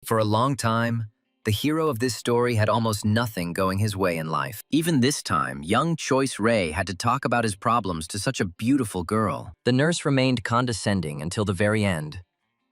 For a long time, the hero of this story had almost nothing going his way in life. Even this time, young Choice Ray had to talk about his problems to such a beautiful girl. The nurse remained condescending until the very end,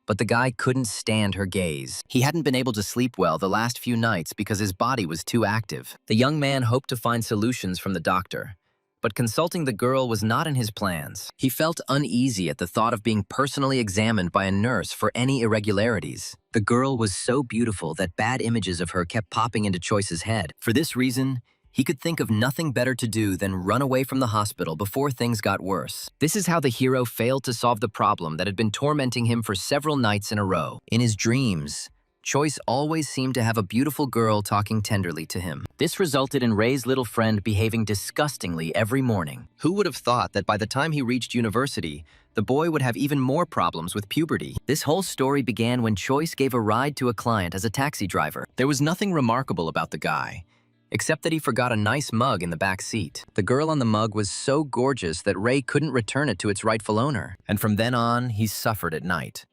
but the guy couldn't stand her gaze. He hadn't been able to sleep well the last few nights because his body was too active. The young man hoped to find solutions from the doctor, but consulting the girl was not in his plans. He felt uneasy at the thought of being personally examined by a nurse for any irregularities. The girl was so beautiful that bad images of her kept popping into Choice's head. For this reason, he could think of nothing better to do than run away from the hospital before things got worse. This is how the hero failed to solve the problem that had been tormenting him for several nights in a row. In his dreams, Choice always seemed to have a beautiful girl talking tenderly to him. This resulted in Ray's little friend behaving disgustingly every morning. Who would have thought that by the time he reached university, the boy would have even more problems with puberty? This whole story began when Choice gave a ride to a client as a taxi driver. There was nothing remarkable about the guy, except that he forgot a nice mug in the back seat. The girl on the mug was so gorgeous that Ray couldn't return it to its rightful owner. And from then on, he suffered at night,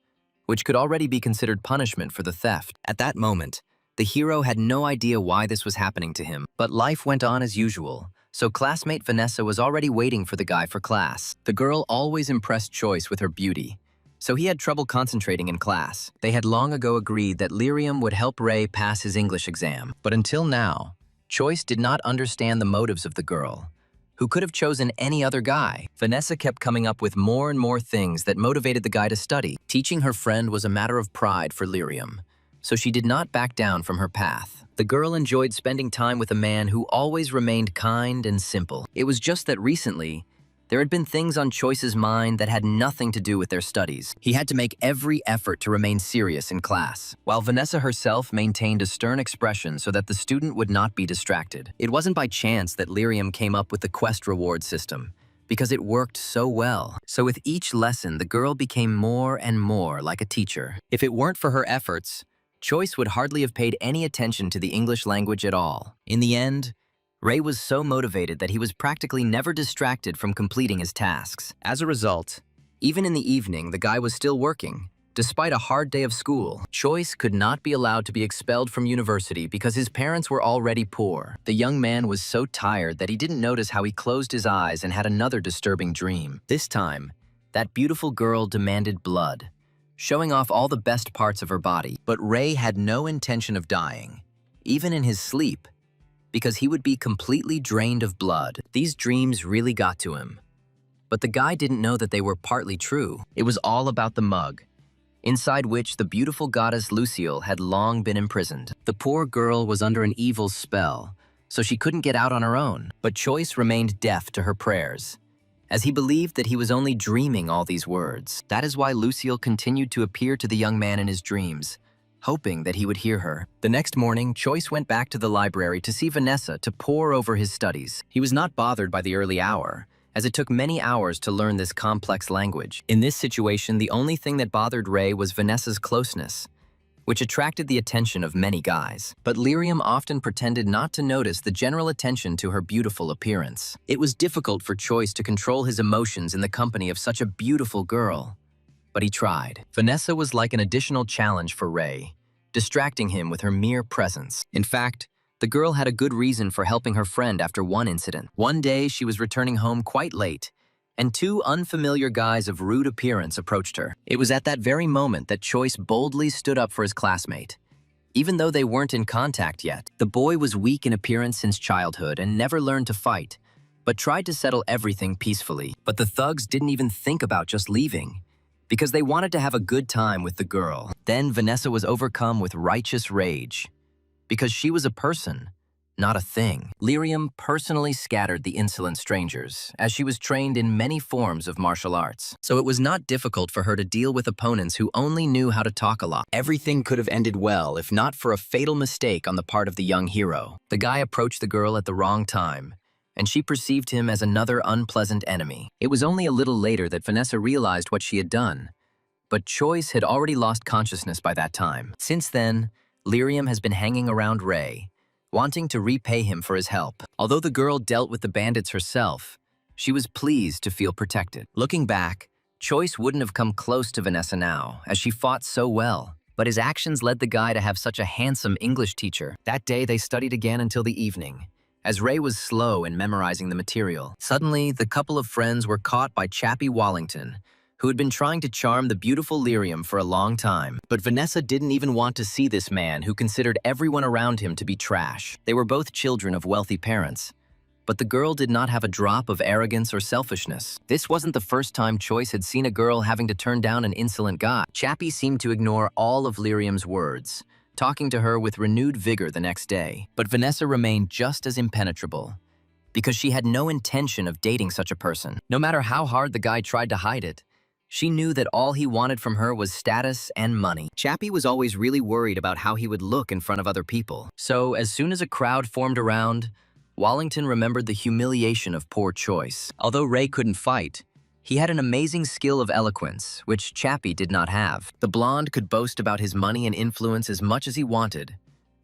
which could already be considered punishment for the theft. At that moment, the hero had no idea why this was happening to him, but life went on as usual, so classmate Vanessa was already waiting for the guy for class. The girl always impressed Choice with her beauty, so he had trouble concentrating in class. They had long ago agreed that lyrium would help Ray pass his English exam, but until now, Choice did not understand the motives of the girl, who could have chosen any other guy. Vanessa kept coming up with more and more things that motivated the guy to study. Teaching her friend was a matter of pride for lyrium, so she did not back down from her path. The girl enjoyed spending time with a man who always remained kind and simple. It was just that recently, there had been things on Choice's mind that had nothing to do with their studies. He had to make every effort to remain serious in class, while Vanessa herself maintained a stern expression so that the student would not be distracted. It wasn't by chance that lyrium came up with the quest reward system, because it worked so well. So with each lesson, the girl became more and more like a teacher. If it weren't for her efforts, Choice would hardly have paid any attention to the English language at all. In the end, Ray was so motivated that he was practically never distracted from completing his tasks. As a result, even in the evening, the guy was still working. Despite a hard day of school, Choice could not be allowed to be expelled from university because his parents were already poor. The young man was so tired that he didn't notice how he closed his eyes and had another disturbing dream. This time, that beautiful girl demanded blood, showing off all the best parts of her body. But Ray had no intention of dying, even in his sleep, because he would be completely drained of blood. These dreams really got to him. But the guy didn't know that they were partly true. It was all about the mug, inside which the beautiful goddess Lucille had long been imprisoned. The poor girl was under an evil spell, so she couldn't get out on her own. But Choice remained deaf to her prayers, as he believed that he was only dreaming all these words. That is why Lucille continued to appear to the young man in his dreams, hoping that he would hear her. The next morning, Choice went back to the library to see Vanessa to pore over his studies. He was not bothered by the early hour, as it took many hours to learn this complex language. In this situation, the only thing that bothered Ray was Vanessa's closeness, which attracted the attention of many guys. But lyrium often pretended not to notice the general attention to her beautiful appearance. It was difficult for Choice to control his emotions in the company of such a beautiful girl, but he tried. Vanessa was like an additional challenge for Ray, distracting him with her mere presence. In fact, the girl had a good reason for helping her friend after one incident. One day, she was returning home quite late, and two unfamiliar guys of rude appearance approached her. It was at that very moment that Choice boldly stood up for his classmate, even though they weren't in contact yet. The boy was weak in appearance since childhood and never learned to fight, but tried to settle everything peacefully. But the thugs didn't even think about just leaving, because they wanted to have a good time with the girl. Then Vanessa was overcome with righteous rage, because she was a person, not a thing. Lyrium personally scattered the insolent strangers, as she was trained in many forms of martial arts. So it was not difficult for her to deal with opponents who only knew how to talk a lot. Everything could have ended well if not for a fatal mistake on the part of the young hero. The guy approached the girl at the wrong time, and she perceived him as another unpleasant enemy. It was only a little later that Vanessa realized what she had done, but Choice had already lost consciousness by that time. Since then, Lyrium has been hanging around Ray, wanting to repay him for his help. Although the girl dealt with the bandits herself, she was pleased to feel protected. Looking back, Choice wouldn't have come close to Vanessa now, as she fought so well. But his actions led the guy to have such a handsome English teacher. That day, they studied again until the evening, as Ray was slow in memorizing the material. Suddenly, the couple of friends were caught by Chappie Wallington, who had been trying to charm the beautiful Lyrium for a long time. But Vanessa didn't even want to see this man who considered everyone around him to be trash. They were both children of wealthy parents, but the girl did not have a drop of arrogance or selfishness. This wasn't the first time Choice had seen a girl having to turn down an insolent guy. Chappie seemed to ignore all of Lyrium's words, talking to her with renewed vigor the next day. But Vanessa remained just as impenetrable, because she had no intention of dating such a person. No matter how hard the guy tried to hide it, she knew that all he wanted from her was status and money. Chappie was always really worried about how he would look in front of other people. So as soon as a crowd formed around, Wallington remembered the humiliation of poor Choice. Although Ray couldn't fight, he had an amazing skill of eloquence, which Chappie did not have. The blonde could boast about his money and influence as much as he wanted,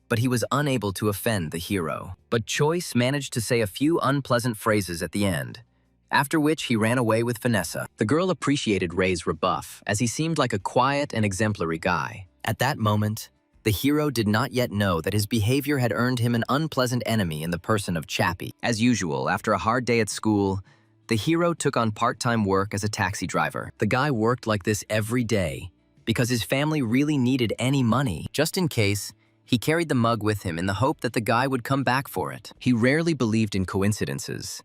but he was unable to offend the hero. But Choice managed to say a few unpleasant phrases at the end, after which he ran away with Vanessa. The girl appreciated Ray's rebuff, as he seemed like a quiet and exemplary guy. At that moment, the hero did not yet know that his behavior had earned him an unpleasant enemy in the person of Chappie. As usual, after a hard day at school, the hero took on part-time work as a taxi driver. The guy worked like this every day because his family really needed any money. Just in case, he carried the mug with him in the hope that the guy would come back for it. He rarely believed in coincidences,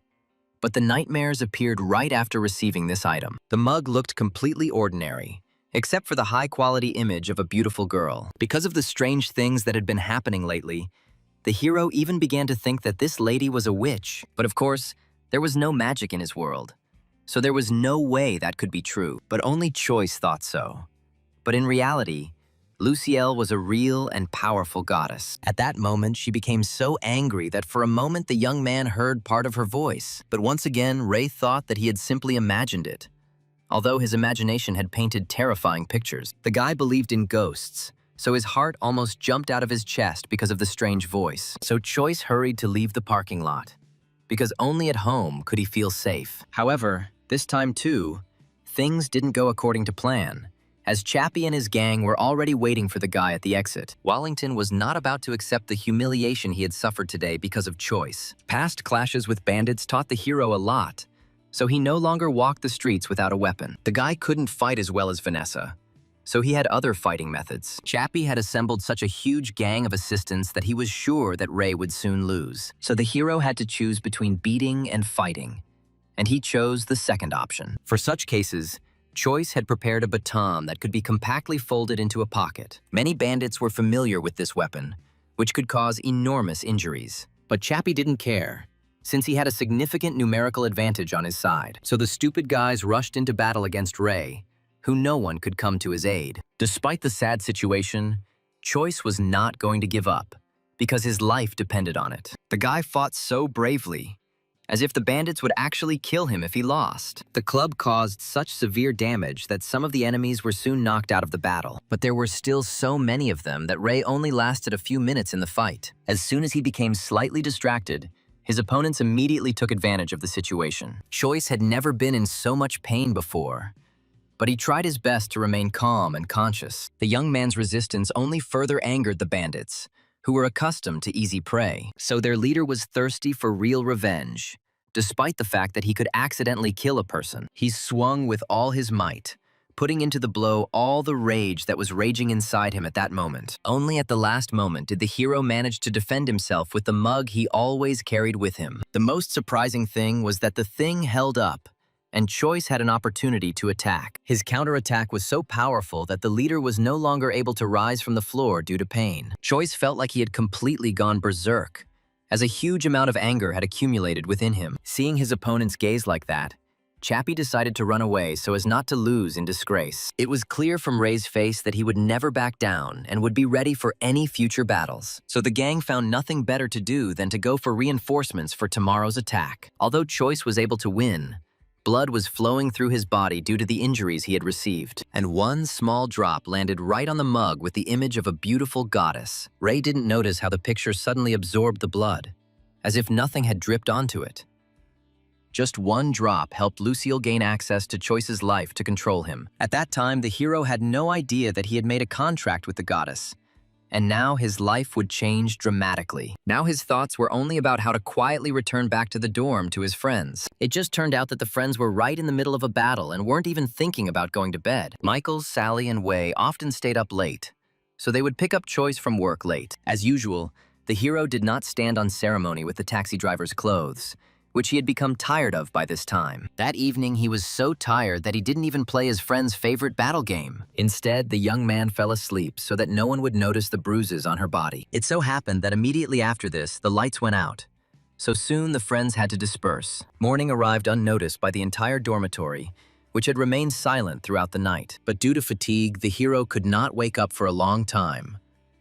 but the nightmares appeared right after receiving this item. The mug looked completely ordinary, except for the high-quality image of a beautiful girl. Because of the strange things that had been happening lately, the hero even began to think that this lady was a witch. But of course, there was no magic in his world, so there was no way that could be true. But only Choice thought so. But in reality, Lucielle was a real and powerful goddess. At that moment, she became so angry that for a moment the young man heard part of her voice. But once again, Ray thought that he had simply imagined it, although his imagination had painted terrifying pictures. The guy believed in ghosts, so his heart almost jumped out of his chest because of the strange voice. So Choice hurried to leave the parking lot, because only at home could he feel safe. However, this time too, things didn't go according to plan, as Chappie and his gang were already waiting for the guy at the exit. Wallington was not about to accept the humiliation he had suffered today because of Choice. Past clashes with bandits taught the hero a lot, so he no longer walked the streets without a weapon. The guy couldn't fight as well as Vanessa, so he had other fighting methods. Chappie had assembled such a huge gang of assistants that he was sure that Ray would soon lose. So the hero had to choose between beating and fighting, and he chose the second option. For such cases, Choice had prepared a baton that could be compactly folded into a pocket. Many bandits were familiar with this weapon, which could cause enormous injuries. But Chappie didn't care, since he had a significant numerical advantage on his side. So the stupid guys rushed into battle against Ray, who no one could come to his aid. Despite the sad situation, Choice was not going to give up, because his life depended on it. The guy fought so bravely, as if the bandits would actually kill him if he lost. The club caused such severe damage that some of the enemies were soon knocked out of the battle. But there were still so many of them that Ray only lasted a few minutes in the fight. As soon as he became slightly distracted, his opponents immediately took advantage of the situation. Choice had never been in so much pain before, but he tried his best to remain calm and conscious. The young man's resistance only further angered the bandits, who were accustomed to easy prey. So their leader was thirsty for real revenge. Despite the fact that he could accidentally kill a person, he swung with all his might, putting into the blow all the rage that was raging inside him at that moment. Only at the last moment did the hero manage to defend himself with the mug he always carried with him. The most surprising thing was that the thing held up, and Choice had an opportunity to attack. His counterattack was so powerful that the leader was no longer able to rise from the floor due to pain. Choice felt like he had completely gone berserk, as a huge amount of anger had accumulated within him. Seeing his opponent's gaze like that, Chappie decided to run away so as not to lose in disgrace. It was clear from Ray's face that he would never back down and would be ready for any future battles. So the gang found nothing better to do than to go for reinforcements for tomorrow's attack. Although Choice was able to win, blood was flowing through his body due to the injuries he had received, and one small drop landed right on the mug with the image of a beautiful goddess. Ray didn't notice how the picture suddenly absorbed the blood, as if nothing had dripped onto it. Just one drop helped Lucille gain access to Choice's life to control him. At that time, the hero had no idea that he had made a contract with the goddess, and now his life would change dramatically. Now his thoughts were only about how to quietly return back to the dorm to his friends. It just turned out that the friends were right in the middle of a battle and weren't even thinking about going to bed. Michael, Sally, and Wei often stayed up late, so they would pick up Choice from work late. As usual, the hero did not stand on ceremony with the taxi driver's clothes, which he had become tired of by this time. That evening, he was so tired that he didn't even play his friend's favorite battle game. Instead, the young man fell asleep so that no one would notice the bruises on her body. It so happened that immediately after this, the lights went out. So soon, the friends had to disperse. Morning arrived unnoticed by the entire dormitory, which had remained silent throughout the night. But due to fatigue, the hero could not wake up for a long time,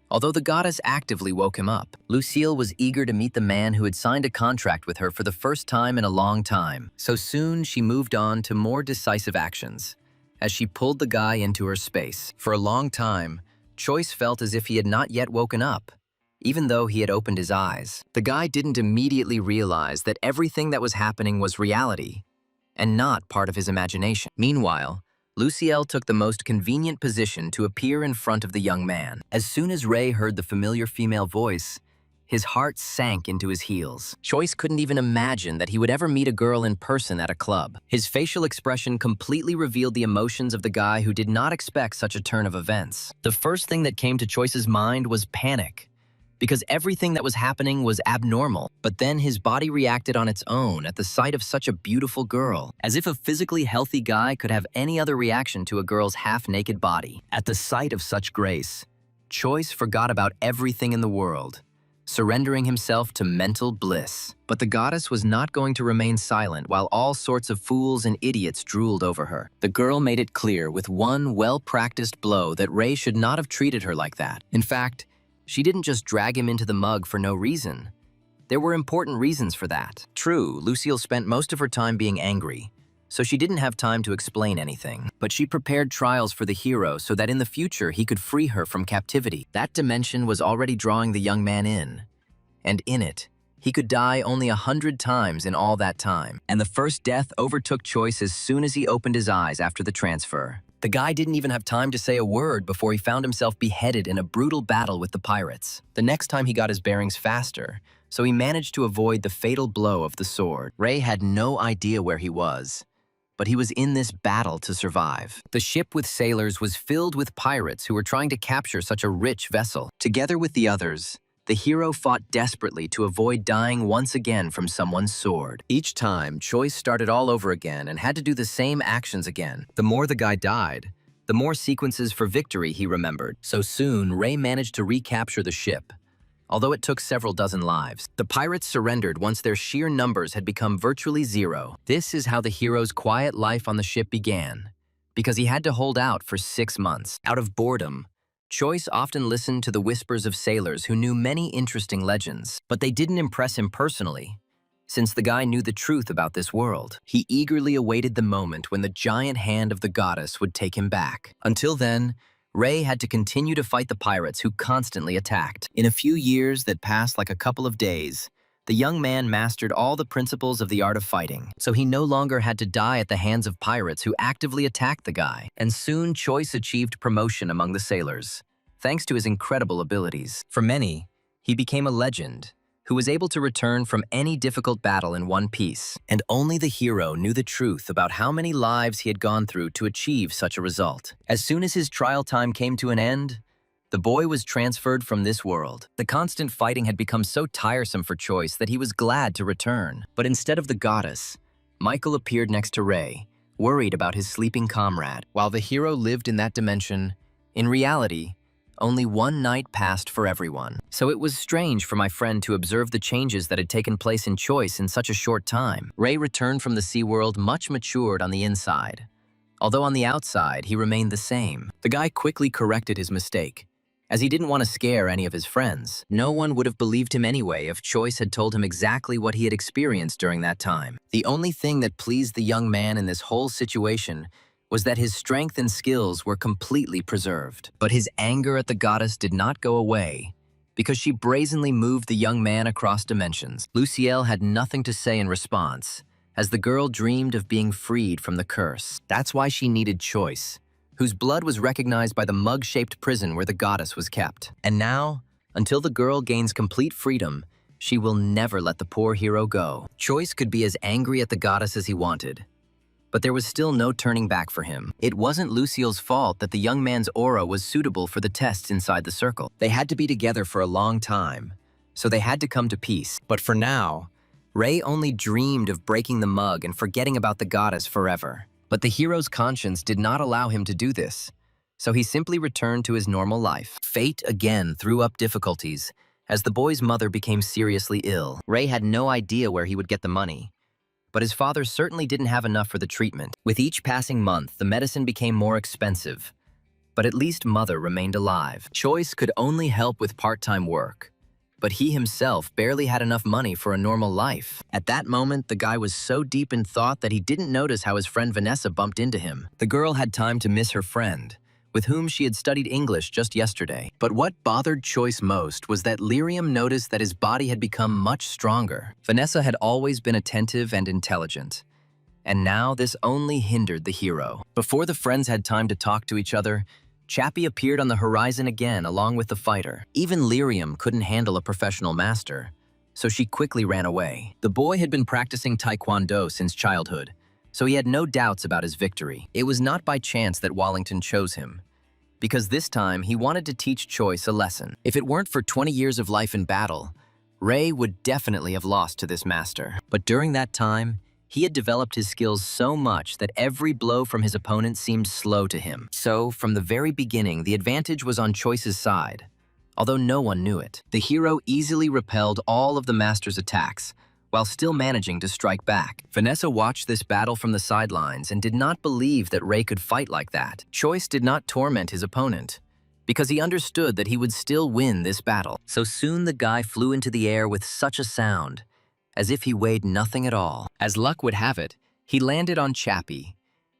although the goddess actively woke him up. Lucille was eager to meet the man who had signed a contract with her for the first time in a long time. So soon, she moved on to more decisive actions, as she pulled the guy into her space. For a long time, Choice felt as if he had not yet woken up, even though he had opened his eyes. The guy didn't immediately realize that everything that was happening was reality, and not part of his imagination. Meanwhile, Lucille took the most convenient position to appear in front of the young man. As soon as Ray heard the familiar female voice, his heart sank into his heels. Choice couldn't even imagine that he would ever meet a girl in person at a club. His facial expression completely revealed the emotions of the guy who did not expect such a turn of events. The first thing that came to Choice's mind was panic, because everything that was happening was abnormal. But then his body reacted on its own at the sight of such a beautiful girl, as if a physically healthy guy could have any other reaction to a girl's half-naked body. At the sight of such grace, Choice forgot about everything in the world, surrendering himself to mental bliss. But the goddess was not going to remain silent while all sorts of fools and idiots drooled over her. The girl made it clear with one well-practiced blow that Ray should not have treated her like that. In fact, she didn't just drag him into the mug for no reason. There were important reasons for that. True, Lucille spent most of her time being angry, so she didn't have time to explain anything. But she prepared trials for the hero so that in the future he could free her from captivity. That dimension was already drawing the young man in, and in it, he could die only 100 times in all that time. And the first death overtook Choice as soon as he opened his eyes after the transfer. The guy didn't even have time to say a word before he found himself beheaded in a brutal battle with the pirates. The next time he got his bearings faster, so he managed to avoid the fatal blow of the sword. Ray had no idea where he was, but he was in this battle to survive. The ship with sailors was filled with pirates who were trying to capture such a rich vessel. Together with the others, the hero fought desperately to avoid dying once again from someone's sword. Each time, Choice started all over again and had to do the same actions again. The more the guy died, the more sequences for victory he remembered. So soon, Ray managed to recapture the ship, although it took several dozen lives. The pirates surrendered once their sheer numbers had become virtually zero. This is how the hero's quiet life on the ship began, because he had to hold out for 6 months. Out of boredom, Choice often listened to the whispers of sailors who knew many interesting legends, but they didn't impress him personally, since the guy knew the truth about this world. He eagerly awaited the moment when the giant hand of the goddess would take him back. Until then, Ray had to continue to fight the pirates who constantly attacked. In a few years that passed like a couple of days, the young man mastered all the principles of the art of fighting, so he no longer had to die at the hands of pirates who actively attacked the guy. And soon, Choice achieved promotion among the sailors, thanks to his incredible abilities. For many, he became a legend, who was able to return from any difficult battle in one piece. And only the hero knew the truth about how many lives he had gone through to achieve such a result. As soon as his trial time came to an end, the boy was transferred from this world. The constant fighting had become so tiresome for Choice that he was glad to return. But instead of the goddess, Michael appeared next to Ray, worried about his sleeping comrade. While the hero lived in that dimension, in reality, only one night passed for everyone. So it was strange for my friend to observe the changes that had taken place in Choice in such a short time. Ray returned from the Sea World much matured on the inside, although on the outside he remained the same. The guy quickly corrected his mistake, as he didn't want to scare any of his friends. No one would have believed him anyway if Choice had told him exactly what he had experienced during that time. The only thing that pleased the young man in this whole situation was that his strength and skills were completely preserved. But his anger at the goddess did not go away, because she brazenly moved the young man across dimensions. Lucille had nothing to say in response, as the girl dreamed of being freed from the curse. That's why she needed Choice, whose blood was recognized by the mug-shaped prison where the goddess was kept. And now, until the girl gains complete freedom, she will never let the poor hero go. Choice could be as angry at the goddess as he wanted, but there was still no turning back for him. It wasn't Lucille's fault that the young man's aura was suitable for the tests inside the circle. They had to be together for a long time, so they had to come to peace. But for now, Ray only dreamed of breaking the mug and forgetting about the goddess forever. But the hero's conscience did not allow him to do this, so he simply returned to his normal life. Fate again threw up difficulties as the boy's mother became seriously ill. Ray had no idea where he would get the money, but his father certainly didn't have enough for the treatment. With each passing month, the medicine became more expensive, but at least Mother remained alive. Choice could only help with part-time work, but he himself barely had enough money for a normal life. At that moment, the guy was so deep in thought that he didn't notice how his friend Vanessa bumped into him. The girl had time to miss her friend, with whom she had studied English just yesterday. But what bothered Choice most was that Lyrium noticed that his body had become much stronger. Vanessa had always been attentive and intelligent, and now this only hindered the hero. Before the friends had time to talk to each other, Chappie appeared on the horizon again along with the fighter. Even Lyrium couldn't handle a professional master, so she quickly ran away. The boy had been practicing Taekwondo since childhood, so he had no doubts about his victory. It was not by chance that Wallington chose him, because this time he wanted to teach Choice a lesson. If it weren't for 20 years of life in battle, Ray would definitely have lost to this master. But during that time, he had developed his skills so much that every blow from his opponent seemed slow to him. So, from the very beginning, the advantage was on Choice's side, although no one knew it. The hero easily repelled all of the master's attacks, while still managing to strike back. Vanessa watched this battle from the sidelines and did not believe that Ray could fight like that. Choice did not torment his opponent, because he understood that he would still win this battle. So soon the guy flew into the air with such a sound, as if he weighed nothing at all. As luck would have it, he landed on Chappie,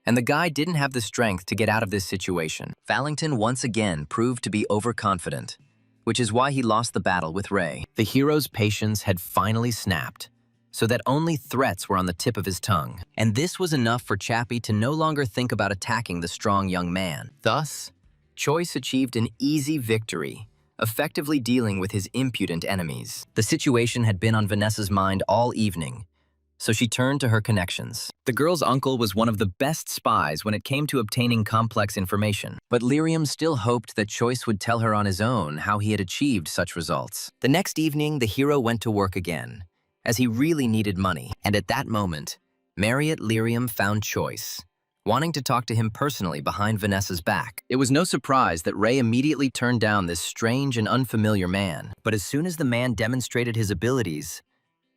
and the guy didn't have the strength to get out of this situation. Wallington once again proved to be overconfident, which is why he lost the battle with Ray. The hero's patience had finally snapped, so that only threats were on the tip of his tongue. And this was enough for Chappie to no longer think about attacking the strong young man. Thus, Choice achieved an easy victory, effectively dealing with his impudent enemies. The situation had been on Vanessa's mind all evening, so she turned to her connections. The girl's uncle was one of the best spies when it came to obtaining complex information, but Lyrium still hoped that Choice would tell her on his own how he had achieved such results. The next evening, the hero went to work again, as he really needed money. And at that moment, Marriott Lyrium found Choice, wanting to talk to him personally behind Vanessa's back. It was no surprise that Ray immediately turned down this strange and unfamiliar man. But as soon as the man demonstrated his abilities,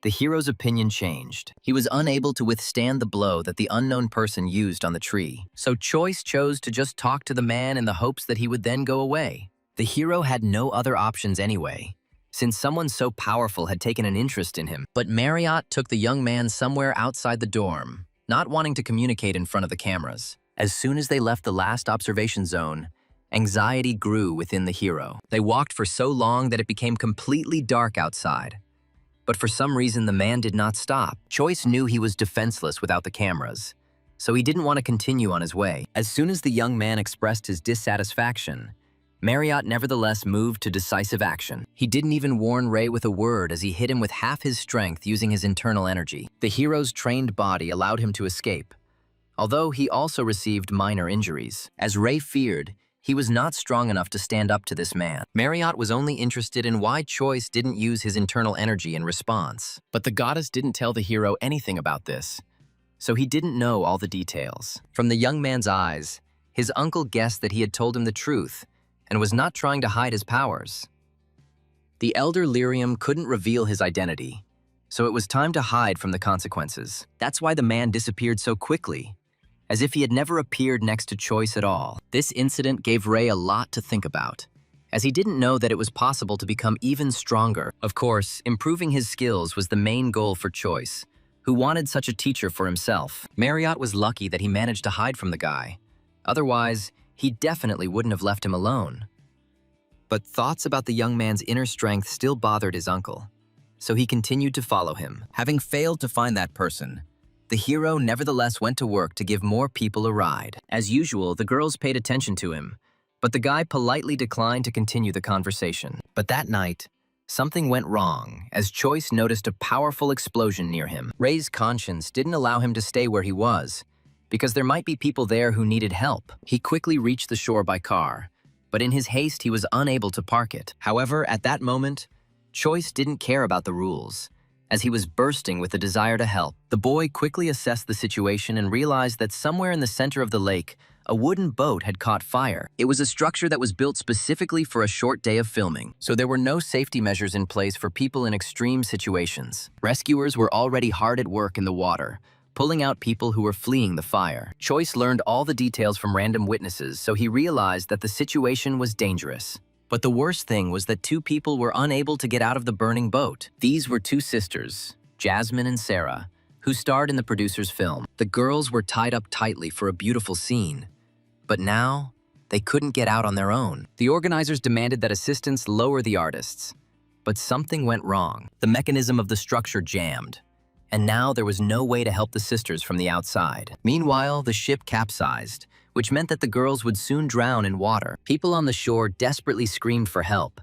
the hero's opinion changed. He was unable to withstand the blow that the unknown person used on the tree. So Choice chose to just talk to the man in the hopes that he would then go away. The hero had no other options anyway, since someone so powerful had taken an interest in him. But Marriott took the young man somewhere outside the dorm, not wanting to communicate in front of the cameras. As soon as they left the last observation zone, anxiety grew within the hero. They walked for so long that it became completely dark outside. But for some reason, the man did not stop. Choice knew he was defenseless without the cameras, so he didn't want to continue on his way. As soon as the young man expressed his dissatisfaction, Marriott nevertheless moved to decisive action. He didn't even warn Ray with a word as he hit him with half his strength using his internal energy. The hero's trained body allowed him to escape, although he also received minor injuries. As Ray feared, he was not strong enough to stand up to this man. Marriott was only interested in why Choice didn't use his internal energy in response. But the goddess didn't tell the hero anything about this, so he didn't know all the details. From the young man's eyes, his uncle guessed that he had told him the truth, and was not trying to hide his powers. The elder Lyrium couldn't reveal his identity, so it was time to hide from the consequences. That's why the man disappeared so quickly, as if he had never appeared next to Choice at all. This incident gave Ray a lot to think about, as he didn't know that it was possible to become even stronger. Of course, improving his skills was the main goal for Choice, who wanted such a teacher for himself. Marriott was lucky that he managed to hide from the guy. Otherwise, he definitely wouldn't have left him alone. But thoughts about the young man's inner strength still bothered his uncle, so he continued to follow him. Having failed to find that person, The hero nevertheless went to work to give more people a ride. As usual, the girls paid attention to him, but the guy politely declined to continue the conversation. But that night, something went wrong as Choice noticed a powerful explosion near him. Ray's conscience didn't allow him to stay where he was, because there might be people there who needed help. He quickly reached the shore by car, but in his haste he was unable to park it. However, at that moment, Choice didn't care about the rules, as he was bursting with the desire to help. The boy quickly assessed the situation and realized that somewhere in the center of the lake, a wooden boat had caught fire. It was a structure that was built specifically for a short day of filming, so there were no safety measures in place for people in extreme situations. Rescuers were already hard at work in the water, pulling out people who were fleeing the fire. Choice learned all the details from random witnesses, so he realized that the situation was dangerous. But the worst thing was that two people were unable to get out of the burning boat. These were two sisters, Jasmine and Sarah, who starred in the producer's film. The girls were tied up tightly for a beautiful scene, but now they couldn't get out on their own. The organizers demanded that assistants lower the artists, but something went wrong. The mechanism of the structure jammed, and now there was no way to help the sisters from the outside. Meanwhile, the ship capsized, which meant that the girls would soon drown in water. People on the shore desperately screamed for help,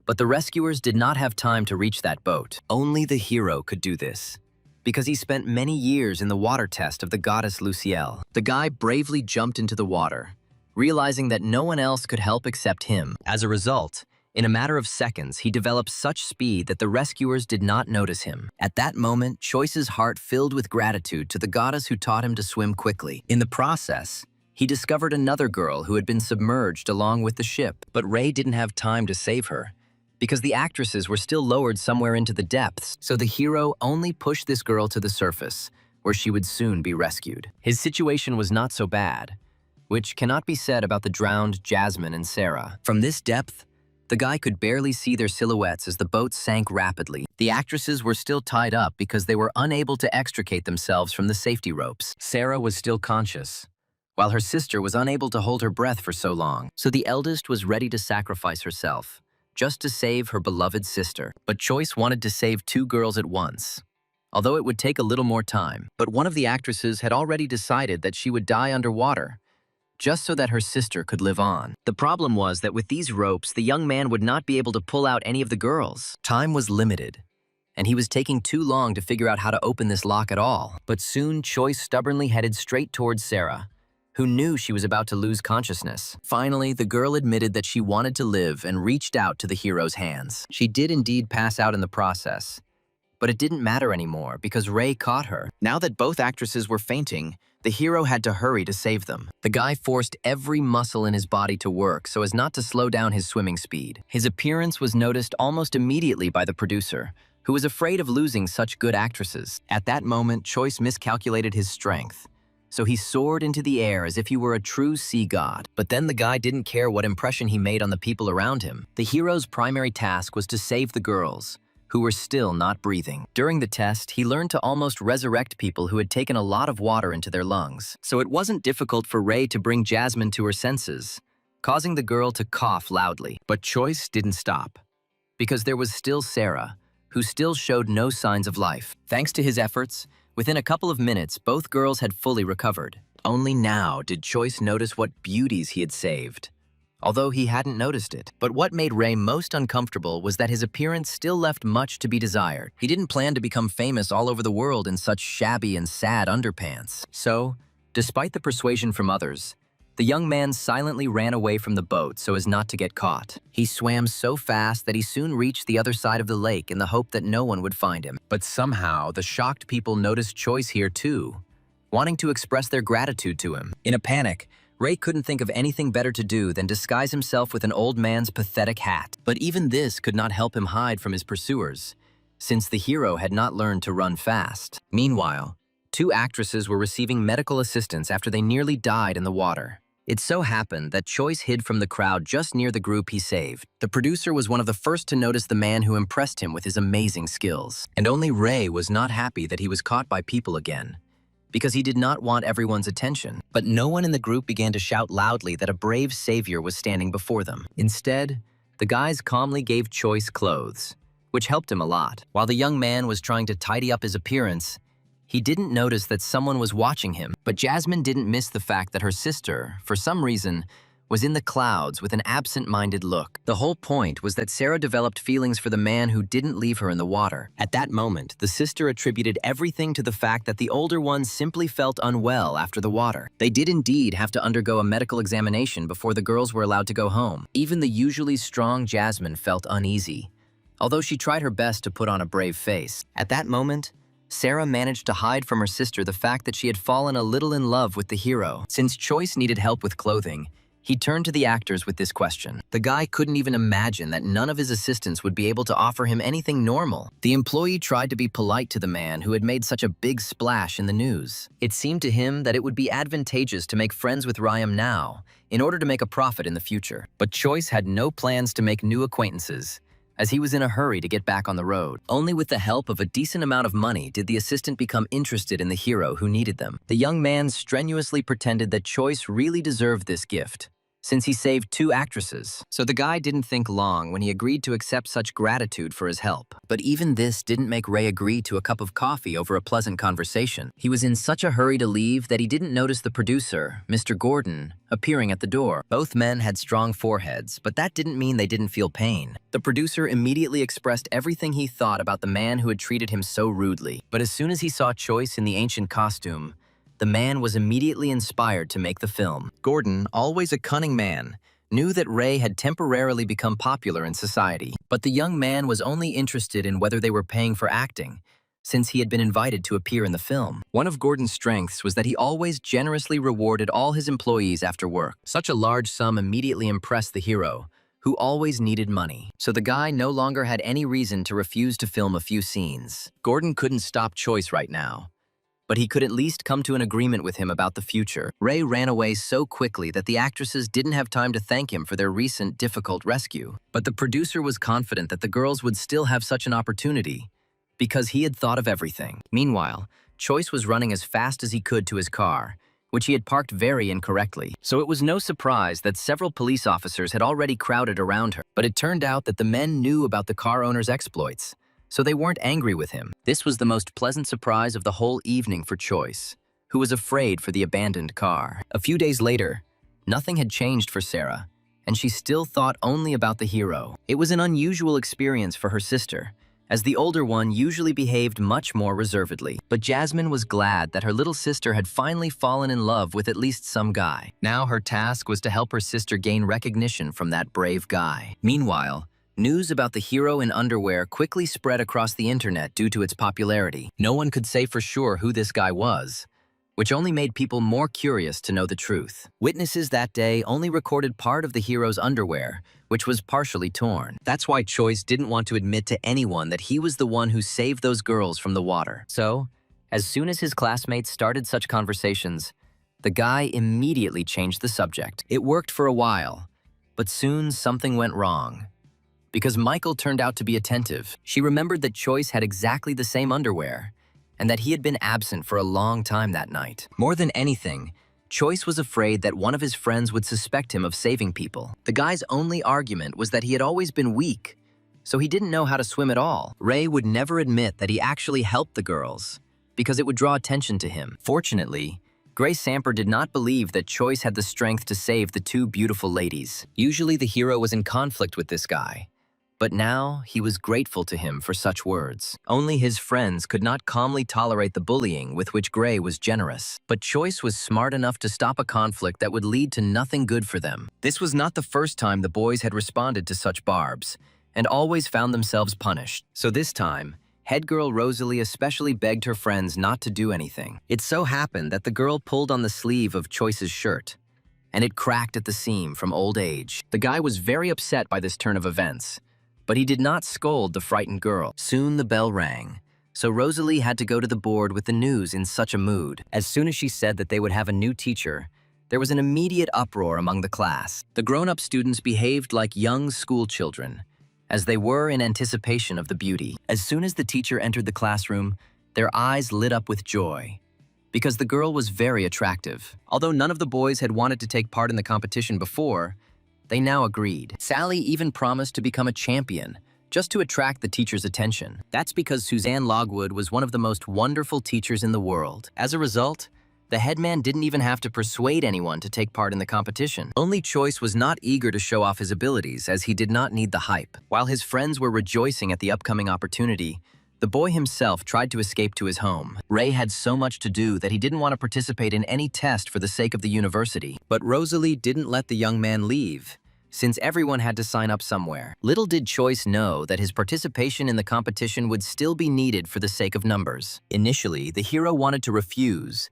but the rescuers did not have time to reach that boat. Only the hero could do this, because he spent many years in the water test of the goddess Lucielle. The guy bravely jumped into the water, realizing that no one else could help except him. As a result, in a matter of seconds, he developed such speed that the rescuers did not notice him. At that moment, Choice's heart filled with gratitude to the goddess who taught him to swim quickly. In the process, he discovered another girl who had been submerged along with the ship. But Ray didn't have time to save her, because the actresses were still lowered somewhere into the depths, so the hero only pushed this girl to the surface, where she would soon be rescued. His situation was not so bad, which cannot be said about the drowned Jasmine and Sarah. From this depth, the guy could barely see their silhouettes as the boat sank rapidly. The actresses were still tied up because they were unable to extricate themselves from the safety ropes. Sarah was still conscious, while her sister was unable to hold her breath for so long. So the eldest was ready to sacrifice herself, just to save her beloved sister. But Choice wanted to save two girls at once, although it would take a little more time. But one of the actresses had already decided that she would die underwater, just so that her sister could live on. The problem was that with these ropes, the young man would not be able to pull out any of the girls. Time was limited, and he was taking too long to figure out how to open this lock at all. But soon, Choice stubbornly headed straight towards Sarah, who knew she was about to lose consciousness. Finally, the girl admitted that she wanted to live and reached out to the hero's hands. She did indeed pass out in the process, but it didn't matter anymore because Ray caught her. Now that both actresses were fainting, the hero had to hurry to save them. The guy forced every muscle in his body to work so as not to slow down his swimming speed. His appearance was noticed almost immediately by the producer, who was afraid of losing such good actresses. At that moment, Choice miscalculated his strength, so he soared into the air as if he were a true sea god. But then the guy didn't care what impression he made on the people around him. The hero's primary task was to save the girls, who were still not breathing. During the test, he learned to almost resurrect people who had taken a lot of water into their lungs. So it wasn't difficult for Ray to bring Jasmine to her senses, causing the girl to cough loudly. But Choice didn't stop, because there was still Sarah, who still showed no signs of life. Thanks to his efforts, within a couple of minutes, both girls had fully recovered. Only now did Choice notice what beauties he had saved, although he hadn't noticed it. But what made Ray most uncomfortable was that his appearance still left much to be desired. He didn't plan to become famous all over the world in such shabby and sad underpants. So, despite the persuasion from others, the young man silently ran away from the boat so as not to get caught. He swam so fast that he soon reached the other side of the lake in the hope that no one would find him. But somehow, the shocked people noticed Choice here too, wanting to express their gratitude to him. In a panic, Ray couldn't think of anything better to do than disguise himself with an old man's pathetic hat. But even this could not help him hide from his pursuers, since the hero had not learned to run fast. Meanwhile, two actresses were receiving medical assistance after they nearly died in the water. It so happened that Choice hid from the crowd just near the group he saved. The producer was one of the first to notice the man who impressed him with his amazing skills. And only Ray was not happy that he was caught by people again, because he did not want everyone's attention. But no one in the group began to shout loudly that a brave savior was standing before them. Instead, the guys calmly gave Choice clothes, which helped him a lot. While the young man was trying to tidy up his appearance, He didn't notice that someone was watching him, but Jasmine didn't miss the fact that her sister, for some reason, was in the clouds with an absent-minded look. The whole point was that Sarah developed feelings for the man who didn't leave her in the water. At that moment, the sister attributed everything to the fact that the older one simply felt unwell after the water. They did indeed have to undergo a medical examination before the girls were allowed to go home. Even the usually strong Jasmine felt uneasy, although she tried her best to put on a brave face. At that moment, Sarah managed to hide from her sister the fact that she had fallen a little in love with the hero. Since Choice needed help with clothing, he turned to the actors with this question. The guy couldn't even imagine that none of his assistants would be able to offer him anything normal. The employee tried to be polite to the man who had made such a big splash in the news. It seemed to him that it would be advantageous to make friends with Ryam now, in order to make a profit in the future. But Choice had no plans to make new acquaintances, as he was in a hurry to get back on the road. Only with the help of a decent amount of money did the assistant become interested in the hero who needed them. The young man strenuously pretended that Choice really deserved this gift, since he saved 2 actresses. So the guy didn't think long when he agreed to accept such gratitude for his help. But even this didn't make Ray agree to a cup of coffee over a pleasant conversation. He was in such a hurry to leave that he didn't notice the producer, Mr. Gordon, appearing at the door. Both men had strong foreheads, but that didn't mean they didn't feel pain. The producer immediately expressed everything he thought about the man who had treated him so rudely. But as soon as he saw Choice in the ancient costume, the man was immediately inspired to make the film. Gordon, always a cunning man, knew that Ray had temporarily become popular in society. But the young man was only interested in whether they were paying for acting, since he had been invited to appear in the film. One of Gordon's strengths was that he always generously rewarded all his employees after work. Such a large sum immediately impressed the hero, who always needed money. So the guy no longer had any reason to refuse to film a few scenes. Gordon couldn't stop Choice right now, but he could at least come to an agreement with him about the future. Ray ran away so quickly that the actresses didn't have time to thank him for their recent difficult rescue. But the producer was confident that the girls would still have such an opportunity, because he had thought of everything. Meanwhile, Choice was running as fast as he could to his car, which he had parked very incorrectly. So it was no surprise that several police officers had already crowded around her. But it turned out that the men knew about the car owner's exploits, so they weren't angry with him. This was the most pleasant surprise of the whole evening for Choice, who was afraid for the abandoned car. A few days later, nothing had changed for Sarah, and she still thought only about the hero. It was an unusual experience for her sister, as the older one usually behaved much more reservedly. But Jasmine was glad that her little sister had finally fallen in love with at least some guy. Now her task was to help her sister gain recognition from that brave guy. Meanwhile, news about the hero in underwear quickly spread across the internet due to its popularity. No one could say for sure who this guy was, which only made people more curious to know the truth. Witnesses that day only recorded part of the hero's underwear, which was partially torn. That's why Choice didn't want to admit to anyone that he was the one who saved those girls from the water. So, as soon as his classmates started such conversations, the guy immediately changed the subject. It worked for a while, but soon something went wrong. Because Michael turned out to be attentive, she remembered that Choice had exactly the same underwear, and that he had been absent for a long time that night. More than anything, Choice was afraid that one of his friends would suspect him of saving people. The guy's only argument was that he had always been weak, so he didn't know how to swim at all. Ray would never admit that he actually helped the girls, because it would draw attention to him. Fortunately, Grace Samper did not believe that Choice had the strength to save the 2 beautiful ladies. Usually the hero was in conflict with this guy, but now he was grateful to him for such words. Only his friends could not calmly tolerate the bullying with which Gray was generous. But Choice was smart enough to stop a conflict that would lead to nothing good for them. This was not the first time the boys had responded to such barbs, and always found themselves punished. So this time, head girl Rosalie especially begged her friends not to do anything. It so happened that the girl pulled on the sleeve of Choice's shirt, and it cracked at the seam from old age. The guy was very upset by this turn of events, but he did not scold the frightened girl. Soon the bell rang, so Rosalie had to go to the board with the news in such a mood. As soon as she said that they would have a new teacher, there was an immediate uproar among the class. The grown-up students behaved like young school children, as they were in anticipation of the beauty. As soon as the teacher entered the classroom, their eyes lit up with joy, because the girl was very attractive. Although none of the boys had wanted to take part in the competition before, they now agreed. Sally even promised to become a champion, just to attract the teacher's attention. That's because Suzanne Logwood was one of the most wonderful teachers in the world. As a result, the headman didn't even have to persuade anyone to take part in the competition. Only Choice was not eager to show off his abilities, as he did not need the hype. While his friends were rejoicing at the upcoming opportunity, the boy himself tried to escape to his home. Ray had so much to do that he didn't want to participate in any test for the sake of the university. But Rosalie didn't let the young man leave, since everyone had to sign up somewhere. Little did Choice know that his participation in the competition would still be needed for the sake of numbers. Initially, the hero wanted to refuse,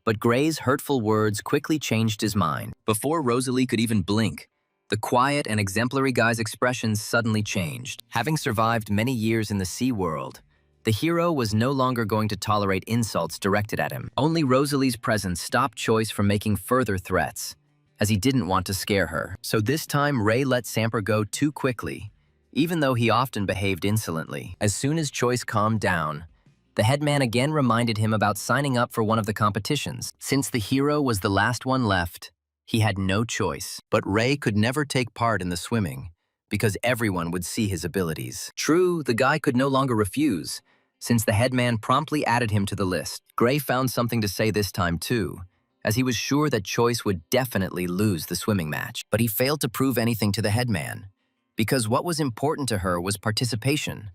but Gray's hurtful words quickly changed his mind. Before Rosalie could even blink, the quiet and exemplary guy's expressions suddenly changed. Having survived many years in the sea world, the hero was no longer going to tolerate insults directed at him. Only Rosalie's presence stopped Choice from making further threats, as he didn't want to scare her. So this time, Ray let Samper go too quickly, even though he often behaved insolently. As soon as Choice calmed down, the headman again reminded him about signing up for one of the competitions. Since the hero was the last one left, he had no choice. But Ray could never take part in the swimming, because everyone would see his abilities. True, the guy could no longer refuse, since the headman promptly added him to the list. Gray found something to say this time too, as he was sure that Choice would definitely lose the swimming match. But he failed to prove anything to the headman, because what was important to her was participation,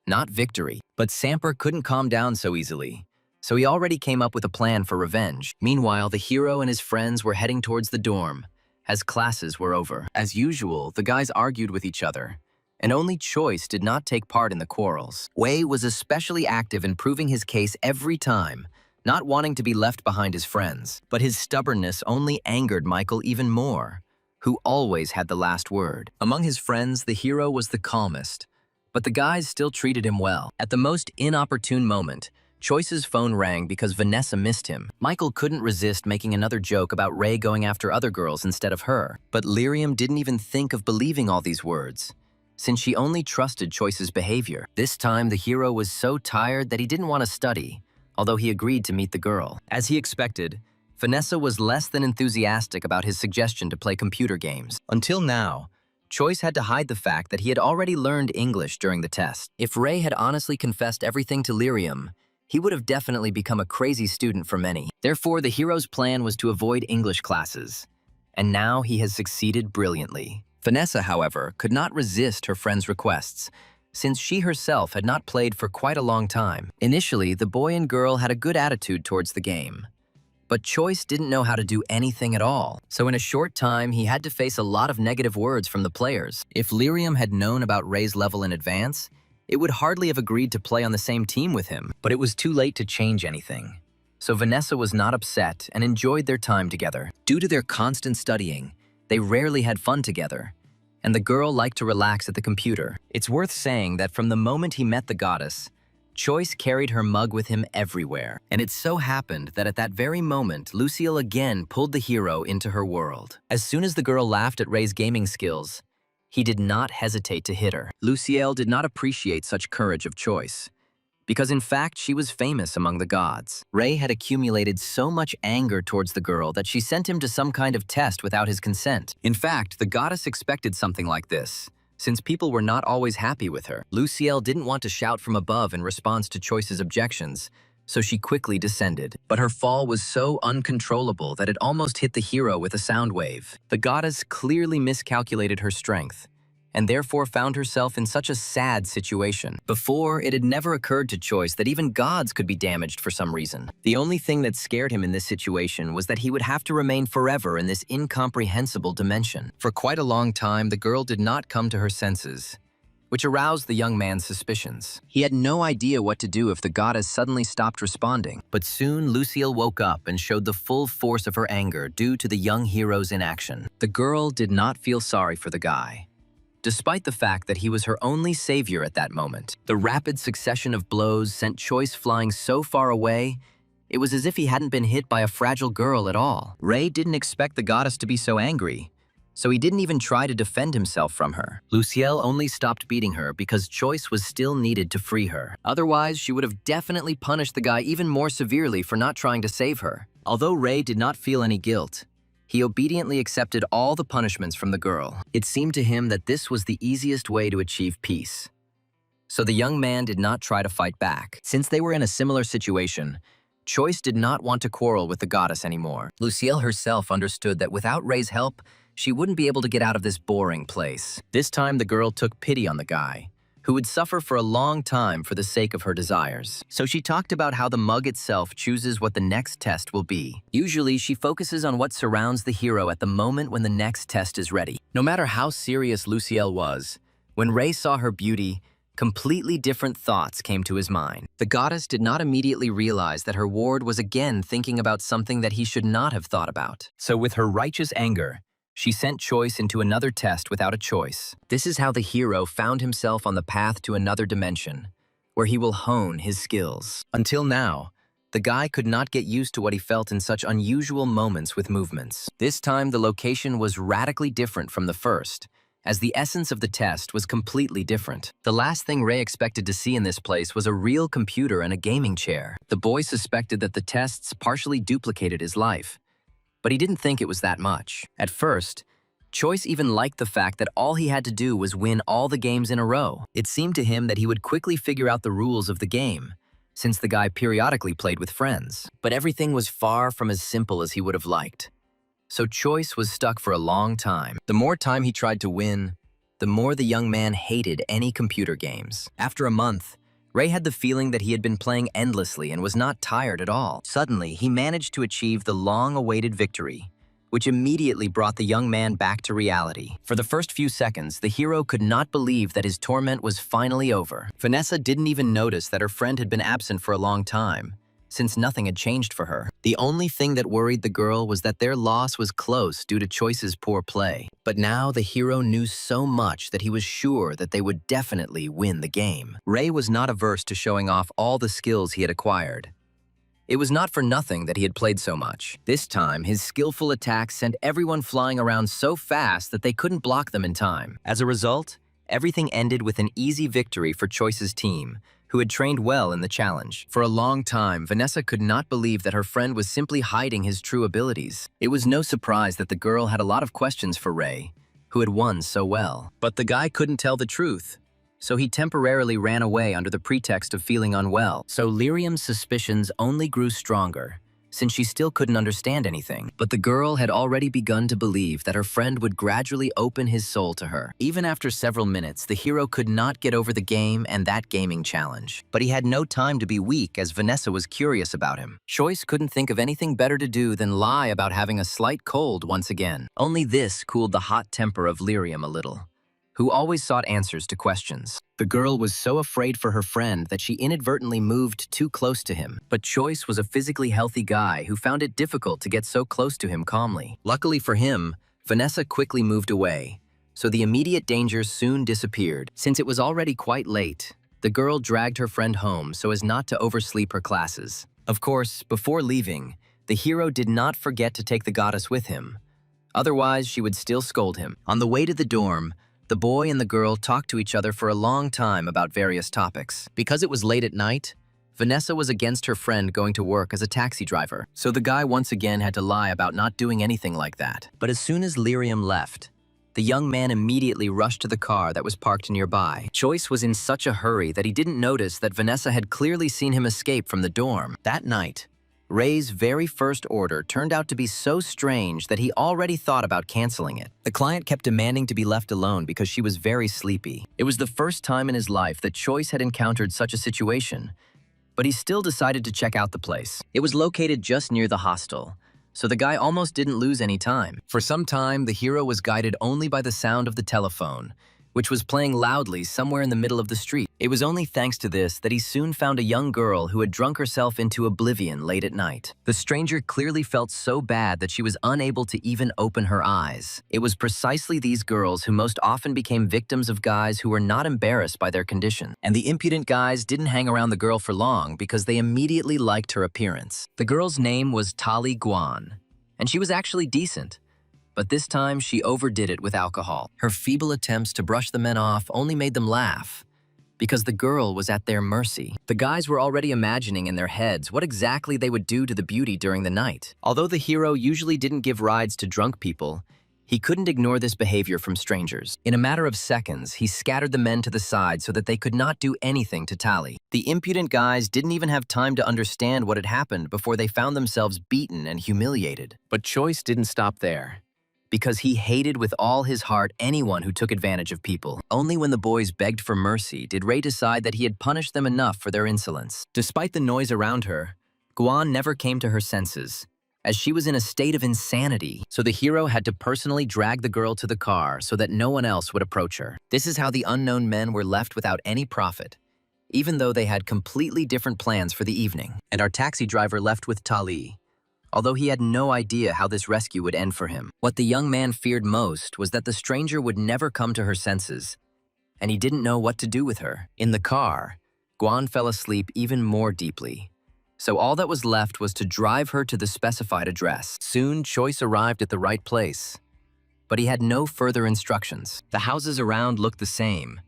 not victory. But Samper couldn't calm down so easily, so he already came up with a plan for revenge. Meanwhile, the hero and his friends were heading towards the dorm, as classes were over. As usual, the guys argued with each other, and only Choice did not take part in the quarrels. Wei was especially active in proving his case every time, not wanting to be left behind his friends. But his stubbornness only angered Michael even more, who always had the last word. Among his friends, the hero was the calmest, but the guys still treated him well. At the most inopportune moment, Choice's phone rang because Vanessa missed him. Michael couldn't resist making another joke about Ray going after other girls instead of her. But Lyrium didn't even think of believing all these words, since she only trusted Choice's behavior. This time, the hero was so tired that he didn't want to study, although he agreed to meet the girl. As he expected, Vanessa was less than enthusiastic about his suggestion to play computer games. Until now, Choice had to hide the fact that he had already learned English during the test. If Ray had honestly confessed everything to Lyrium, he would have definitely become a crazy student for many. Therefore, the hero's plan was to avoid English classes, and now he has succeeded brilliantly. Vanessa, however, could not resist her friend's requests, since she herself had not played for quite a long time. Initially, the boy and girl had a good attitude towards the game, but Choice didn't know how to do anything at all. So in a short time, he had to face a lot of negative words from the players. If Lyrium had known about Ray's level in advance, it would hardly have agreed to play on the same team with him. But it was too late to change anything. So Vanessa was not upset and enjoyed their time together. Due to their constant studying, they rarely had fun together, and the girl liked to relax at the computer. It's worth saying that from the moment he met the goddess, Choice carried her mug with him everywhere. And it so happened that at that very moment, Lucille again pulled the hero into her world. As soon as the girl laughed at Ray's gaming skills, he did not hesitate to hit her. Lucille did not appreciate such courage of Choice, because in fact she was famous among the gods. Ray had accumulated so much anger towards the girl that she sent him to some kind of test without his consent. In fact, the goddess expected something like this, since people were not always happy with her. Lucille didn't want to shout from above in response to Choice's objections, so she quickly descended. But her fall was so uncontrollable that it almost hit the hero with a sound wave. The goddess clearly miscalculated her strength, and therefore found herself in such a sad situation. Before, it had never occurred to Choice that even gods could be damaged for some reason. The only thing that scared him in this situation was that he would have to remain forever in this incomprehensible dimension. For quite a long time, the girl did not come to her senses, which aroused the young man's suspicions. He had no idea what to do if the goddess suddenly stopped responding. But soon, Lucille woke up and showed the full force of her anger due to the young hero's inaction. The girl did not feel sorry for the guy, despite the fact that he was her only savior at that moment. The rapid succession of blows sent Choice flying so far away, it was as if he hadn't been hit by a fragile girl at all. Ray didn't expect the goddess to be so angry, so he didn't even try to defend himself from her. Lucille only stopped beating her because Choice was still needed to free her. Otherwise, she would have definitely punished the guy even more severely for not trying to save her. Although Ray did not feel any guilt, he obediently accepted all the punishments from the girl. It seemed to him that this was the easiest way to achieve peace. So the young man did not try to fight back. Since they were in a similar situation, Choice did not want to quarrel with the goddess anymore. Lucielle herself understood that without Ray's help, she wouldn't be able to get out of this boring place. This time the girl took pity on the guy, who would suffer for a long time for the sake of her desires. So she talked about how the mug itself chooses what the next test will be. Usually, she focuses on what surrounds the hero at the moment when the next test is ready. No matter how serious Lucielle was, when Ray saw her beauty, completely different thoughts came to his mind. The goddess did not immediately realize that her ward was again thinking about something that he should not have thought about. So with her righteous anger, she sent Choice into another test without a choice. This is how the hero found himself on the path to another dimension, where he will hone his skills. Until now, the guy could not get used to what he felt in such unusual moments with movements. This time, the location was radically different from the first, as the essence of the test was completely different. The last thing Ray expected to see in this place was a real computer and a gaming chair. The boy suspected that the tests partially duplicated his life, but he didn't think it was that much. At first, Choice even liked the fact that all he had to do was win all the games in a row. It seemed to him that he would quickly figure out the rules of the game, since the guy periodically played with friends. But everything was far from as simple as he would have liked. So Choice was stuck for a long time. The more time he tried to win, the more the young man hated any computer games. After a month, Ray had the feeling that he had been playing endlessly and was not tired at all. Suddenly, he managed to achieve the long-awaited victory, which immediately brought the young man back to reality. For the first few seconds, the hero could not believe that his torment was finally over. Vanessa didn't even notice that her friend had been absent for a long time, since nothing had changed for her. The only thing that worried the girl was that their loss was close due to Choice's poor play. But now the hero knew so much that he was sure that they would definitely win the game. Ray was not averse to showing off all the skills he had acquired. It was not for nothing that he had played so much. This time, his skillful attacks sent everyone flying around so fast that they couldn't block them in time. As a result, everything ended with an easy victory for Choice's team, who had trained well in the challenge. For a long time, Vanessa could not believe that her friend was simply hiding his true abilities. It was no surprise that the girl had a lot of questions for Ray, who had won so well. But the guy couldn't tell the truth, so he temporarily ran away under the pretext of feeling unwell. So Lyrium's suspicions only grew stronger, since she still couldn't understand anything. But the girl had already begun to believe that her friend would gradually open his soul to her. Even after several minutes, the hero could not get over the game and that gaming challenge. But he had no time to be weak, as Vanessa was curious about him. Choice couldn't think of anything better to do than lie about having a slight cold once again. Only this cooled the hot temper of Lyrium a little, who always sought answers to questions. The girl was so afraid for her friend that she inadvertently moved too close to him. But Choice was a physically healthy guy who found it difficult to get so close to him calmly. Luckily for him, Vanessa quickly moved away, so the immediate danger soon disappeared. Since it was already quite late, the girl dragged her friend home so as not to oversleep her classes. Of course, before leaving, the hero did not forget to take the goddess with him. Otherwise, she would still scold him. On the way to the dorm, the boy and the girl talked to each other for a long time about various topics. Because it was late at night, Vanessa was against her friend going to work as a taxi driver, so the guy once again had to lie about not doing anything like that. But as soon as Lyrium left, the young man immediately rushed to the car that was parked nearby. Choice was in such a hurry that he didn't notice that Vanessa had clearly seen him escape from the dorm. That night, Ray's very first order turned out to be so strange that he already thought about canceling it. The client kept demanding to be left alone because she was very sleepy. It was the first time in his life that Choice had encountered such a situation, but he still decided to check out the place. It was located just near the hostel, so the guy almost didn't lose any time. For some time, the hero was guided only by the sound of the telephone, which was playing loudly somewhere in the middle of the street. It was only thanks to this that he soon found a young girl who had drunk herself into oblivion late at night. The stranger clearly felt so bad that she was unable to even open her eyes. It was precisely these girls who most often became victims of guys who were not embarrassed by their condition. And the impudent guys didn't hang around the girl for long because they immediately liked her appearance. The girl's name was Tali Guan, and she was actually decent. But this time, she overdid it with alcohol. Her feeble attempts to brush the men off only made them laugh, because the girl was at their mercy. The guys were already imagining in their heads what exactly they would do to the beauty during the night. Although the hero usually didn't give rides to drunk people, He couldn't ignore this behavior from strangers. In a matter of seconds, he scattered the men to the side so that they could not do anything to Tally. The impudent guys didn't even have time to understand what had happened before they found themselves beaten and humiliated. But Choice didn't stop there, because he hated with all his heart anyone who took advantage of people. Only when the boys begged for mercy did Ray decide that he had punished them enough for their insolence. Despite the noise around her, Guan never came to her senses, as she was in a state of insanity, so the hero had to personally drag the girl to the car so that no one else would approach her. This is how the unknown men were left without any profit, even though they had completely different plans for the evening. And our taxi driver left with Tali, although he had no idea how this rescue would end for him. What the young man feared most was that the stranger would never come to her senses, and he didn't know what to do with her. In the car, Guan fell asleep even more deeply, so all that was left was to drive her to the specified address. Soon, Choice arrived at the right place, but he had no further instructions. The houses around looked the same,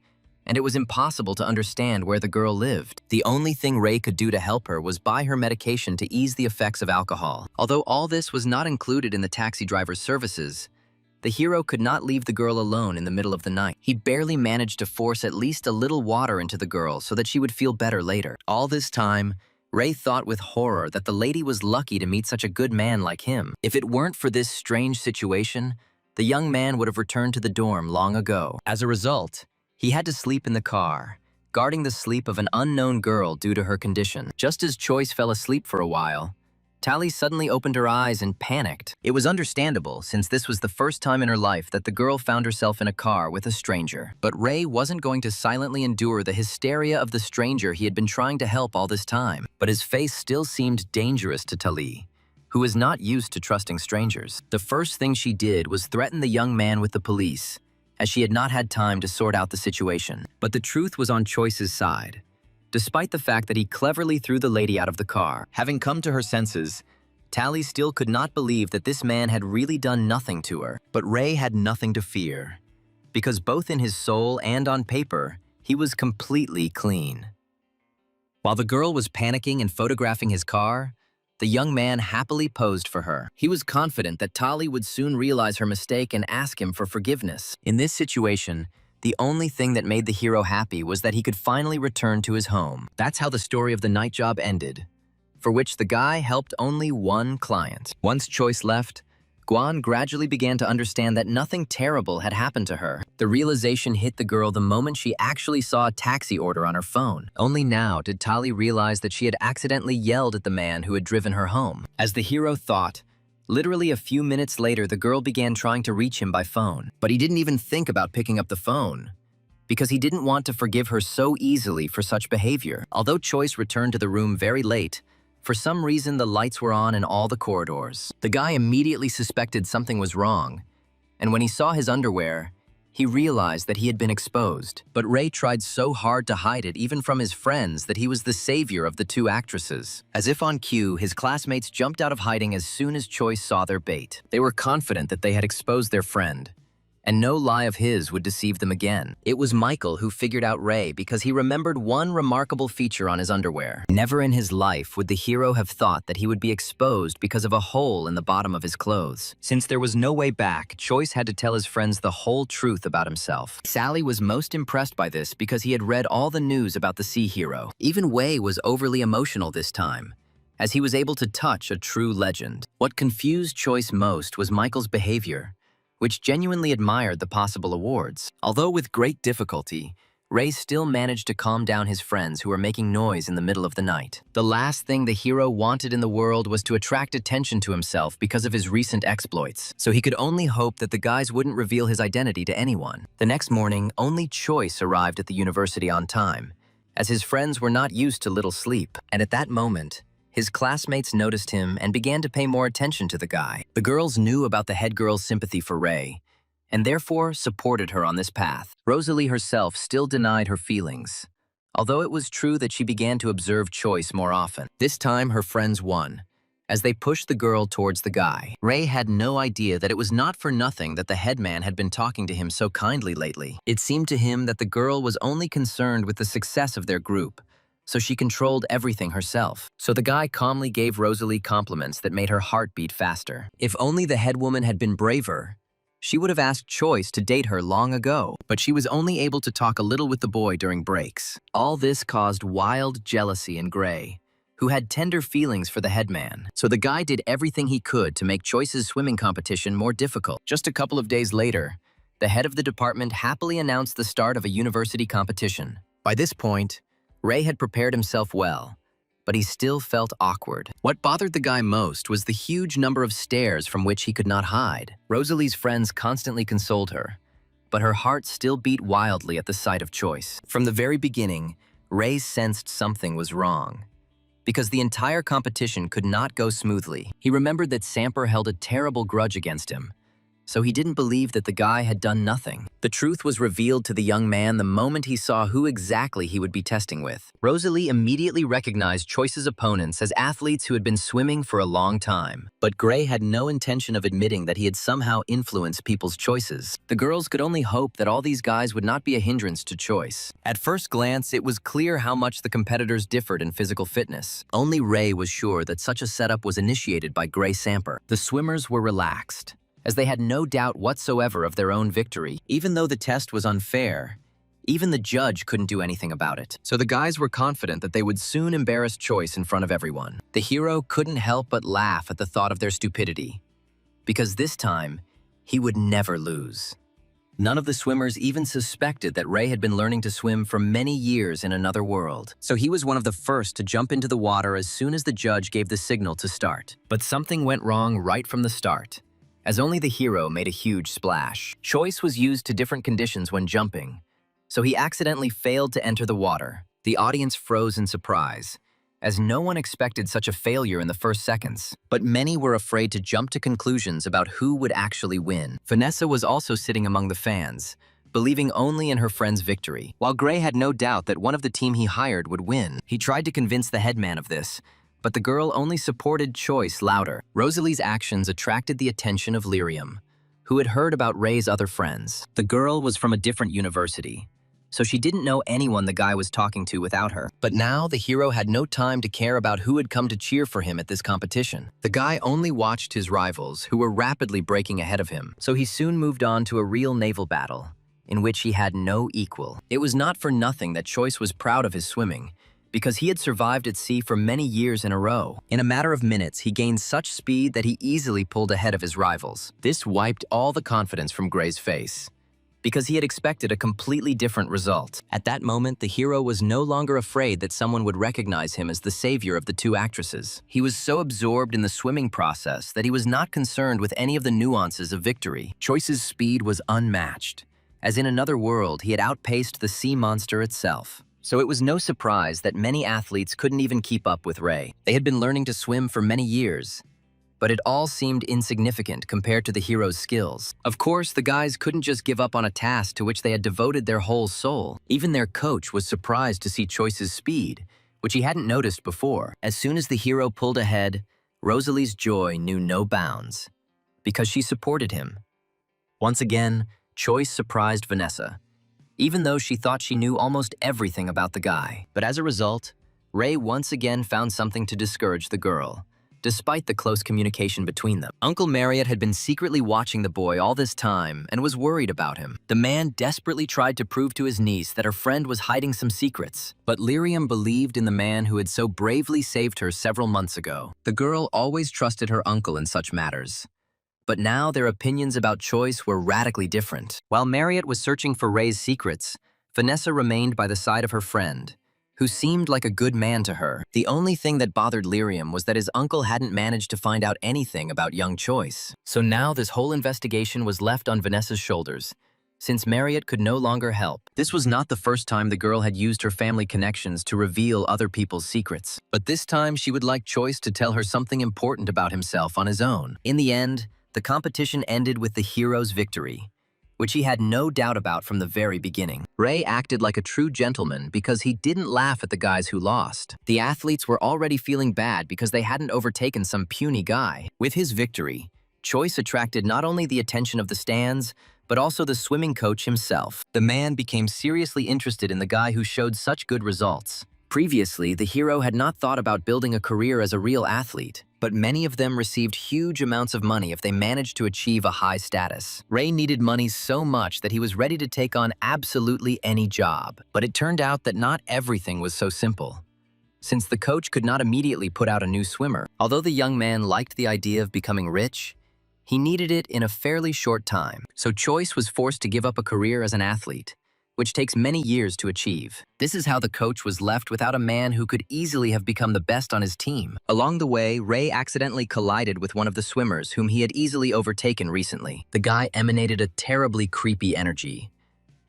and it was impossible to understand where the girl lived. The only thing Ray could do to help her was buy her medication to ease the effects of alcohol. Although all this was not included in the taxi driver's services, the hero could not leave the girl alone in the middle of the night. He barely managed to force at least a little water into the girl so that she would feel better later. All this time, Ray thought with horror that the lady was lucky to meet such a good man like him. If it weren't for this strange situation, the young man would have returned to the dorm long ago. As a result, he had to sleep in the car, guarding the sleep of an unknown girl due to her condition. Just as Choice fell asleep for a while, Tally suddenly opened her eyes and panicked. It was understandable, since this was the first time in her life that the girl found herself in a car with a stranger. But Ray wasn't going to silently endure the hysteria of the stranger he had been trying to help all this time. But his face still seemed dangerous to Tally, who was not used to trusting strangers. The first thing she did was threaten the young man with the police, as she had not had time to sort out the situation. But the truth was on Choice's side. Despite the fact that he cleverly threw the lady out of the car, having come to her senses, Tally still could not believe that this man had really done nothing to her. But Ray had nothing to fear, because both in his soul and on paper, he was completely clean. While the girl was panicking and photographing his car, the young man happily posed for her. He was confident that Tally would soon realize her mistake and ask him for forgiveness. In this situation, the only thing that made the hero happy was that he could finally return to his home. That's how the story of the night job ended, for which the guy helped only one client. Once Choice left, Guan gradually began to understand that nothing terrible had happened to her. The realization hit the girl the moment she actually saw a taxi order on her phone. Only now did Tally realize that she had accidentally yelled at the man who had driven her home. As the hero thought, literally a few minutes later, the girl began trying to reach him by phone. But he didn't even think about picking up the phone, because he didn't want to forgive her so easily for such behavior. Although Choice returned to the room very late, for some reason the lights were on in all the corridors. The guy immediately suspected something was wrong, and when he saw his underwear, he realized that he had been exposed. But Ray tried so hard to hide it, even from his friends, that he was the savior of the two actresses. As if on cue, his classmates jumped out of hiding as soon as Choice saw their bait. They were confident that they had exposed their friend, and no lie of his would deceive them again. It was Michael who figured out Ray because he remembered one remarkable feature on his underwear. Never in his life would the hero have thought that he would be exposed because of a hole in the bottom of his clothes. Since there was no way back, Choice had to tell his friends the whole truth about himself. Sally was most impressed by this because he had read all the news about the sea hero. Even Wei was overly emotional this time, as he was able to touch a true legend. What confused Choice most was Michael's behavior, which genuinely admired the possible awards. Although with great difficulty, Ray still managed to calm down his friends who were making noise in the middle of the night. The last thing the hero wanted in the world was to attract attention to himself because of his recent exploits, so he could only hope that the guys wouldn't reveal his identity to anyone. The next morning, only Choice arrived at the university on time, as his friends were not used to little sleep, and at that moment, his classmates noticed him and began to pay more attention to the guy. The girls knew about the head girl's sympathy for Ray, and therefore supported her on this path. Rosalie herself still denied her feelings, although it was true that she began to observe Choice more often. This time, her friends won, as they pushed the girl towards the guy. Ray had no idea that it was not for nothing that the headman had been talking to him so kindly lately. It seemed to him that the girl was only concerned with the success of their group, so she controlled everything herself. So the guy calmly gave Rosalie compliments that made her heart beat faster. If only the head woman had been braver, She would have asked Choice to date her long ago, but she was only able to talk a little with the boy during breaks. All this caused wild jealousy in Gray, who had tender feelings for the headman. So the guy did everything he could to make Choice's swimming competition more difficult. Just a couple of days later, the head of the department happily announced the start of a university competition. By this point, Ray had prepared himself well, but he still felt awkward. What bothered the guy most was the huge number of stairs from which he could not hide. Rosalie's friends constantly consoled her, but her heart still beat wildly at the sight of Choice. From the very beginning, Ray sensed something was wrong, because the entire competition could not go smoothly. He remembered that Samper held a terrible grudge against him, so he didn't believe that the guy had done nothing. The truth was revealed to the young man the moment he saw who exactly he would be testing with. Rosalie immediately recognized Choice's opponents as athletes who had been swimming for a long time. But Gray had no intention of admitting that he had somehow influenced people's choices. The girls could only hope that all these guys would not be a hindrance to Choice. At first glance, it was clear how much the competitors differed in physical fitness. Only Ray was sure that such a setup was initiated by Gray Samper. The swimmers were relaxed, as they had no doubt whatsoever of their own victory. Even though the test was unfair, even the judge couldn't do anything about it. So the guys were confident that they would soon embarrass Choice in front of everyone. The hero couldn't help but laugh at the thought of their stupidity, because this time, he would never lose. None of the swimmers even suspected that Ray had been learning to swim for many years in another world. So he was one of the first to jump into the water as soon as the judge gave the signal to start. But something went wrong right from the start, as only the hero made a huge splash. Choice was used to different conditions when jumping, so he accidentally failed to enter the water. The audience froze in surprise, as no one expected such a failure in the first seconds. But many were afraid to jump to conclusions about who would actually win. Vanessa was also sitting among the fans, believing only in her friend's victory. While Gray had no doubt that one of the team he hired would win, he tried to convince the headman of this, but the girl only supported Choice louder. Rosalie's actions attracted the attention of Lyrium, who had heard about Ray's other friends. The girl was from a different university, so she didn't know anyone the guy was talking to without her. But now the hero had no time to care about who had come to cheer for him at this competition. The guy only watched his rivals, who were rapidly breaking ahead of him, so he soon moved on to a real naval battle, in which he had no equal. It was not for nothing that Choice was proud of his swimming, because he had survived at sea for many years in a row. In a matter of minutes, he gained such speed that he easily pulled ahead of his rivals. This wiped all the confidence from Gray's face, because he had expected a completely different result. At that moment, the hero was no longer afraid that someone would recognize him as the savior of the two actresses. He was so absorbed in the swimming process that he was not concerned with any of the nuances of victory. Choice's speed was unmatched, as in another world, he had outpaced the sea monster itself. So it was no surprise that many athletes couldn't even keep up with Ray. They had been learning to swim for many years, but it all seemed insignificant compared to the hero's skills. Of course, the guys couldn't just give up on a task to which they had devoted their whole soul. Even their coach was surprised to see Choice's speed, which he hadn't noticed before. As soon as the hero pulled ahead, Rosalie's joy knew no bounds, because she supported him. Once again, Choice surprised Vanessa, even though she thought she knew almost everything about the guy. But as a result, Ray once again found something to discourage the girl, despite the close communication between them. Uncle Marriott had been secretly watching the boy all this time and was worried about him. The man desperately tried to prove to his niece that her friend was hiding some secrets, but Lyrium believed in the man who had so bravely saved her several months ago. The girl always trusted her uncle in such matters, but now their opinions about Choice were radically different. While Marriott was searching for Ray's secrets, Vanessa remained by the side of her friend, who seemed like a good man to her. The only thing that bothered Lyrium was that his uncle hadn't managed to find out anything about young Choice. So now this whole investigation was left on Vanessa's shoulders, since Marriott could no longer help. This was not the first time the girl had used her family connections to reveal other people's secrets, but this time she would like Choice to tell her something important about himself on his own. In the end, the competition ended with the hero's victory, which he had no doubt about from the very beginning. Ray acted like a true gentleman because he didn't laugh at the guys who lost. The athletes were already feeling bad because they hadn't overtaken some puny guy. With his victory, Choice attracted not only the attention of the stands, but also the swimming coach himself. The man became seriously interested in the guy who showed such good results. Previously, the hero had not thought about building a career as a real athlete, but many of them received huge amounts of money if they managed to achieve a high status. Ray needed money so much that he was ready to take on absolutely any job. But it turned out that not everything was so simple. Since the coach could not immediately put out a new swimmer, although the young man liked the idea of becoming rich, he needed it in a fairly short time. So Choice was forced to give up a career as an athlete, which takes many years to achieve. This is how the coach was left without a man who could easily have become the best on his team. Along the way, Ray accidentally collided with one of the swimmers whom he had easily overtaken recently. The guy emanated a terribly creepy energy,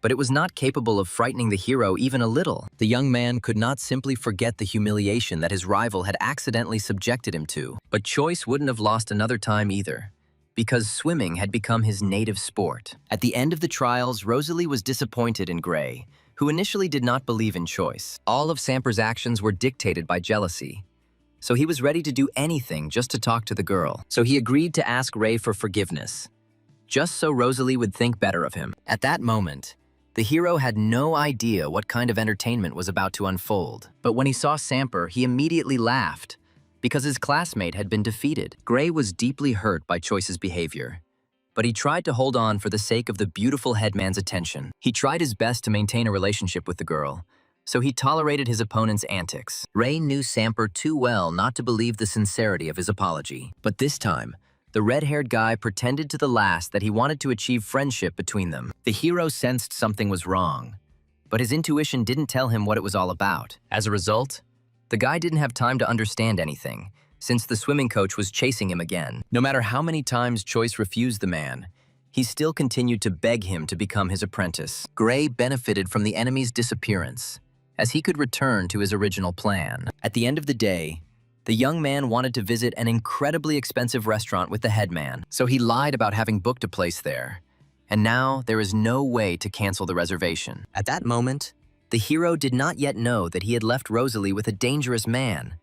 but it was not capable of frightening the hero even a little. The young man could not simply forget the humiliation that his rival had accidentally subjected him to. But Choice wouldn't have lost another time either, because swimming had become his native sport. At the end of the trials, Rosalie was disappointed in Gray, who initially did not believe in Choice. All of Samper's actions were dictated by jealousy, so he was ready to do anything just to talk to the girl. So he agreed to ask Ray for forgiveness, just so Rosalie would think better of him. At that moment, the hero had no idea what kind of entertainment was about to unfold. But when he saw Samper, he immediately laughed, because his classmate had been defeated. Gray was deeply hurt by Choice's behavior, but he tried to hold on for the sake of the beautiful headman's attention. He tried his best to maintain a relationship with the girl, so he tolerated his opponent's antics. Ray knew Samper too well not to believe the sincerity of his apology. But this time, the red-haired guy pretended to the last that he wanted to achieve friendship between them. The hero sensed something was wrong, but his intuition didn't tell him what it was all about. As a result, the guy didn't have time to understand anything, since the swimming coach was chasing him again. No matter how many times Choice refused the man, he still continued to beg him to become his apprentice. Gray benefited from the enemy's disappearance, as he could return to his original plan. At the end of the day, the young man wanted to visit an incredibly expensive restaurant with the headman, so he lied about having booked a place there. And now there is no way to cancel the reservation. At that moment, the hero did not yet know that he had left Rosalie with a dangerous man,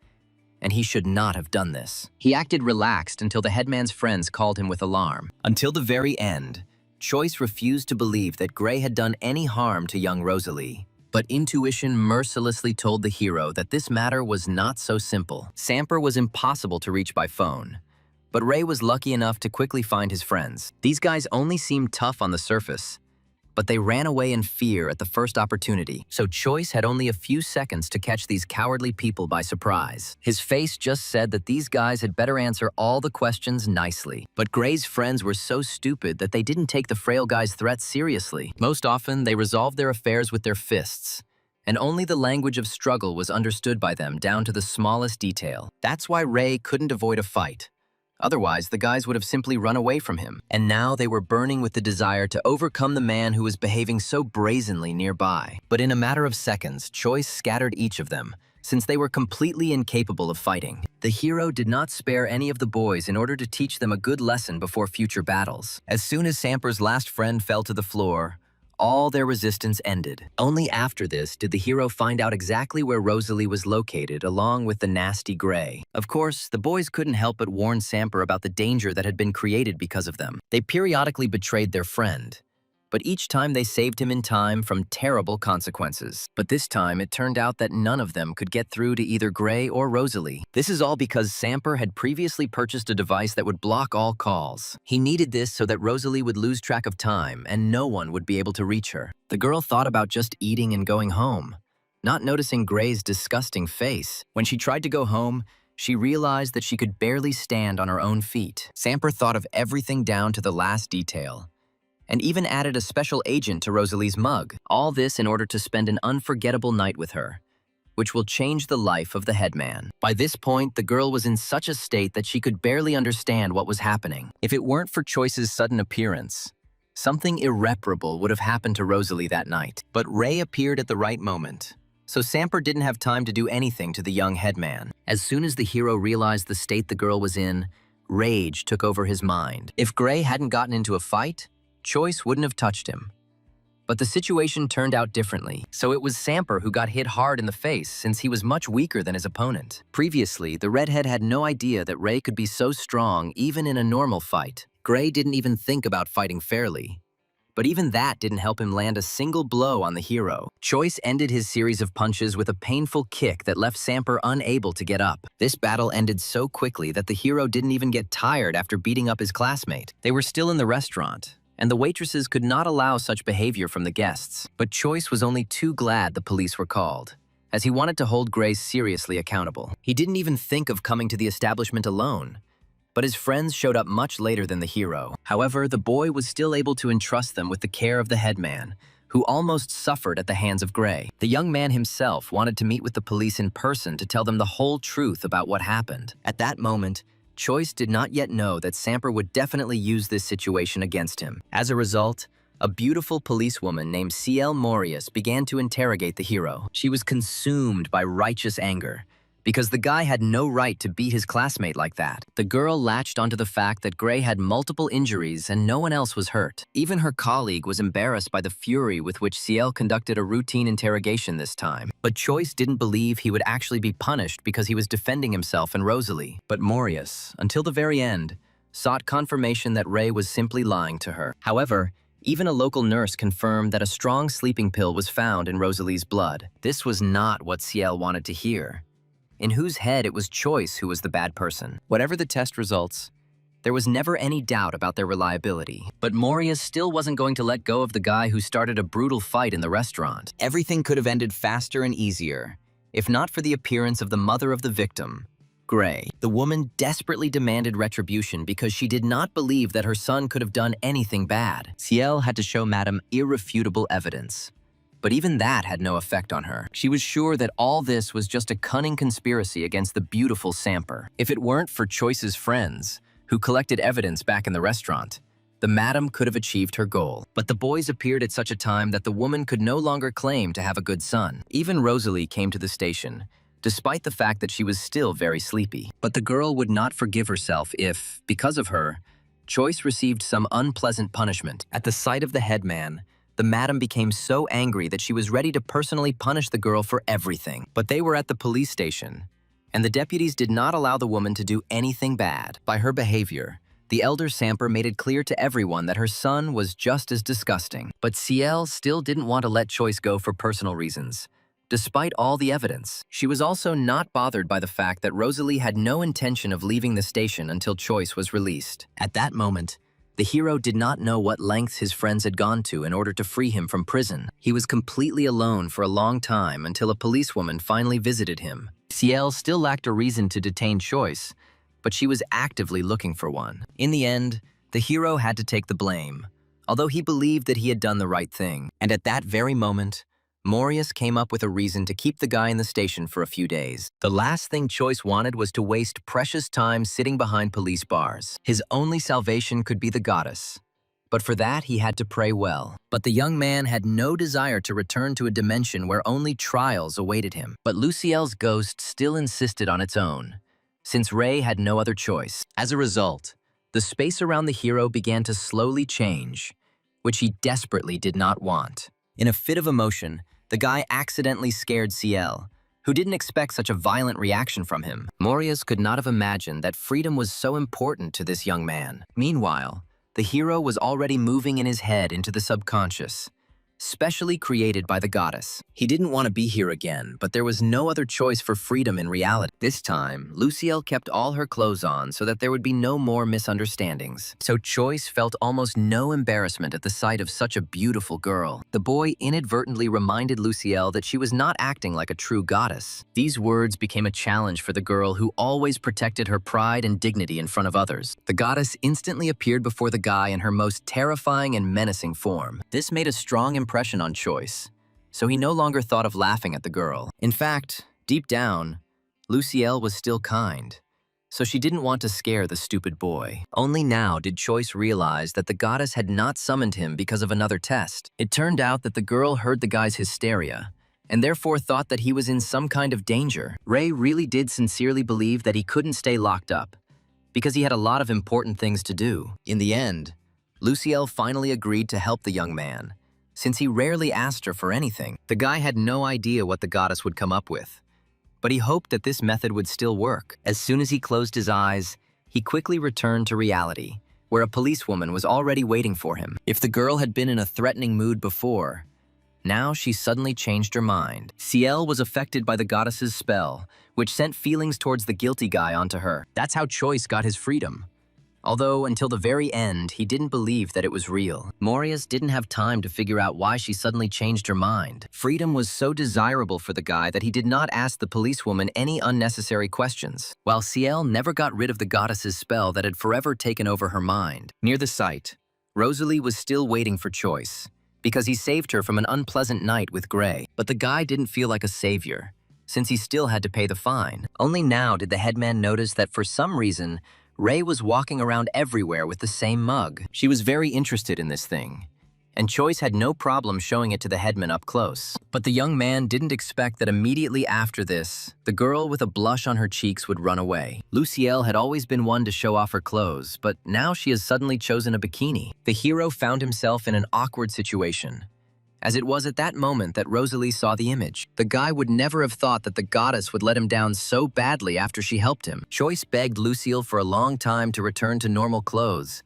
and he should not have done this. He acted relaxed until the headman's friends called him with alarm. Until the very end, Choice refused to believe that Gray had done any harm to young Rosalie. But intuition mercilessly told the hero that this matter was not so simple. Samper was impossible to reach by phone, but Ray was lucky enough to quickly find his friends. These guys only seemed tough on the surface, but they ran away in fear at the first opportunity. So Choice had only a few seconds to catch these cowardly people by surprise. His face just said that these guys had better answer all the questions nicely. But Gray's friends were so stupid that they didn't take the frail guy's threats seriously. Most often, they resolved their affairs with their fists, and only the language of struggle was understood by them down to the smallest detail. That's why Ray couldn't avoid a fight. Otherwise, the guys would have simply run away from him. And now they were burning with the desire to overcome the man who was behaving so brazenly nearby. But in a matter of seconds, Choice scattered each of them, since they were completely incapable of fighting. The hero did not spare any of the boys in order to teach them a good lesson before future battles. As soon as Samper's last friend fell to the floor, all their resistance ended. Only after this did the hero find out exactly where Rosalie was located, along with the nasty Gray. Of course, the boys couldn't help but warn Samper about the danger that had been created because of them. They periodically betrayed their friend, but each time they saved him in time from terrible consequences. But this time, it turned out that none of them could get through to either Gray or Rosalie. This is all because Samper had previously purchased a device that would block all calls. He needed this so that Rosalie would lose track of time and no one would be able to reach her. The girl thought about just eating and going home, not noticing Gray's disgusting face. When she tried to go home, she realized that she could barely stand on her own feet. Samper thought of everything down to the last detail, and even added a special agent to Rosalie's mug. All this in order to spend an unforgettable night with her, which will change the life of the headman. By this point, the girl was in such a state that she could barely understand what was happening. If it weren't for Choice's sudden appearance, something irreparable would have happened to Rosalie that night. But Ray appeared at the right moment, so Samper didn't have time to do anything to the young headman. As soon as the hero realized the state the girl was in, rage took over his mind. If Gray hadn't gotten into a fight, Choice wouldn't have touched him. But the situation turned out differently, so it was Samper who got hit hard in the face since he was much weaker than his opponent. Previously, the redhead had no idea that Ray could be so strong even in a normal fight. Gray didn't even think about fighting fairly, But even that didn't help him land a single blow on the hero. Choice ended his series of punches with a painful kick that left Samper unable to get up. This battle ended so quickly that the hero didn't even get tired after beating up his classmate. They were still in the restaurant, and the waitresses could not allow such behavior from the guests. But Choice was only too glad the police were called, as he wanted to hold Grace seriously accountable. He didn't even think of coming to the establishment alone, but his friends showed up much later than the hero. However, the boy was still able to entrust them with the care of the headman, who almost suffered at the hands of Gray. The young man himself wanted to meet with the police in person to tell them the whole truth about what happened. At that moment, Choice did not yet know that Samper would definitely use this situation against him. As a result, a beautiful policewoman named CL Morius began to interrogate the hero. She was consumed by righteous anger, because the guy had no right to beat his classmate like that. The girl latched onto the fact that Gray had multiple injuries and no one else was hurt. Even her colleague was embarrassed by the fury with which CL conducted a routine interrogation this time. But Choice didn't believe he would actually be punished because he was defending himself and Rosalie. But Morius, until the very end, sought confirmation that Ray was simply lying to her. However, even a local nurse confirmed that a strong sleeping pill was found in Rosalie's blood. This was not what CL wanted to hear, in whose head it was Choice who was the bad person. Whatever the test results, there was never any doubt about their reliability. But Morius still wasn't going to let go of the guy who started a brutal fight in the restaurant. Everything could have ended faster and easier, if not for the appearance of the mother of the victim, Gray. The woman desperately demanded retribution because she did not believe that her son could have done anything bad. Ciel had to show Madame irrefutable evidence, but even that had no effect on her. She was sure that all this was just a cunning conspiracy against the beautiful Samper. If it weren't for Choice's friends, who collected evidence back in the restaurant, the madam could have achieved her goal. But the boys appeared at such a time that the woman could no longer claim to have a good son. Even Rosalie came to the station, despite the fact that she was still very sleepy. But the girl would not forgive herself if, because of her, Choice received some unpleasant punishment. At the sight of the headman, the madam became so angry that she was ready to personally punish the girl for everything. But they were at the police station, and the deputies did not allow the woman to do anything bad. By her behavior, the elder Samper made it clear to everyone that her son was just as disgusting. But Ciel still didn't want to let Choice go for personal reasons. Despite all the evidence, she was also not bothered by the fact that Rosalie had no intention of leaving the station until Choice was released. At that moment, the hero did not know what lengths his friends had gone to in order to free him from prison. He was completely alone for a long time until a policewoman finally visited him. Ciel still lacked a reason to detain Choice, but she was actively looking for one. In the end, the hero had to take the blame, although he believed that he had done the right thing. And at that very moment, Morius came up with a reason to keep the guy in the station for a few days. The last thing Choice wanted was to waste precious time sitting behind police bars. His only salvation could be the goddess, but for that he had to pray well. But the young man had no desire to return to a dimension where only trials awaited him. But Luciel's ghost still insisted on its own, since Ray had no other choice. As a result, the space around the hero began to slowly change, which he desperately did not want. In a fit of emotion, the guy accidentally scared Ciel, who didn't expect such a violent reaction from him. Morius could not have imagined that freedom was so important to this young man. Meanwhile, the hero was already moving in his head into the subconscious, specially created by the goddess. He didn't want to be here again, but there was no other choice for freedom in reality. This time, Luciel kept all her clothes on so that there would be no more misunderstandings. So Choice felt almost no embarrassment at the sight of such a beautiful girl. The boy inadvertently reminded Luciel that she was not acting like a true goddess. These words became a challenge for the girl who always protected her pride and dignity in front of others. The goddess instantly appeared before the guy in her most terrifying and menacing form. This made a strong impression on Choice, so he no longer thought of laughing at the girl. In fact, deep down, Luciel was still kind, so she didn't want to scare the stupid boy. Only now did Choice realize that the goddess had not summoned him because of another test. It turned out that the girl heard the guy's hysteria, and therefore thought that he was in some kind of danger. Ray really did sincerely believe that he couldn't stay locked up, because he had a lot of important things to do. In the end, Luciel finally agreed to help the young man, since he rarely asked her for anything. The guy had no idea what the goddess would come up with, but he hoped that this method would still work. As soon as he closed his eyes, he quickly returned to reality, where a policewoman was already waiting for him. If the girl had been in a threatening mood before, now she suddenly changed her mind. Ciel was affected by the goddess's spell, which sent feelings towards the guilty guy onto her. That's how Choice got his freedom. Although, until the very end, he didn't believe that it was real. Morius didn't have time to figure out why she suddenly changed her mind. Freedom was so desirable for the guy that he did not ask the policewoman any unnecessary questions, while Ciel never got rid of the goddess's spell that had forever taken over her mind. Near the site, Rosalie was still waiting for Choice, because he saved her from an unpleasant night with Gray. But the guy didn't feel like a savior, since he still had to pay the fine. Only now did the headman notice that for some reason, Ray was walking around everywhere with the same mug. She was very interested in this thing, and Choice had no problem showing it to the headman up close. But the young man didn't expect that immediately after this, the girl with a blush on her cheeks would run away. Lucielle had always been one to show off her clothes, but now she has suddenly chosen a bikini. The hero found himself in an awkward situation, as it was at that moment that Rosalie saw the image. The guy would never have thought that the goddess would let him down so badly after she helped him. Choice begged Lucille for a long time to return to normal clothes,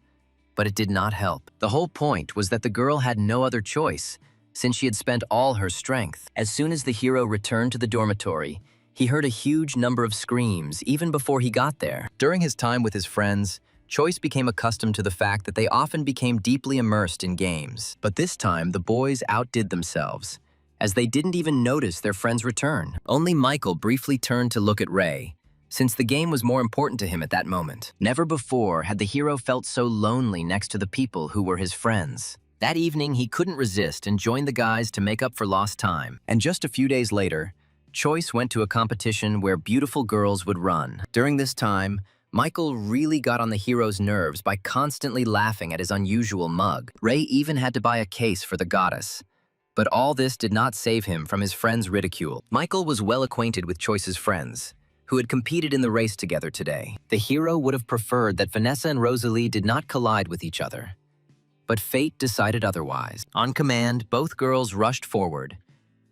but it did not help. The whole point was that the girl had no other choice, since she had spent all her strength. As soon as the hero returned to the dormitory, he heard a huge number of screams even before he got there. During his time with his friends, Choice became accustomed to the fact that they often became deeply immersed in games. But this time, the boys outdid themselves, as they didn't even notice their friend's return. Only Michael briefly turned to look at Ray, since the game was more important to him at that moment. Never before had the hero felt so lonely next to the people who were his friends. That evening, he couldn't resist and joined the guys to make up for lost time. And just a few days later, Choice went to a competition where beautiful girls would run. During this time, Michael really got on the hero's nerves by constantly laughing at his unusual mug. Ray even had to buy a case for the goddess. But all this did not save him from his friend's ridicule. Michael was well acquainted with Choice's friends, who had competed in the race together today. The hero would have preferred that Vanessa and Rosalie did not collide with each other. But fate decided otherwise. On command, both girls rushed forward.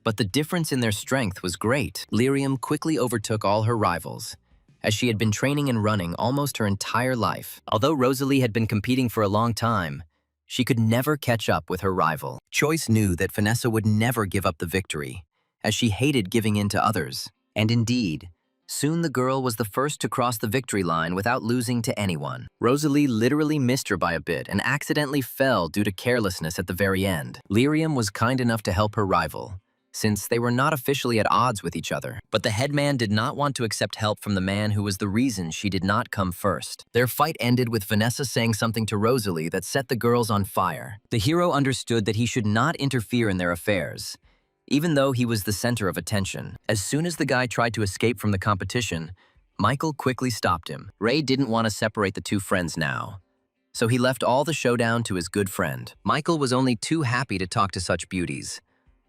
But the difference in their strength was great. Lyrium quickly overtook all her rivals, as she had been training and running almost her entire life. Although Rosalie had been competing for a long time, she could never catch up with her rival. Choice knew that Vanessa would never give up the victory, as she hated giving in to others. And indeed, soon the girl was the first to cross the victory line without losing to anyone. Rosalie literally missed her by a bit and accidentally fell due to carelessness at the very end. Lyrium was kind enough to help her rival, since they were not officially at odds with each other. But the headman did not want to accept help from the man who was the reason she did not come first. Their fight ended with Vanessa saying something to Rosalie that set the girls on fire. The hero understood that he should not interfere in their affairs, even though he was the center of attention. As soon as the guy tried to escape from the competition, Michael quickly stopped him. Ray didn't want to separate the two friends now, so he left all the showdown to his good friend. Michael was only too happy to talk to such beauties,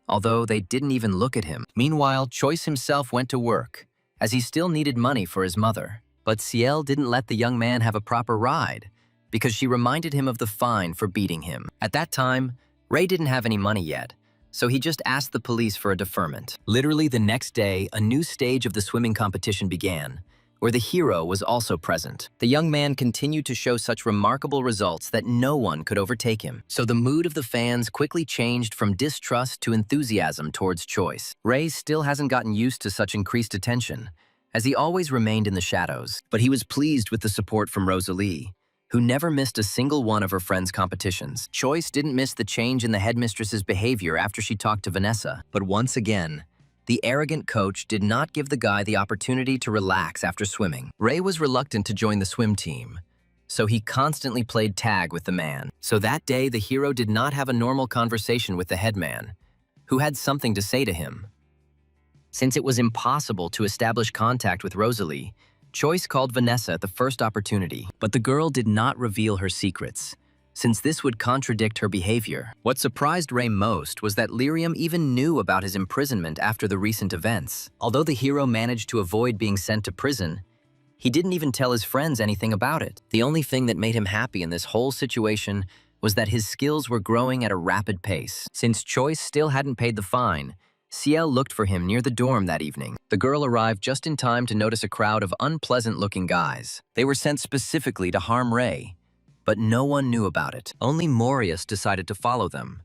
although they didn't even look at him. Meanwhile, Choice himself went to work, as he still needed money for his mother. But Ciel didn't let the young man have a proper ride, because she reminded him of the fine for beating him. At that time, Ray didn't have any money yet, so he just asked the police for a deferment. Literally the next day, a new stage of the swimming competition began, where the hero was also present. The young man continued to show such remarkable results that no one could overtake him. So the mood of the fans quickly changed from distrust to enthusiasm towards Choice. Ray still hasn't gotten used to such increased attention, as he always remained in the shadows. But he was pleased with the support from Rosalie, who never missed a single one of her friends' competitions. Choice didn't miss the change in the headmistress's behavior after she talked to Vanessa. But once again, the arrogant coach did not give the guy the opportunity to relax after swimming. Ray was reluctant to join the swim team, so he constantly played tag with the man. So that day, the hero did not have a normal conversation with the headman, who had something to say to him. Since it was impossible to establish contact with Rosalie, Choice called Vanessa at the first opportunity, but the girl did not reveal her secrets, since this would contradict her behavior. What surprised Ray most was that Lyrium even knew about his imprisonment after the recent events. Although the hero managed to avoid being sent to prison, he didn't even tell his friends anything about it. The only thing that made him happy in this whole situation was that his skills were growing at a rapid pace. Since Choice still hadn't paid the fine, Ciel looked for him near the dorm that evening. The girl arrived just in time to notice a crowd of unpleasant-looking guys. They were sent specifically to harm Ray, but no one knew about it. Only Morius decided to follow them,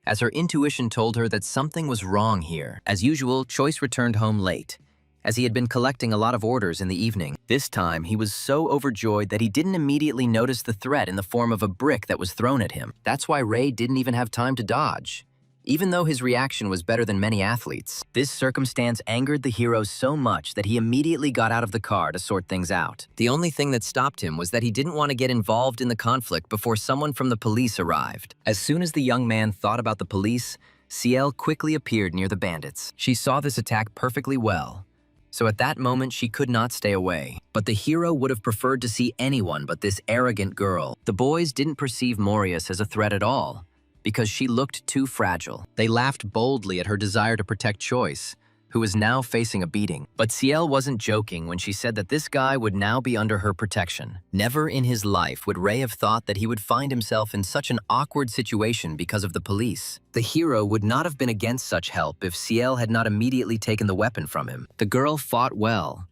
as her intuition told her that something was wrong here. As usual, Choice returned home late, as he had been collecting a lot of orders in the evening. This time, he was so overjoyed that he didn't immediately notice the threat in the form of a brick that was thrown at him. That's why Ray didn't even have time to dodge, even though his reaction was better than many athletes. This circumstance angered the hero so much that he immediately got out of the car to sort things out. The only thing that stopped him was that he didn't want to get involved in the conflict before someone from the police arrived. As soon as the young man thought about the police, Ciel quickly appeared near the bandits. She saw this attack perfectly well, so at that moment she could not stay away. But the hero would have preferred to see anyone but this arrogant girl. The boys didn't perceive Morius as a threat at all, because she looked too fragile. They laughed boldly at her desire to protect Choice, who was now facing a beating. But Ciel wasn't joking when she said that this guy would now be under her protection. Never in his life would Ray have thought that he would find himself in such an awkward situation because of the police. The hero would not have been against such help if Ciel had not immediately taken the weapon from him. The girl fought well,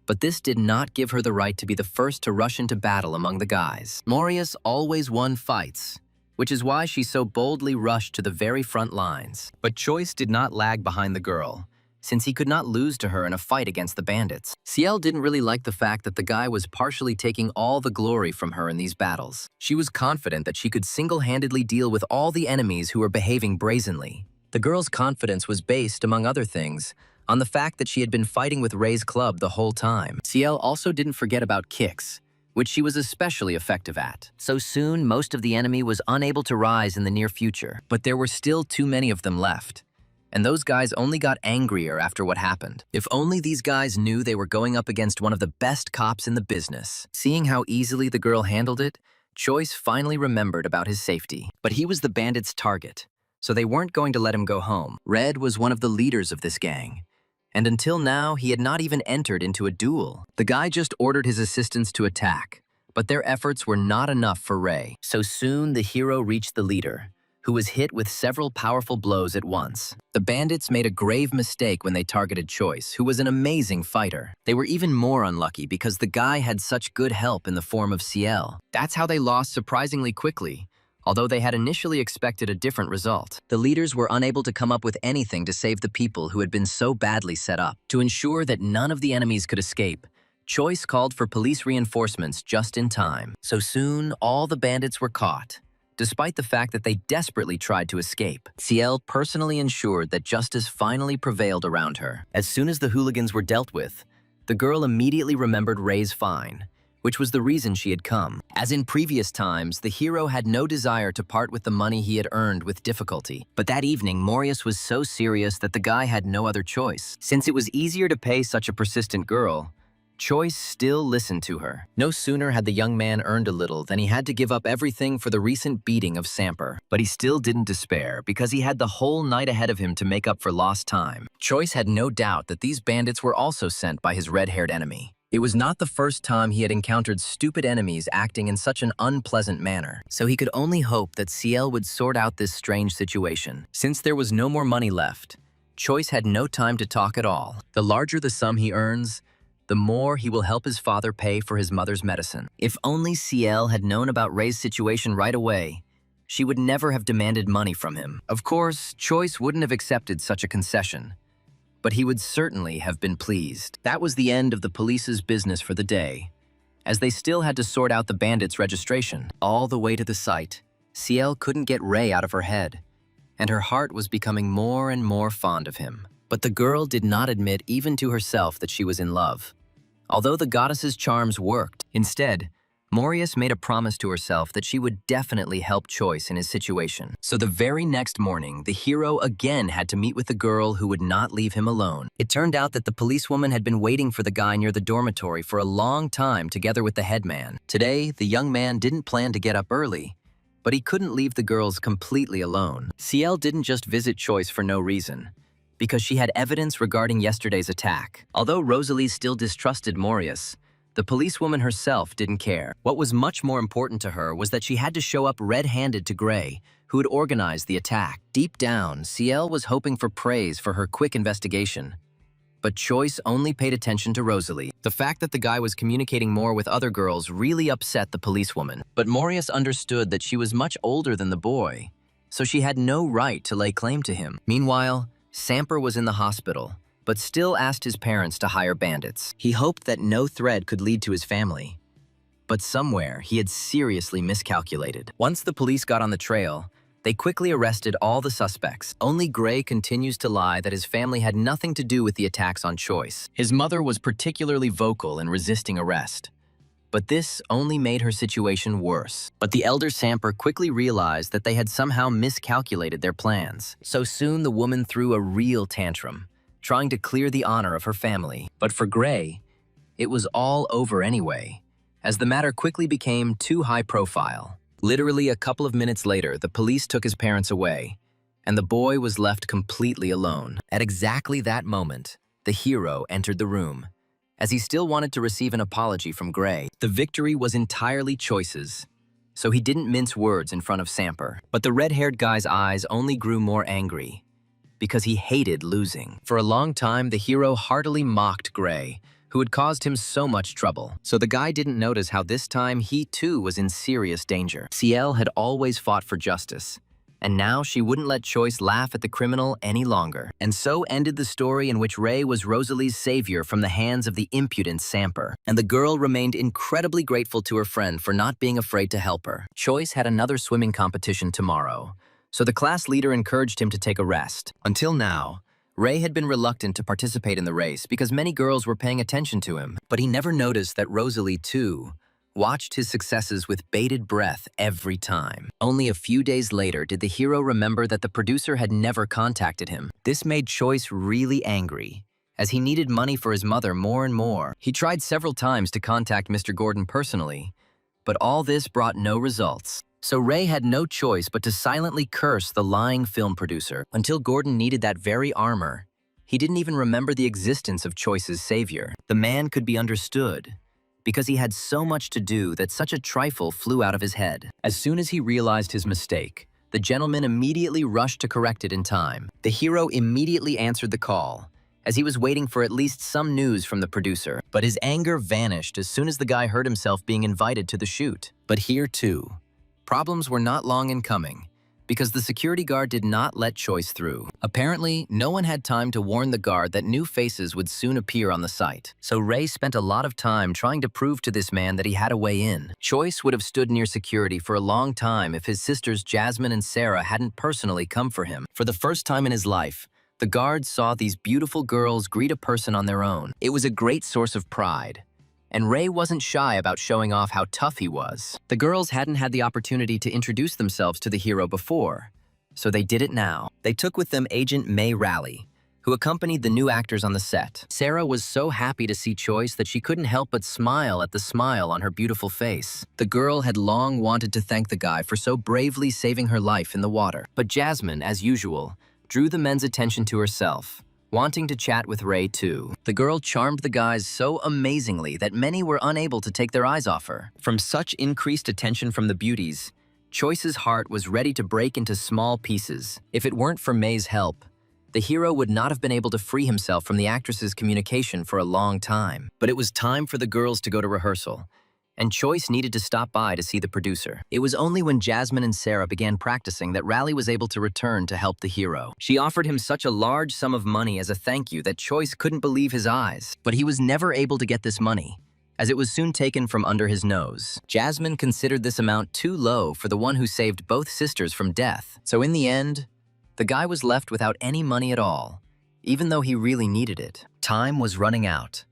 but this did not give her the right to be the first to rush into battle among the guys. Morius always won fights, which is why she so boldly rushed to the very front lines. But Choice did not lag behind the girl, since he could not lose to her in a fight against the bandits. Ciel didn't really like the fact that the guy was partially taking all the glory from her in these battles. She was confident that she could single-handedly deal with all the enemies who were behaving brazenly. The girl's confidence was based, among other things, on the fact that she had been fighting with Ray's club the whole time. Ciel also didn't forget about kicks, which she was especially effective at. So soon, most of the enemy was unable to rise in the near future, but there were still too many of them left. And those guys only got angrier after what happened. If only these guys knew they were going up against one of the best cops in the business. Seeing how easily the girl handled it, Choice finally remembered about his safety. But he was the bandits' target, so they weren't going to let him go home. Red was one of the leaders of this gang, and until now, he had not even entered into a duel. The guy just ordered his assistants to attack, but their efforts were not enough for Ray. So soon, the hero reached the leader, who was hit with several powerful blows at once. The bandits made a grave mistake when they targeted Choice, who was an amazing fighter. They were even more unlucky because the guy had such good help in the form of Ciel. That's how they lost surprisingly quickly, although they had initially expected a different result. The leaders were unable to come up with anything to save the people who had been so badly set up. To ensure that none of the enemies could escape, Choice called for police reinforcements just in time. So soon, all the bandits were caught, despite the fact that they desperately tried to escape. Ciel personally ensured that justice finally prevailed around her. As soon as the hooligans were dealt with, the girl immediately remembered Ray's fine, which was the reason she had come. As in previous times, the hero had no desire to part with the money he had earned with difficulty. But that evening, Morius was so serious that the guy had no other choice. Since it was easier to pay such a persistent girl, Choice still listened to her. No sooner had the young man earned a little than he had to give up everything for the recent beating of Samper. But he still didn't despair because he had the whole night ahead of him to make up for lost time. Choice had no doubt that these bandits were also sent by his red-haired enemy. It was not the first time he had encountered stupid enemies acting in such an unpleasant manner, so he could only hope that Ciel would sort out this strange situation. Since there was no more money left, Choice had no time to talk at all. The larger the sum he earns, the more he will help his father pay for his mother's medicine. If only Ciel had known about Ray's situation right away, she would never have demanded money from him. Of course, Choice wouldn't have accepted such a concession, but he would certainly have been pleased. That was the end of the police's business for the day, as they still had to sort out the bandits' registration. All the way to the site, Ciel couldn't get Ray out of her head, and her heart was becoming more and more fond of him. But the girl did not admit even to herself that she was in love, although the goddess's charms worked. Instead, Morius made a promise to herself that she would definitely help Choice in his situation. So the very next morning, the hero again had to meet with the girl who would not leave him alone. It turned out that the policewoman had been waiting for the guy near the dormitory for a long time together with the headman. Today, the young man didn't plan to get up early, but he couldn't leave the girls completely alone. Ciel didn't just visit Choice for no reason, because she had evidence regarding yesterday's attack. Although Rosalie still distrusted Morius, the policewoman herself didn't care. What was much more important to her was that she had to show up red-handed to Gray, who had organized the attack. Deep down, Ciel was hoping for praise for her quick investigation. But Choice only paid attention to Rosalie. The fact that the guy was communicating more with other girls really upset the policewoman. But Morius understood that she was much older than the boy, so she had no right to lay claim to him. Meanwhile, Samper was in the hospital, but still asked his parents to hire bandits. He hoped that no thread could lead to his family. But somewhere, he had seriously miscalculated. Once the police got on the trail, they quickly arrested all the suspects. Only Gray continues to lie that his family had nothing to do with the attacks on Choice. His mother was particularly vocal in resisting arrest. But this only made her situation worse. But the elder Samper quickly realized that they had somehow miscalculated their plans. So soon the woman threw a real tantrum, trying to clear the honor of her family. But for Gray, it was all over anyway, as the matter quickly became too high profile. Literally a couple of minutes later, the police took his parents away, and the boy was left completely alone. At exactly that moment, the hero entered the room, as he still wanted to receive an apology from Gray. The victory was entirely Choice's, so he didn't mince words in front of Samper. But the red-haired guy's eyes only grew more angry, because he hated losing. For a long time, the hero heartily mocked Gray, who had caused him so much trouble. So the guy didn't notice how this time he too was in serious danger. Ciel had always fought for justice, and now she wouldn't let Choice laugh at the criminal any longer. And so ended the story in which Ray was Rosalie's savior from the hands of the impudent Samper. And the girl remained incredibly grateful to her friend for not being afraid to help her. Choice had another swimming competition tomorrow, so the class leader encouraged him to take a rest. Until now, Ray had been reluctant to participate in the race because many girls were paying attention to him, but he never noticed that Rosalie, too, watched his successes with bated breath every time. Only a few days later did the hero remember that the producer had never contacted him. This made Choice really angry, as he needed money for his mother more and more. He tried several times to contact Mr. Gordon personally, but all this brought no results. So Ray had no choice but to silently curse the lying film producer. Until Gordon needed that very armor, he didn't even remember the existence of Choice's savior. The man could be understood, because he had so much to do that such a trifle flew out of his head. As soon as he realized his mistake, the gentleman immediately rushed to correct it in time. The hero immediately answered the call, as he was waiting for at least some news from the producer. But his anger vanished as soon as the guy heard himself being invited to the shoot. But here too, problems were not long in coming, because the security guard did not let Choice through. Apparently, no one had time to warn the guard that new faces would soon appear on the site. So Ray spent a lot of time trying to prove to this man that he had a way in. Choice would have stood near security for a long time if his sisters Jasmine and Sarah hadn't personally come for him. For the first time in his life, the guard saw these beautiful girls greet a person on their own. It was a great source of pride, and Ray wasn't shy about showing off how tough he was. The girls hadn't had the opportunity to introduce themselves to the hero before, so they did it now. They took with them Agent May Raleigh, who accompanied the new actors on the set. Sarah was so happy to see Choice that she couldn't help but smile at the smile on her beautiful face. The girl had long wanted to thank the guy for so bravely saving her life in the water. But Jasmine, as usual, drew the men's attention to herself, wanting to chat with Ray too. The girl charmed the guys so amazingly that many were unable to take their eyes off her. From such increased attention from the beauties, Choice's heart was ready to break into small pieces. If it weren't for May's help, the hero would not have been able to free himself from the actress's communication for a long time. But it was time for the girls to go to rehearsal, and Choice needed to stop by to see the producer. It was only when Jasmine and Sarah began practicing that Raleigh was able to return to help the hero. She offered him such a large sum of money as a thank you that Choice couldn't believe his eyes. But he was never able to get this money, as it was soon taken from under his nose. Jasmine considered this amount too low for the one who saved both sisters from death. So in the end, the guy was left without any money at all, even though he really needed it. Time was running out.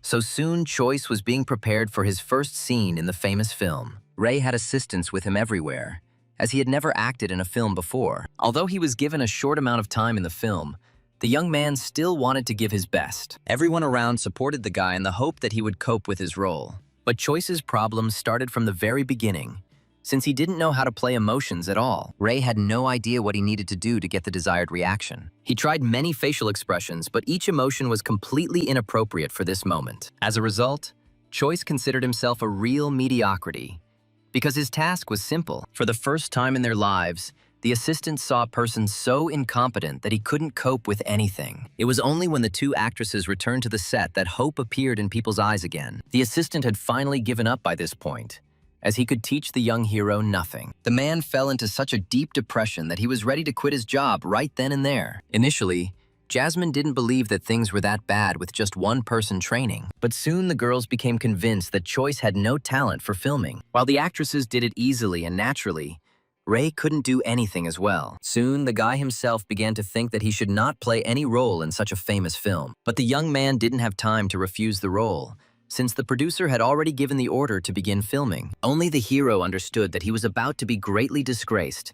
So soon, Choice was being prepared for his first scene in the famous film. Ray had assistants with him everywhere, as he had never acted in a film before. Although he was given a short amount of time in the film, the young man still wanted to give his best. Everyone around supported the guy in the hope that he would cope with his role. But Choice's problems started from the very beginning, since he didn't know how to play emotions at all. Ray had no idea what he needed to do to get the desired reaction. He tried many facial expressions, but each emotion was completely inappropriate for this moment. As a result, Choice considered himself a real mediocrity, because his task was simple. For the first time in their lives, The assistant saw a person so incompetent that he couldn't cope with anything. It was only when the two actresses returned to the set that hope appeared in people's eyes again. The assistant had finally given up by this point, as he could teach the young hero nothing. The man fell into such a deep depression that he was ready to quit his job right then and there. Initially, Jasmine didn't believe that things were that bad with just one person training, but soon the girls became convinced that Choice had no talent for filming. While the actresses did it easily and naturally, Ray couldn't do anything as well. Soon, the guy himself began to think that he should not play any role in such a famous film. But the young man didn't have time to refuse the role, since the producer had already given the order to begin filming. Only the hero understood that he was about to be greatly disgraced,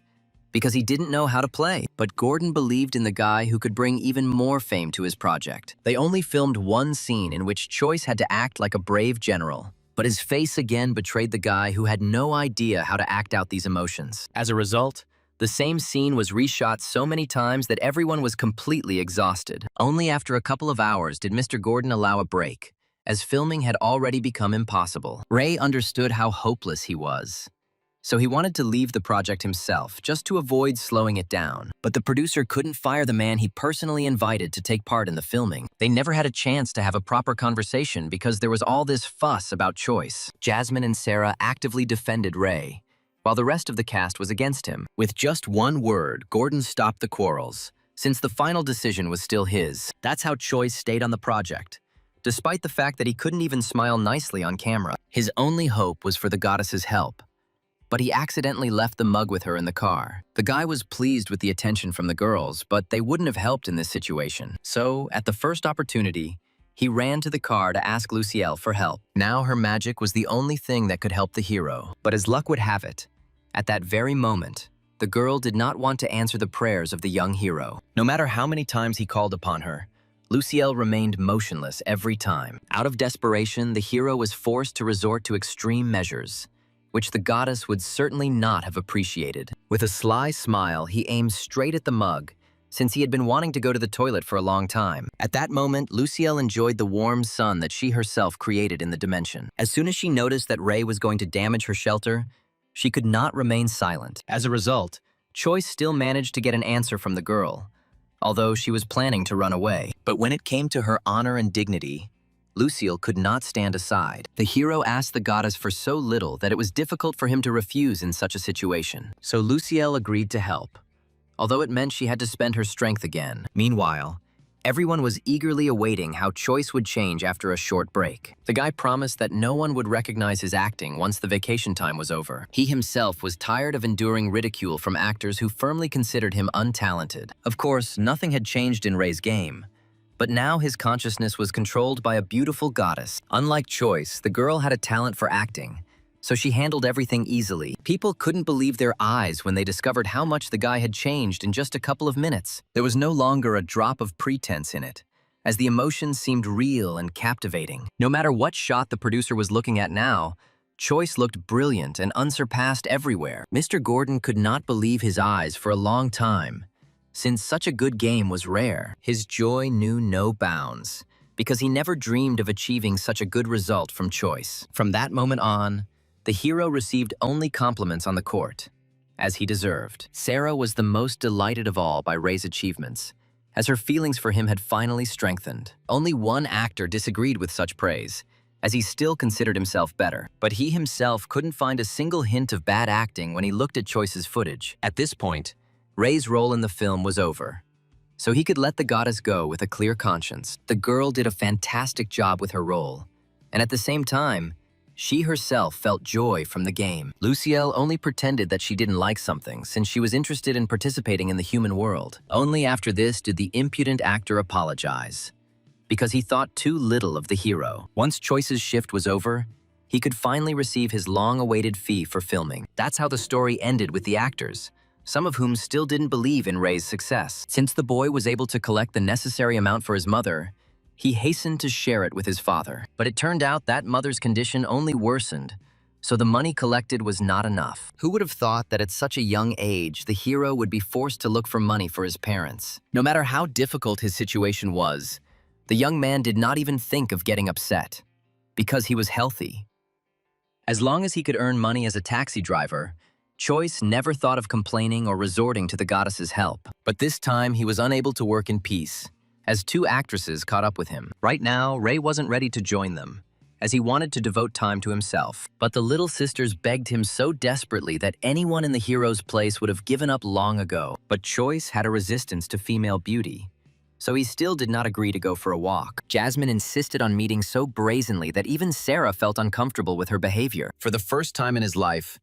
because he didn't know how to play. But Gordon believed in the guy who could bring even more fame to his project. They only filmed one scene in which Choice had to act like a brave general, but his face again betrayed the guy who had no idea how to act out these emotions. As a result, the same scene was reshot so many times that everyone was completely exhausted. Only after a couple of hours did Mr. Gordon allow a break, as filming had already become impossible. Ray understood how hopeless he was, so he wanted to leave the project himself, just to avoid slowing it down. But the producer couldn't fire the man he personally invited to take part in the filming. They never had a chance to have a proper conversation because there was all this fuss about Choice. Jasmine and Sarah actively defended Ray, while the rest of the cast was against him. With just one word, Gordon stopped the quarrels, since the final decision was still his. That's how Choice stayed on the project, despite the fact that he couldn't even smile nicely on camera. His only hope was for the goddess's help, but he accidentally left the mug with her in the car. The guy was pleased with the attention from the girls, but they wouldn't have helped in this situation. So, at the first opportunity, he ran to the car to ask Lucielle for help. Now her magic was the only thing that could help the hero. But as luck would have it, at that very moment, the girl did not want to answer the prayers of the young hero. No matter how many times he called upon her, Lucielle remained motionless every time. Out of desperation, the hero was forced to resort to extreme measures, which the goddess would certainly not have appreciated. With a sly smile, he aimed straight at the mug, since he had been wanting to go to the toilet for a long time. At that moment, Lucielle enjoyed the warm sun that she herself created in the dimension. As soon as she noticed that Ray was going to damage her shelter, she could not remain silent. As a result, Choice still managed to get an answer from the girl, although she was planning to run away. But when it came to her honor and dignity, Lucielle could not stand aside. The hero asked the goddess for so little that it was difficult for him to refuse in such a situation. So Lucielle agreed to help, although it meant she had to spend her strength again. Meanwhile, everyone was eagerly awaiting how Choice would change after a short break. The guy promised that no one would recognize his acting once the vacation time was over. He himself was tired of enduring ridicule from actors who firmly considered him untalented. Of course, nothing had changed in Ray's game, but now his consciousness was controlled by a beautiful goddess. Unlike Choice, the girl had a talent for acting, so she handled everything easily. People couldn't believe their eyes when they discovered how much the guy had changed in just a couple of minutes. There was no longer a drop of pretense in it, as the emotions seemed real and captivating. No matter what shot the producer was looking at now, Choice looked brilliant and unsurpassed everywhere. Mr. Gordon could not believe his eyes for a long time, since such a good game was rare. His joy knew no bounds, because he never dreamed of achieving such a good result from Choice. From that moment on, the hero received only compliments on the court, as he deserved. Sarah was the most delighted of all by Ray's achievements, as her feelings for him had finally strengthened. Only one actor disagreed with such praise, as he still considered himself better. But he himself couldn't find a single hint of bad acting when he looked at Choice's footage. At this point, Ray's role in the film was over, so he could let the goddess go with a clear conscience. The girl did a fantastic job with her role, and at the same time, she herself felt joy from the game. Lucielle only pretended that she didn't like something, since she was interested in participating in the human world. Only after this did the impudent actor apologize, because he thought too little of the hero. Once Choice's shift was over, he could finally receive his long-awaited fee for filming. That's how the story ended with the actors, some of whom still didn't believe in Ray's success. Since the boy was able to collect the necessary amount for his mother, he hastened to share it with his father. But it turned out that mother's condition only worsened, so the money collected was not enough. Who would have thought that at such a young age, the hero would be forced to look for money for his parents? No matter how difficult his situation was, the young man did not even think of getting upset, because he was healthy. As long as he could earn money as a taxi driver, Choice never thought of complaining or resorting to the goddess's help. But this time, he was unable to work in peace, as two actresses caught up with him. Right now, Ray wasn't ready to join them, as he wanted to devote time to himself. But the little sisters begged him so desperately that anyone in the hero's place would have given up long ago. But Choice had a resistance to female beauty, so he still did not agree to go for a walk. Jasmine insisted on meeting so brazenly that even Sarah felt uncomfortable with her behavior. For the first time in his life,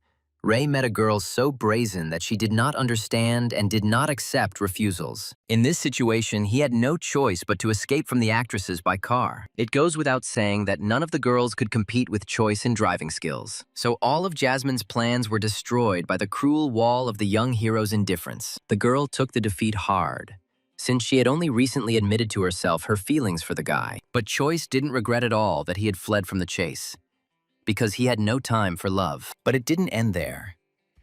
Ray met a girl so brazen that she did not understand and did not accept refusals. In this situation, he had no choice but to escape from the actresses by car. It goes without saying that none of the girls could compete with Choice in driving skills. So all of Jasmine's plans were destroyed by the cruel wall of the young hero's indifference. The girl took the defeat hard, since she had only recently admitted to herself her feelings for the guy. But Choice didn't regret at all that he had fled from the chase, because he had no time for love. But it didn't end there,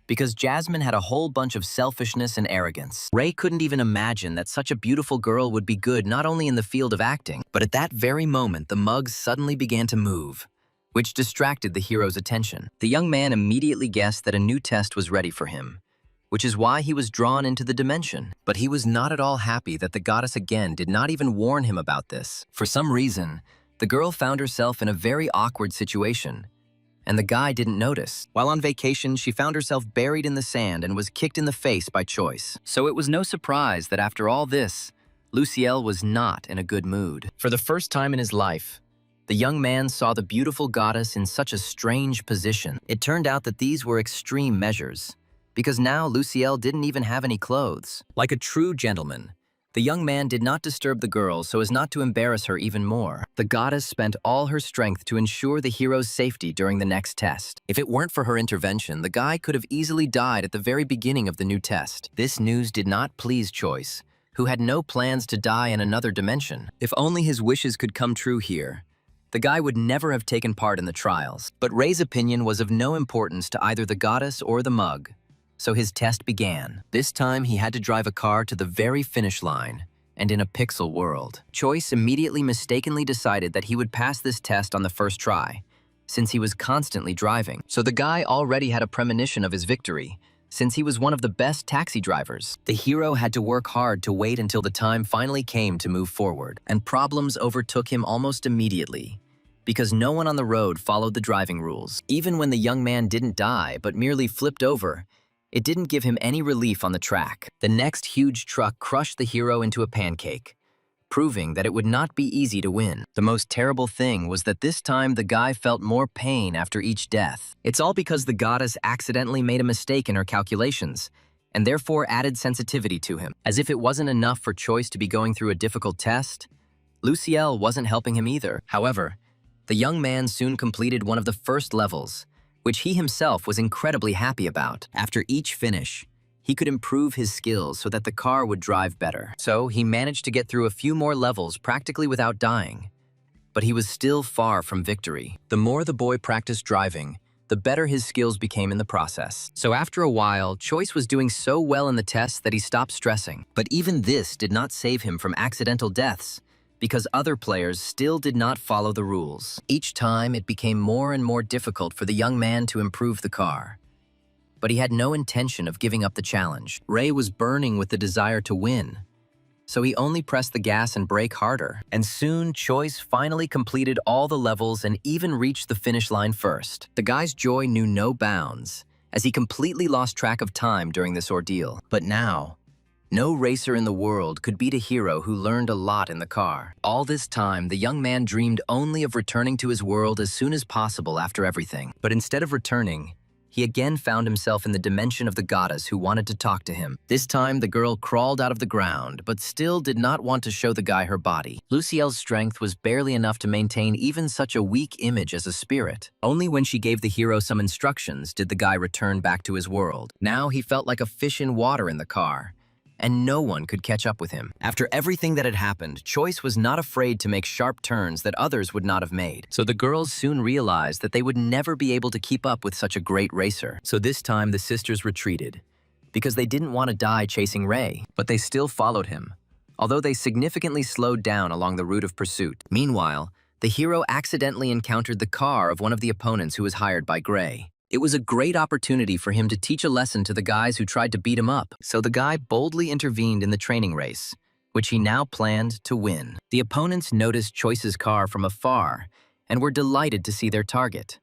because Jasmine had a whole bunch of selfishness and arrogance. Ray couldn't even imagine that such a beautiful girl would be good not only in the field of acting, but at that very moment the mugs suddenly began to move, which distracted the hero's attention. The young man immediately guessed that a new test was ready for him, which is why he was drawn into the dimension. But he was not at all happy that the goddess again did not even warn him about this. For some reason, the girl found herself in a very awkward situation, and the guy didn't notice. While on vacation, she found herself buried in the sand and was kicked in the face by Choice. So it was no surprise that after all this, Luciel was not in a good mood. For the first time in his life, the young man saw the beautiful goddess in such a strange position. It turned out that these were extreme measures, because now Luciel didn't even have any clothes. Like a true gentleman, the young man did not disturb the girl so as not to embarrass her even more. The goddess spent all her strength to ensure the hero's safety during the next test. If it weren't for her intervention, the guy could have easily died at the very beginning of the new test. This news did not please Choice, who had no plans to die in another dimension. If only his wishes could come true here, the guy would never have taken part in the trials. But Ray's opinion was of no importance to either the goddess or the mug. So his test began. This time he had to drive a car to the very finish line, and in a pixel world. Choice immediately mistakenly decided that he would pass this test on the first try, since he was constantly driving. So the guy already had a premonition of his victory, since he was one of the best taxi drivers. The hero had to work hard to wait until the time finally came to move forward, and problems overtook him almost immediately, because no one on the road followed the driving rules. Even when the young man didn't die, but merely flipped over, it didn't give him any relief on the track. The next huge truck crushed the hero into a pancake, proving that it would not be easy to win. The most terrible thing was that this time the guy felt more pain after each death. It's all because the goddess accidentally made a mistake in her calculations, and therefore added sensitivity to him. As if it wasn't enough for Choice to be going through a difficult test, Luciel wasn't helping him either. However, the young man soon completed one of the first levels, which he himself was incredibly happy about. After each finish, he could improve his skills so that the car would drive better. So he managed to get through a few more levels practically without dying. But he was still far from victory. The more the boy practiced driving, the better his skills became in the process. So after a while, Choice was doing so well in the tests that he stopped stressing. But even this did not save him from accidental deaths, because other players still did not follow the rules. Each time, it became more and more difficult for the young man to improve the car. But he had no intention of giving up the challenge. Ray was burning with the desire to win, so he only pressed the gas and brake harder. And soon, Choice finally completed all the levels and even reached the finish line first. The guy's joy knew no bounds, as he completely lost track of time during this ordeal. But now, no racer in the world could beat a hero who learned a lot in the car. All this time, the young man dreamed only of returning to his world as soon as possible after everything. But instead of returning, he again found himself in the dimension of the goddess who wanted to talk to him. This time, the girl crawled out of the ground, but still did not want to show the guy her body. Luciel's strength was barely enough to maintain even such a weak image as a spirit. Only when she gave the hero some instructions did the guy return back to his world. Now he felt like a fish in water in the car, and no one could catch up with him. After everything that had happened, Choice was not afraid to make sharp turns that others would not have made. So the girls soon realized that they would never be able to keep up with such a great racer. So this time the sisters retreated, because they didn't want to die chasing Ray, but they still followed him, although they significantly slowed down along the route of pursuit. Meanwhile, the hero accidentally encountered the car of one of the opponents who was hired by Gray. It was a great opportunity for him to teach a lesson to the guys who tried to beat him up. So the guy boldly intervened in the training race, which he now planned to win. The opponents noticed Choice's car from afar and were delighted to see their target.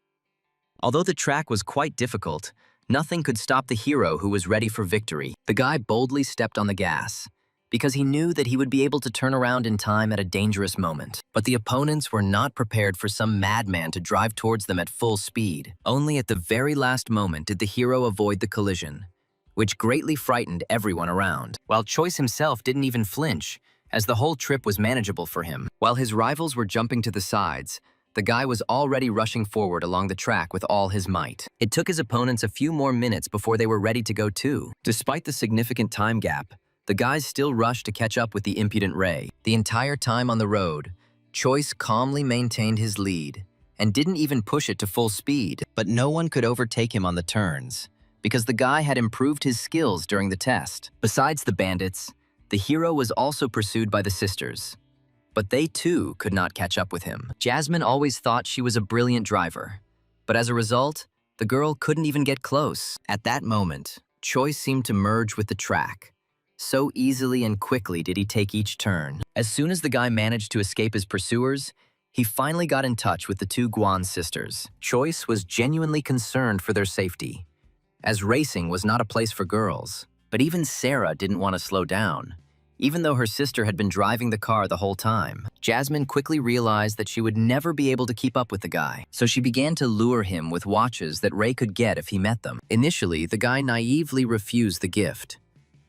Although the track was quite difficult, nothing could stop the hero who was ready for victory. The guy boldly stepped on the gas, because he knew that he would be able to turn around in time at a dangerous moment. But the opponents were not prepared for some madman to drive towards them at full speed. Only at the very last moment did the hero avoid the collision, which greatly frightened everyone around, while Choice himself didn't even flinch, as the whole trip was manageable for him. While his rivals were jumping to the sides, the guy was already rushing forward along the track with all his might. It took his opponents a few more minutes before they were ready to go too. Despite the significant time gap, the guys still rushed to catch up with the impudent Ray. The entire time on the road, Choice calmly maintained his lead and didn't even push it to full speed. But no one could overtake him on the turns, because the guy had improved his skills during the test. Besides the bandits, the hero was also pursued by the sisters. But they too could not catch up with him. Jasmine always thought she was a brilliant driver, but as a result, the girl couldn't even get close. At that moment, Choice seemed to merge with the track. So easily and quickly did he take each turn. As soon as the guy managed to escape his pursuers, he finally got in touch with the two Guan sisters. Choice was genuinely concerned for their safety, as racing was not a place for girls. But even Sarah didn't want to slow down, even though her sister had been driving the car the whole time. Jasmine quickly realized that she would never be able to keep up with the guy, so she began to lure him with watches that Ray could get if he met them. Initially, the guy naively refused the gift,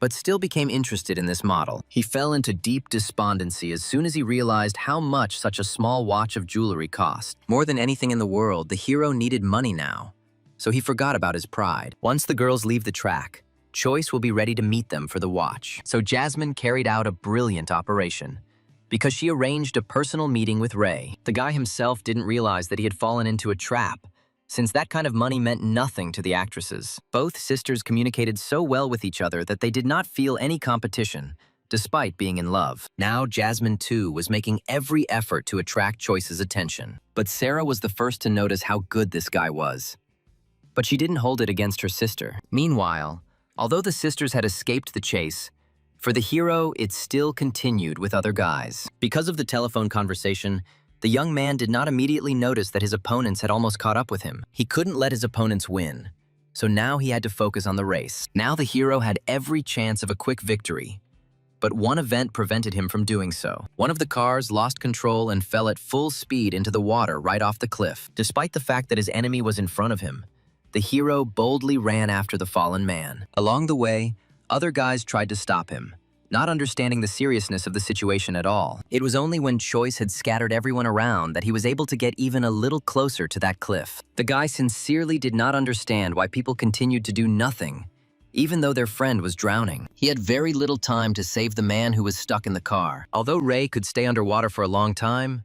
but still became interested in this model. He fell into deep despondency as soon as he realized how much such a small watch of jewelry cost. More than anything in the world, the hero needed money now, so he forgot about his pride. Once the girls leave the track, Choice will be ready to meet them for the watch. So Jasmine carried out a brilliant operation, because she arranged a personal meeting with Ray. The guy himself didn't realize that he had fallen into a trap, since that kind of money meant nothing to the actresses. Both sisters communicated so well with each other that they did not feel any competition, despite being in love. Now Jasmine too was making every effort to attract Choice's attention. But Sarah was the first to notice how good this guy was. But she didn't hold it against her sister. Meanwhile, although the sisters had escaped the chase, for the hero it still continued with other guys. Because of the telephone conversation, the young man did not immediately notice that his opponents had almost caught up with him. He couldn't let his opponents win, so now he had to focus on the race. Now the hero had every chance of a quick victory, but one event prevented him from doing so. One of the cars lost control and fell at full speed into the water right off the cliff. Despite the fact that his enemy was in front of him, the hero boldly ran after the fallen man. Along the way, other guys tried to stop him, not understanding the seriousness of the situation at all. It was only when Choice had scattered everyone around that he was able to get even a little closer to that cliff. The guy sincerely did not understand why people continued to do nothing, even though their friend was drowning. He had very little time to save the man who was stuck in the car. Although Ray could stay underwater for a long time,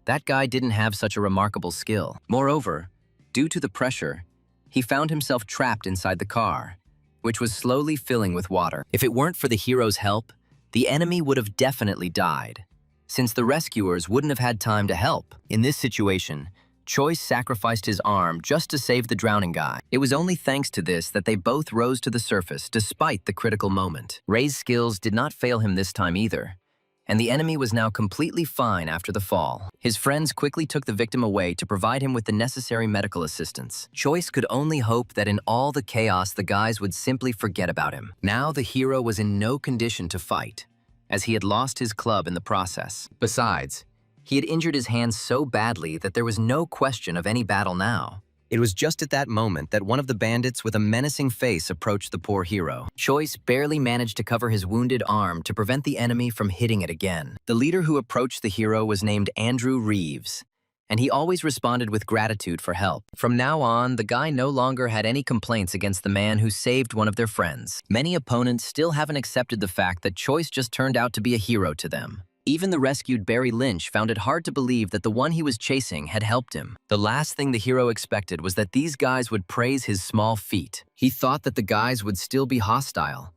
that guy didn't have such a remarkable skill. Moreover, due to the pressure, he found himself trapped inside the car, which was slowly filling with water. If it weren't for the hero's help, the enemy would have definitely died, since the rescuers wouldn't have had time to help. In this situation, Choice sacrificed his arm just to save the drowning guy. It was only thanks to this that they both rose to the surface despite the critical moment. Ray's skills did not fail him this time either, and the enemy was now completely fine after the fall. His friends quickly took the victim away to provide him with the necessary medical assistance. Choice could only hope that in all the chaos the guys would simply forget about him. Now the hero was in no condition to fight, as he had lost his club in the process. Besides, he had injured his hand so badly that there was no question of any battle now. It was just at that moment that one of the bandits with a menacing face approached the poor hero. Choice barely managed to cover his wounded arm to prevent the enemy from hitting it again. The leader who approached the hero was named Andrew Reeves, and he always responded with gratitude for help. From now on, the guy no longer had any complaints against the man who saved one of their friends. Many opponents still haven't accepted the fact that Choice just turned out to be a hero to them. Even the rescued Barry Lynch found it hard to believe that the one he was chasing had helped him. The last thing the hero expected was that these guys would praise his small feat. He thought that the guys would still be hostile,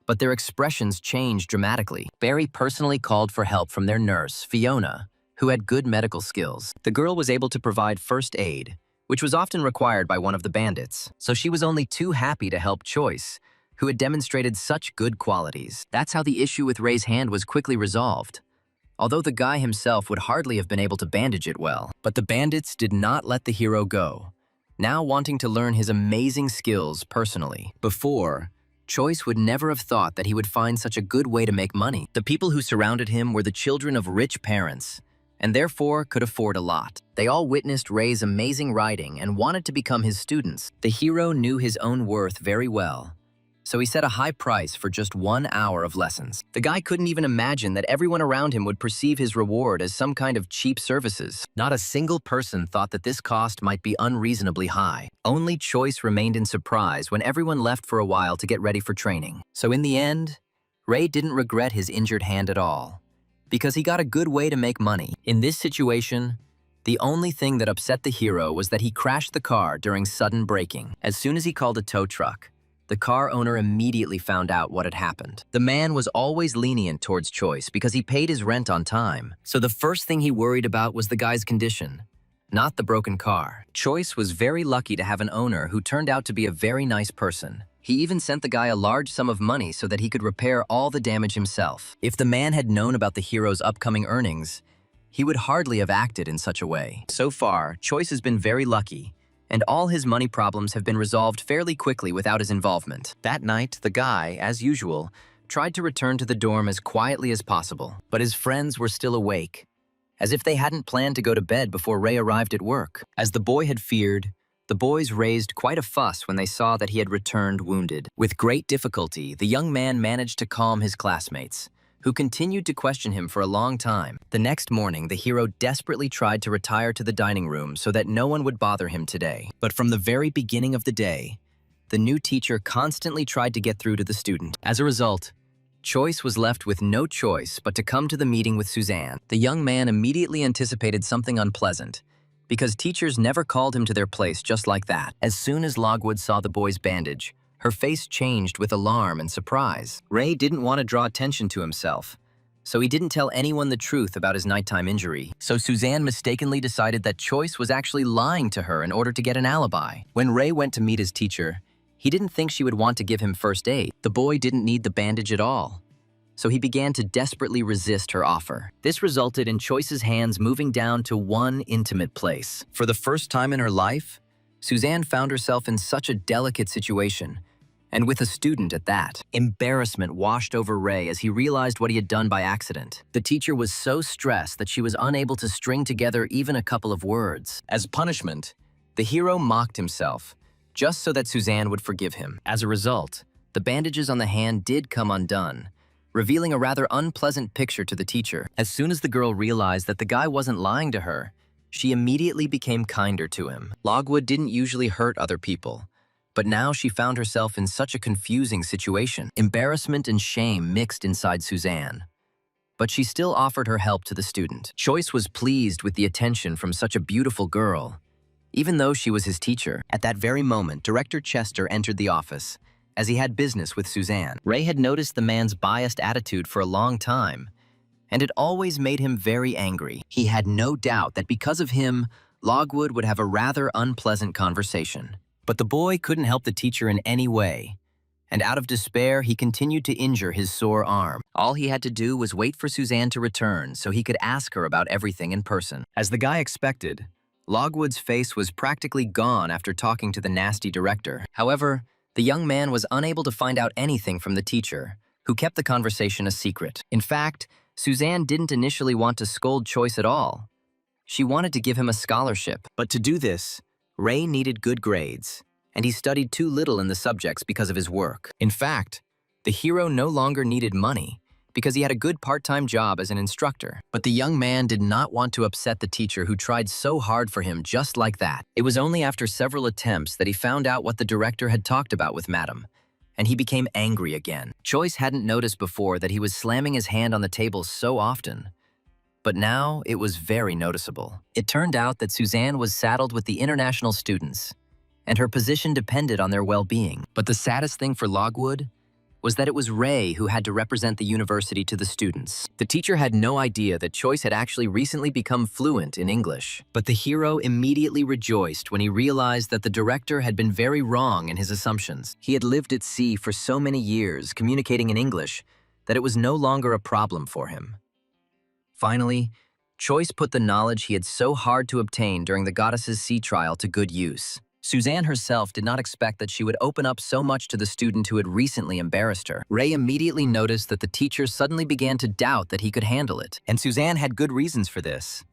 but their expressions changed dramatically. Barry personally called for help from their nurse, Fiona, who had good medical skills. The girl was able to provide first aid, which was often required by one of the bandits. So she was only too happy to help Choice, who had demonstrated such good qualities. That's how the issue with Ray's hand was quickly resolved, although the guy himself would hardly have been able to bandage it well. But the bandits did not let the hero go, now wanting to learn his amazing skills personally. Before, Choice would never have thought that he would find such a good way to make money. The people who surrounded him were the children of rich parents, and therefore could afford a lot. They all witnessed Ray's amazing writing and wanted to become his students. The hero knew his own worth very well, so he set a high price for just 1 hour of lessons. The guy couldn't even imagine that everyone around him would perceive his reward as some kind of cheap services. Not a single person thought that this cost might be unreasonably high. Only Choice remained in surprise when everyone left for a while to get ready for training. So in the end, Ray didn't regret his injured hand at all, because he got a good way to make money. In this situation, the only thing that upset the hero was that he crashed the car during sudden braking. As soon as he called a tow truck, the car owner immediately found out what had happened. The man was always lenient towards Choice because he paid his rent on time. So the first thing he worried about was the guy's condition, not the broken car. Choice was very lucky to have an owner who turned out to be a very nice person. He even sent the guy a large sum of money so that he could repair all the damage himself. If the man had known about the hero's upcoming earnings, he would hardly have acted in such a way. So far, Choice has been very lucky, and all his money problems have been resolved fairly quickly without his involvement. That night, the guy, as usual, tried to return to the dorm as quietly as possible, but his friends were still awake, as if they hadn't planned to go to bed before Ray arrived at work. As the boy had feared, the boys raised quite a fuss when they saw that he had returned wounded. With great difficulty, the young man managed to calm his classmates, who continued to question him for a long time. The next morning, the hero desperately tried to retire to the dining room so that no one would bother him today. But from the very beginning of the day, the new teacher constantly tried to get through to the student. As a result, Choice was left with no choice but to come to the meeting with Suzanne. The young man immediately anticipated something unpleasant, because teachers never called him to their place just like that. As soon as Logwood saw the boy's bandage, her face changed with alarm and surprise. Ray didn't want to draw attention to himself, so he didn't tell anyone the truth about his nighttime injury. So Suzanne mistakenly decided that Choice was actually lying to her in order to get an alibi. When Ray went to meet his teacher, he didn't think she would want to give him first aid. The boy didn't need the bandage at all, so he began to desperately resist her offer. This resulted in Choice's hands moving down to one intimate place. For the first time in her life, Suzanne found herself in such a delicate situation, and with a student at that. Embarrassment washed over Ray as he realized what he had done by accident. The teacher was so stressed that she was unable to string together even a couple of words. As punishment, the hero mocked himself, just so that Suzanne would forgive him. As a result, the bandages on the hand did come undone, revealing a rather unpleasant picture to the teacher. As soon as the girl realized that the guy wasn't lying to her, she immediately became kinder to him. Logwood didn't usually hurt other people, but now she found herself in such a confusing situation. Embarrassment and shame mixed inside Suzanne, but she still offered her help to the student. Choice was pleased with the attention from such a beautiful girl, even though she was his teacher. At that very moment, Director Chester entered the office, as he had business with Suzanne. Ray had noticed the man's biased attitude for a long time, and it always made him very angry. He had no doubt that because of him, Logwood would have a rather unpleasant conversation. But the boy couldn't help the teacher in any way, and out of despair, he continued to injure his sore arm. All he had to do was wait for Suzanne to return so he could ask her about everything in person. As the guy expected, Logwood's face was practically gone after talking to the nasty director. However, the young man was unable to find out anything from the teacher, who kept the conversation a secret. In fact, Suzanne didn't initially want to scold Choice at all. She wanted to give him a scholarship. But to do this, Ray needed good grades, and he studied too little in the subjects because of his work. In fact, the hero no longer needed money because he had a good part-time job as an instructor. But the young man did not want to upset the teacher who tried so hard for him just like that. It was only after several attempts that he found out what the director had talked about with Madam, and he became angry again. Choice hadn't noticed before that he was slamming his hand on the table so often, but now it was very noticeable. It turned out that Suzanne was saddled with the international students, and her position depended on their well-being. But the saddest thing for Logwood was that it was Ray who had to represent the university to the students. The teacher had no idea that Choice had actually recently become fluent in English. But the hero immediately rejoiced when he realized that the director had been very wrong in his assumptions. He had lived at sea for so many years, communicating in English, that it was no longer a problem for him. Finally, Choice put the knowledge he had so hard to obtain during the goddess's sea trial to good use. Suzanne herself did not expect that she would open up so much to the student who had recently embarrassed her. Ray immediately noticed that the teacher suddenly began to doubt that he could handle it. And Suzanne had good reasons for this,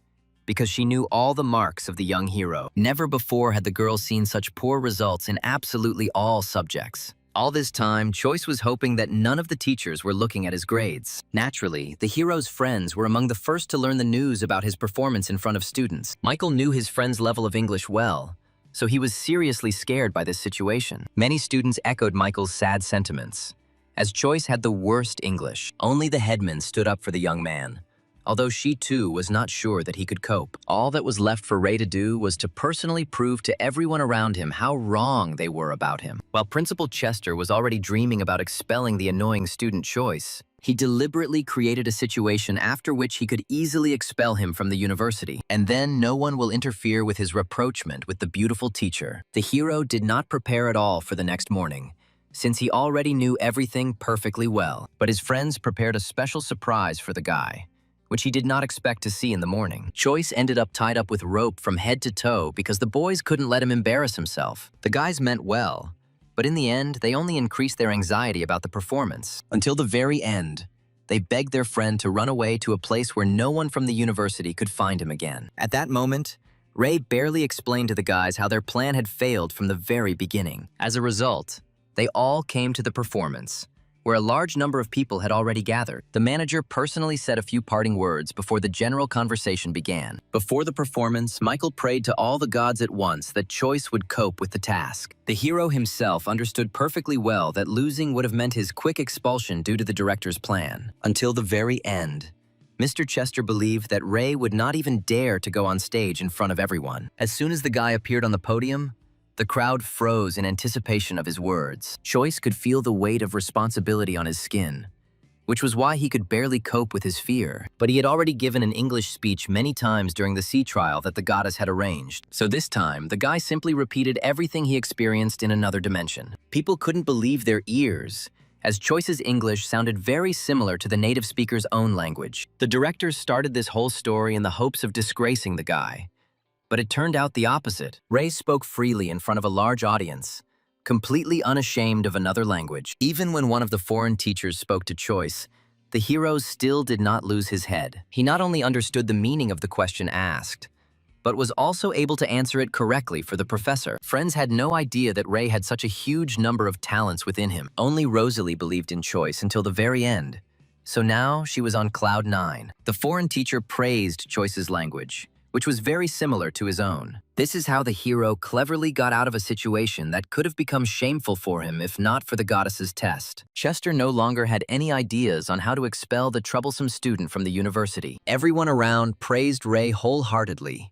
because she knew all the marks of the young hero. Never before had the girl seen such poor results in absolutely all subjects. All this time, Choice was hoping that none of the teachers were looking at his grades. Naturally, the hero's friends were among the first to learn the news about his performance in front of students. Michael knew his friend's level of English well, so he was seriously scared by this situation. Many students echoed Michael's sad sentiments, as Choice had the worst English. Only the headman stood up for the young man, although she too was not sure that he could cope. All that was left for Ray to do was to personally prove to everyone around him how wrong they were about him. While Principal Chester was already dreaming about expelling the annoying student Choice, he deliberately created a situation after which he could easily expel him from the university, and then no one will interfere with his rapprochement with the beautiful teacher. The hero did not prepare at all for the next morning, since he already knew everything perfectly well. But his friends prepared a special surprise for the guy, which he did not expect to see in the morning. Choice ended up tied up with rope from head to toe because the boys couldn't let him embarrass himself. The guys meant well, but in the end, they only increased their anxiety about the performance. Until the very end, they begged their friend to run away to a place where no one from the university could find him again. At that moment, Ray barely explained to the guys how their plan had failed from the very beginning. As a result, they all came to the performance, where a large number of people had already gathered. The manager personally said a few parting words before the general conversation began. Before the performance, Michael prayed to all the gods at once that Choice would cope with the task. The hero himself understood perfectly well that losing would have meant his quick expulsion due to the director's plan. Until the very end, Mr. Chester believed that Ray would not even dare to go on stage in front of everyone. As soon as the guy appeared on the podium, the crowd froze in anticipation of his words. Choice could feel the weight of responsibility on his skin, which was why he could barely cope with his fear. But he had already given an English speech many times during the sea trial that the goddess had arranged. So this time, the guy simply repeated everything he experienced in another dimension. People couldn't believe their ears, as Choice's English sounded very similar to the native speaker's own language. The director started this whole story in the hopes of disgracing the guy, but it turned out the opposite. Ray spoke freely in front of a large audience, completely unashamed of another language. Even when one of the foreign teachers spoke to Choice, the hero still did not lose his head. He not only understood the meaning of the question asked, but was also able to answer it correctly for the professor. Friends had no idea that Ray had such a huge number of talents within him. Only Rosalie believed in Choice until the very end, so now she was on cloud 9. The foreign teacher praised Choice's language, which was very similar to his own. This is how the hero cleverly got out of a situation that could have become shameful for him if not for the goddess's test. Chester no longer had any ideas on how to expel the troublesome student from the university. Everyone around praised Ray wholeheartedly,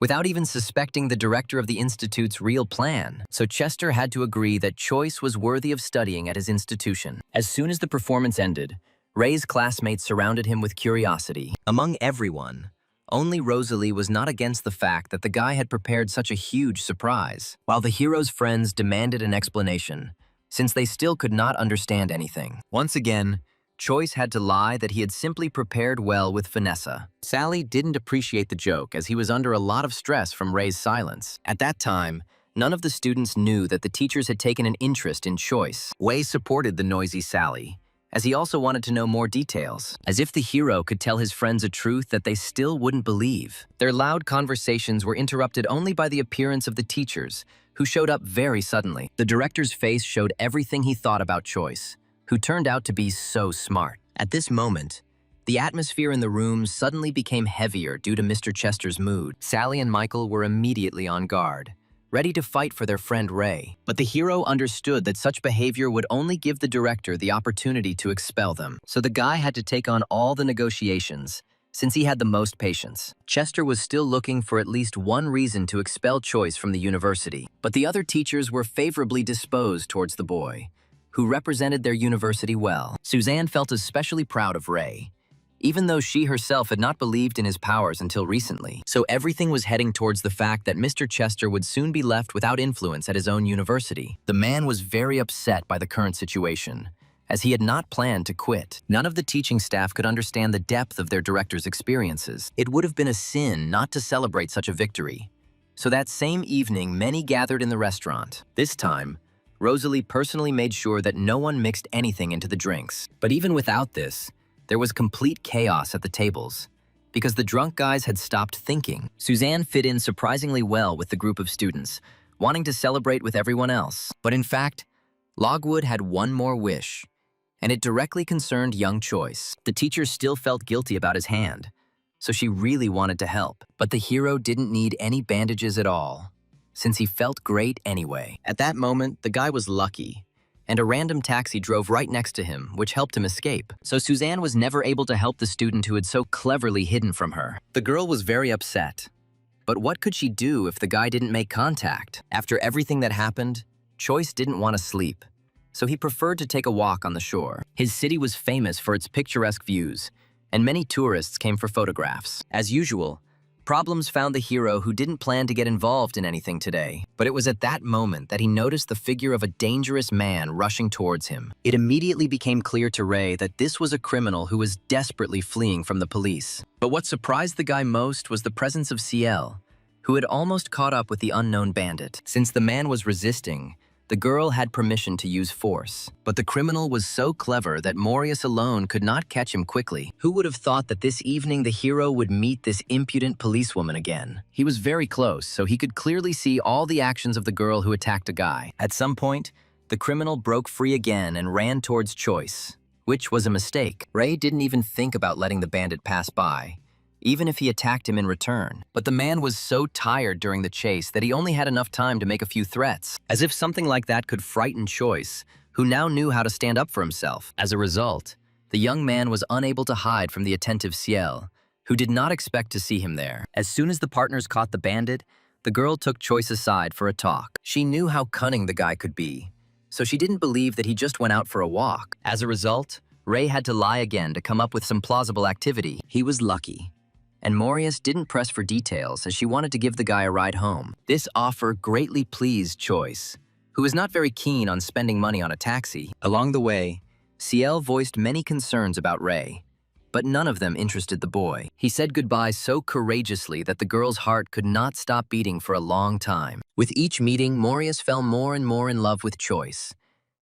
without even suspecting the director of the institute's real plan. So Chester had to agree that Choice was worthy of studying at his institution. As soon as the performance ended, Ray's classmates surrounded him with curiosity. Among everyone, only Rosalie was not against the fact that the guy had prepared such a huge surprise, while the hero's friends demanded an explanation, since they still could not understand anything. Once again, Choice had to lie that he had simply prepared well with Vanessa. Sally didn't appreciate the joke as he was under a lot of stress from Ray's silence. At that time, none of the students knew that the teachers had taken an interest in Choice. Wei supported the noisy Sally, as he also wanted to know more details, as if the hero could tell his friends a truth that they still wouldn't believe. Their loud conversations were interrupted only by the appearance of the teachers, who showed up very suddenly. The director's face showed everything he thought about Choice, who turned out to be so smart. At this moment, the atmosphere in the room suddenly became heavier due to Mr. Chester's mood. Sally and Michael were immediately on guard, ready to fight for their friend Ray. But the hero understood that such behavior would only give the director the opportunity to expel them. So the guy had to take on all the negotiations, since he had the most patience. Chester was still looking for at least one reason to expel Choice from the university, but the other teachers were favorably disposed towards the boy, who represented their university well. Suzanne felt especially proud of Ray, even though she herself had not believed in his powers until recently. So everything was heading towards the fact that Mr. Chester would soon be left without influence at his own university. The man was very upset by the current situation, as he had not planned to quit. None of the teaching staff could understand the depth of their director's experiences. It would have been a sin not to celebrate such a victory. So that same evening, many gathered in the restaurant. This time, Rosalie personally made sure that no one mixed anything into the drinks. But even without this, there was complete chaos at the tables, because the drunk guys had stopped thinking. Suzanne fit in surprisingly well with the group of students, wanting to celebrate with everyone else. But in fact, Logwood had one more wish, and it directly concerned young Choice. The teacher still felt guilty about his hand, so she really wanted to help. But the hero didn't need any bandages at all, since he felt great anyway. At that moment, the guy was lucky, and a random taxi drove right next to him, which helped him escape. So Suzanne was never able to help the student who had so cleverly hidden from her. The girl was very upset. But what could she do if the guy didn't make contact? After everything that happened, Choice didn't want to sleep, so he preferred to take a walk on the shore. His city was famous for its picturesque views, and many tourists came for photographs. As usual, problems found the hero, who didn't plan to get involved in anything today. But it was at that moment that he noticed the figure of a dangerous man rushing towards him. It immediately became clear to Ray that this was a criminal who was desperately fleeing from the police. But what surprised the guy most was the presence of Ciel, who had almost caught up with the unknown bandit. Since the man was resisting, the girl had permission to use force. But the criminal was so clever that Morius alone could not catch him quickly. Who would have thought that this evening the hero would meet this impudent policewoman again? He was very close, so he could clearly see all the actions of the girl who attacked a guy. At some point, the criminal broke free again and ran towards Choice, which was a mistake. Ray didn't even think about letting the bandit pass by, even if he attacked him in return. But the man was so tired during the chase that he only had enough time to make a few threats, as if something like that could frighten Choice, who now knew how to stand up for himself. As a result, the young man was unable to hide from the attentive Ciel, who did not expect to see him there. As soon as the partners caught the bandit, the girl took Choice aside for a talk. She knew how cunning the guy could be, so she didn't believe that he just went out for a walk. As a result, Ray had to lie again to come up with some plausible activity. He was lucky, and Morius didn't press for details as she wanted to give the guy a ride home. This offer greatly pleased Choice, who was not very keen on spending money on a taxi. Along the way, Ciel voiced many concerns about Ray, but none of them interested the boy. He said goodbye so courageously that the girl's heart could not stop beating for a long time. With each meeting, Morius fell more and more in love with Choice,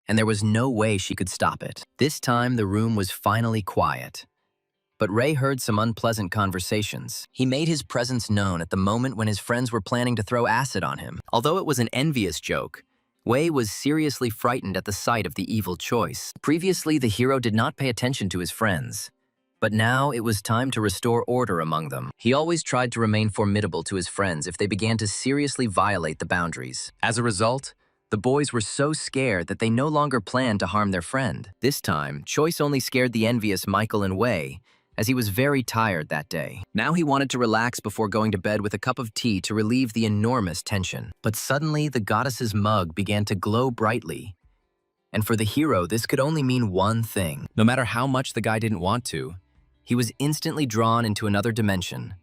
and there was no way she could stop it. This time, the room was finally quiet. But Ray heard some unpleasant conversations. He made his presence known at the moment when his friends were planning to throw acid on him. Although it was an envious joke, Wei was seriously frightened at the sight of the evil Choice. Previously, the hero did not pay attention to his friends, but now it was time to restore order among them. He always tried to remain formidable to his friends if they began to seriously violate the boundaries. As a result, the boys were so scared that they no longer planned to harm their friend. This time, Choice only scared the envious Michael and Wei, as he was very tired that day. Now he wanted to relax before going to bed with a cup of tea to relieve the enormous tension. But suddenly, the goddess's mug began to glow brightly. And for the hero, this could only mean one thing. No matter how much the guy didn't want to, he was instantly drawn into another dimension,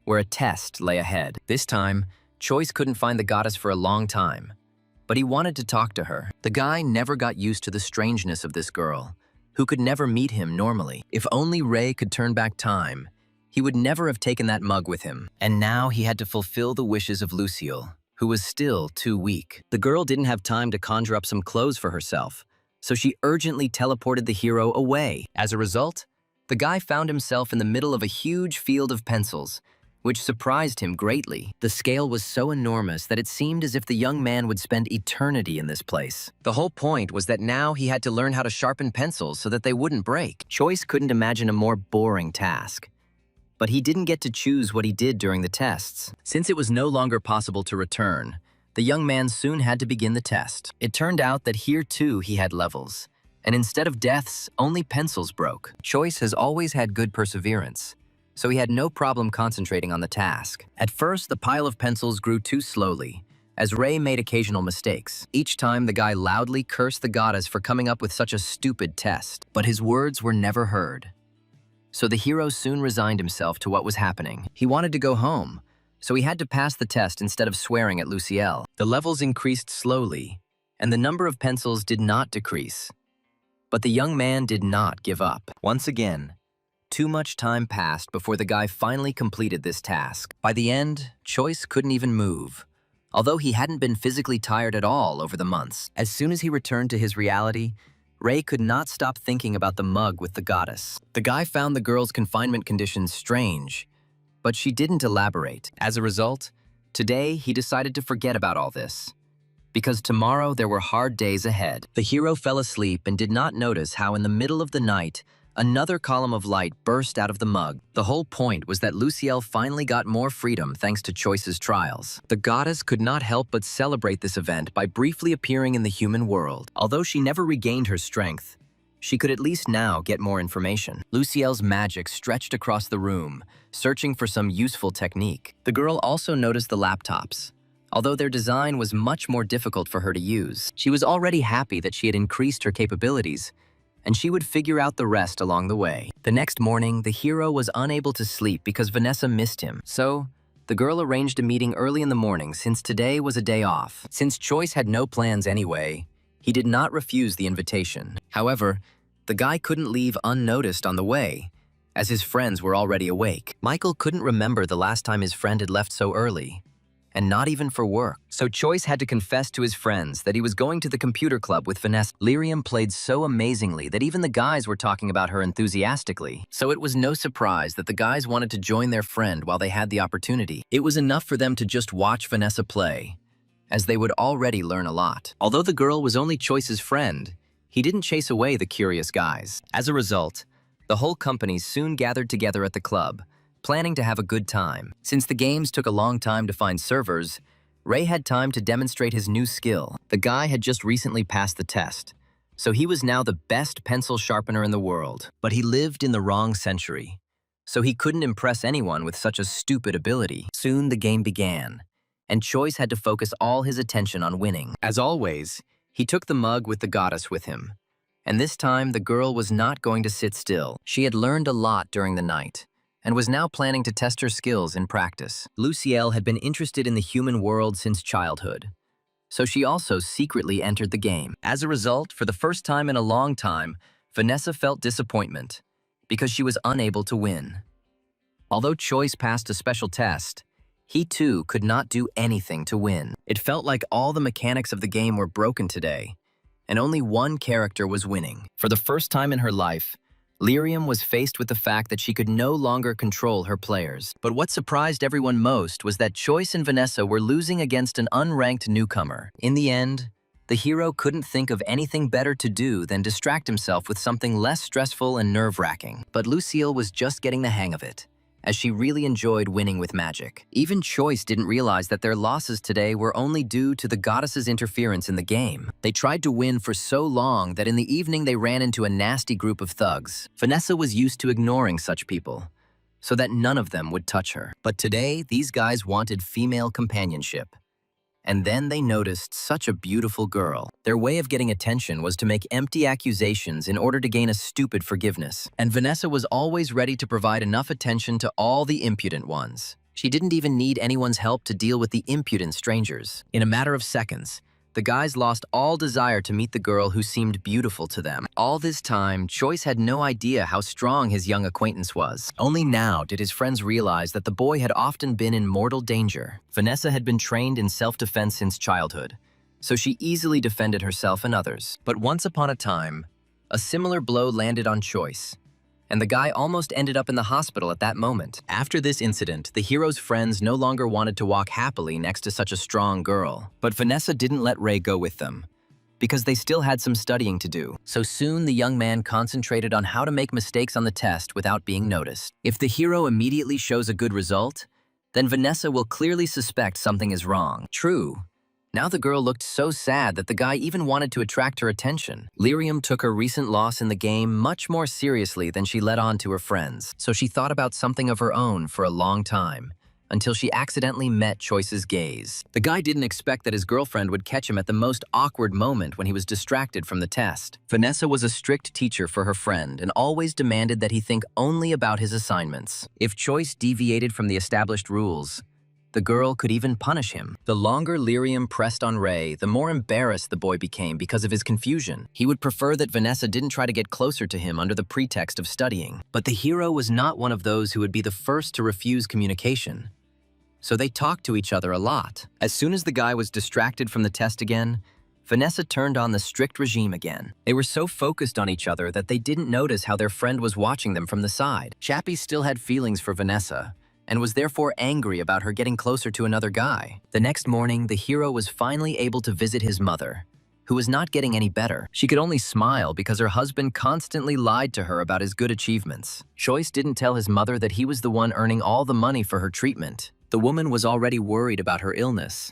where a test lay ahead. This time, Choice couldn't find the goddess for a long time, but he wanted to talk to her. The guy never got used to the strangeness of this girl, who could never meet him normally. If only Ray could turn back time, he would never have taken that mug with him. And now he had to fulfill the wishes of Lucille, who was still too weak. The girl didn't have time to conjure up some clothes for herself, so she urgently teleported the hero away. As a result, the guy found himself in the middle of a huge field of pencils, which surprised him greatly. The scale was so enormous that it seemed as if the young man would spend eternity in this place. The whole point was that now he had to learn how to sharpen pencils so that they wouldn't break. Choice couldn't imagine a more boring task, but he didn't get to choose what he did during the tests. Since it was no longer possible to return, the young man soon had to begin the test. It turned out that here too he had levels, and instead of deaths, only pencils broke. Choice has always had good perseverance, so he had no problem concentrating on the task. At first, the pile of pencils grew too slowly, as Ray made occasional mistakes. Each time, the guy loudly cursed the goddess for coming up with such a stupid test, but his words were never heard. So the hero soon resigned himself to what was happening. He wanted to go home, so he had to pass the test instead of swearing at Luciel. The levels increased slowly, and the number of pencils did not decrease. But the young man did not give up. Once again, too much time passed before the guy finally completed this task. By the end, Choice couldn't even move, although he hadn't been physically tired at all over the months. As soon as he returned to his reality, Ray could not stop thinking about the mug with the goddess. The guy found the girl's confinement conditions strange, but she didn't elaborate. As a result, today he decided to forget about all this, because tomorrow there were hard days ahead. The hero fell asleep and did not notice how in the middle of the night, another column of light burst out of the mug. The whole point was that Luciel finally got more freedom thanks to Choice's trials. The goddess could not help but celebrate this event by briefly appearing in the human world. Although she never regained her strength, she could at least now get more information. Luciel's magic stretched across the room, searching for some useful technique. The girl also noticed the laptops, although their design was much more difficult for her to use. She was already happy that she had increased her capabilities, and she would figure out the rest along the way. The next morning, the hero was unable to sleep because Vanessa missed him. So, the girl arranged a meeting early in the morning since today was a day off. Since Choice had no plans anyway, he did not refuse the invitation. However, the guy couldn't leave unnoticed on the way, as his friends were already awake. Michael couldn't remember the last time his friend had left so early, and not even for work. So Choice had to confess to his friends that he was going to the computer club with Vanessa. Lyrium played so amazingly that even the guys were talking about her enthusiastically. So it was no surprise that the guys wanted to join their friend while they had the opportunity. It was enough for them to just watch Vanessa play, as they would already learn a lot. Although the girl was only Choice's friend, he didn't chase away the curious guys. As a result, the whole company soon gathered together at the club, planning to have a good time. Since the games took a long time to find servers, Ray had time to demonstrate his new skill. The guy had just recently passed the test, so he was now the best pencil sharpener in the world. But he lived in the wrong century, so he couldn't impress anyone with such a stupid ability. Soon the game began, and Choice had to focus all his attention on winning. As always, he took the mug with the goddess with him, and this time the girl was not going to sit still. She had learned a lot during the night, and was now planning to test her skills in practice. Luciel had been interested in the human world since childhood, so she also secretly entered the game. As a result, for the first time in a long time, Vanessa felt disappointment because she was unable to win. Although Choice passed a special test, he too could not do anything to win. It felt like all the mechanics of the game were broken today, and only one character was winning. For the first time in her life, Lyrium was faced with the fact that she could no longer control her players. But what surprised everyone most was that Choice and Vanessa were losing against an unranked newcomer. In the end, the hero couldn't think of anything better to do than distract himself with something less stressful and nerve-wracking. But Lucille was just getting the hang of it, as she really enjoyed winning with magic. Even Choice didn't realize that their losses today were only due to the goddess's interference in the game. They tried to win for so long that in the evening they ran into a nasty group of thugs. Vanessa was used to ignoring such people, so that none of them would touch her. But today, these guys wanted female companionship. And then they noticed such a beautiful girl. Their way of getting attention was to make empty accusations in order to gain a stupid forgiveness. And Vanessa was always ready to provide enough attention to all the impudent ones. She didn't even need anyone's help to deal with the impudent strangers. In a matter of seconds, the guys lost all desire to meet the girl who seemed beautiful to them. All this time, Choice had no idea how strong his young acquaintance was. Only now did his friends realize that the boy had often been in mortal danger. Vanessa had been trained in self-defense since childhood, so she easily defended herself and others. But once upon a time, a similar blow landed on Choice, and the guy almost ended up in the hospital at that moment. After this incident, the hero's friends no longer wanted to walk happily next to such a strong girl. But Vanessa didn't let Ray go with them, because they still had some studying to do. So soon the young man concentrated on how to make mistakes on the test without being noticed. If the hero immediately shows a good result, then Vanessa will clearly suspect something is wrong. True. Now the girl looked so sad that the guy even wanted to attract her attention. Lyrium took her recent loss in the game much more seriously than she let on to her friends, so she thought about something of her own for a long time, until she accidentally met Choice's gaze. The guy didn't expect that his girlfriend would catch him at the most awkward moment when he was distracted from the test. Vanessa was a strict teacher for her friend and always demanded that he think only about his assignments. If Choice deviated from the established rules, the girl could even punish him. The longer lyrium pressed on Ray, the more embarrassed the boy became because of his confusion. He would prefer that Vanessa didn't try to get closer to him under the pretext of studying. But the hero was not one of those who would be the first to refuse communication. So they talked to each other a lot. As soon as the guy was distracted from the test again, Vanessa turned on the strict regime again. They were so focused on each other that they didn't notice how their friend was watching them from the side. Chappie still had feelings for Vanessa, and was therefore angry about her getting closer to another guy. The next morning, the hero was finally able to visit his mother, who was not getting any better. She could only smile because her husband constantly lied to her about his good achievements. Choice didn't tell his mother that he was the one earning all the money for her treatment. The woman was already worried about her illness,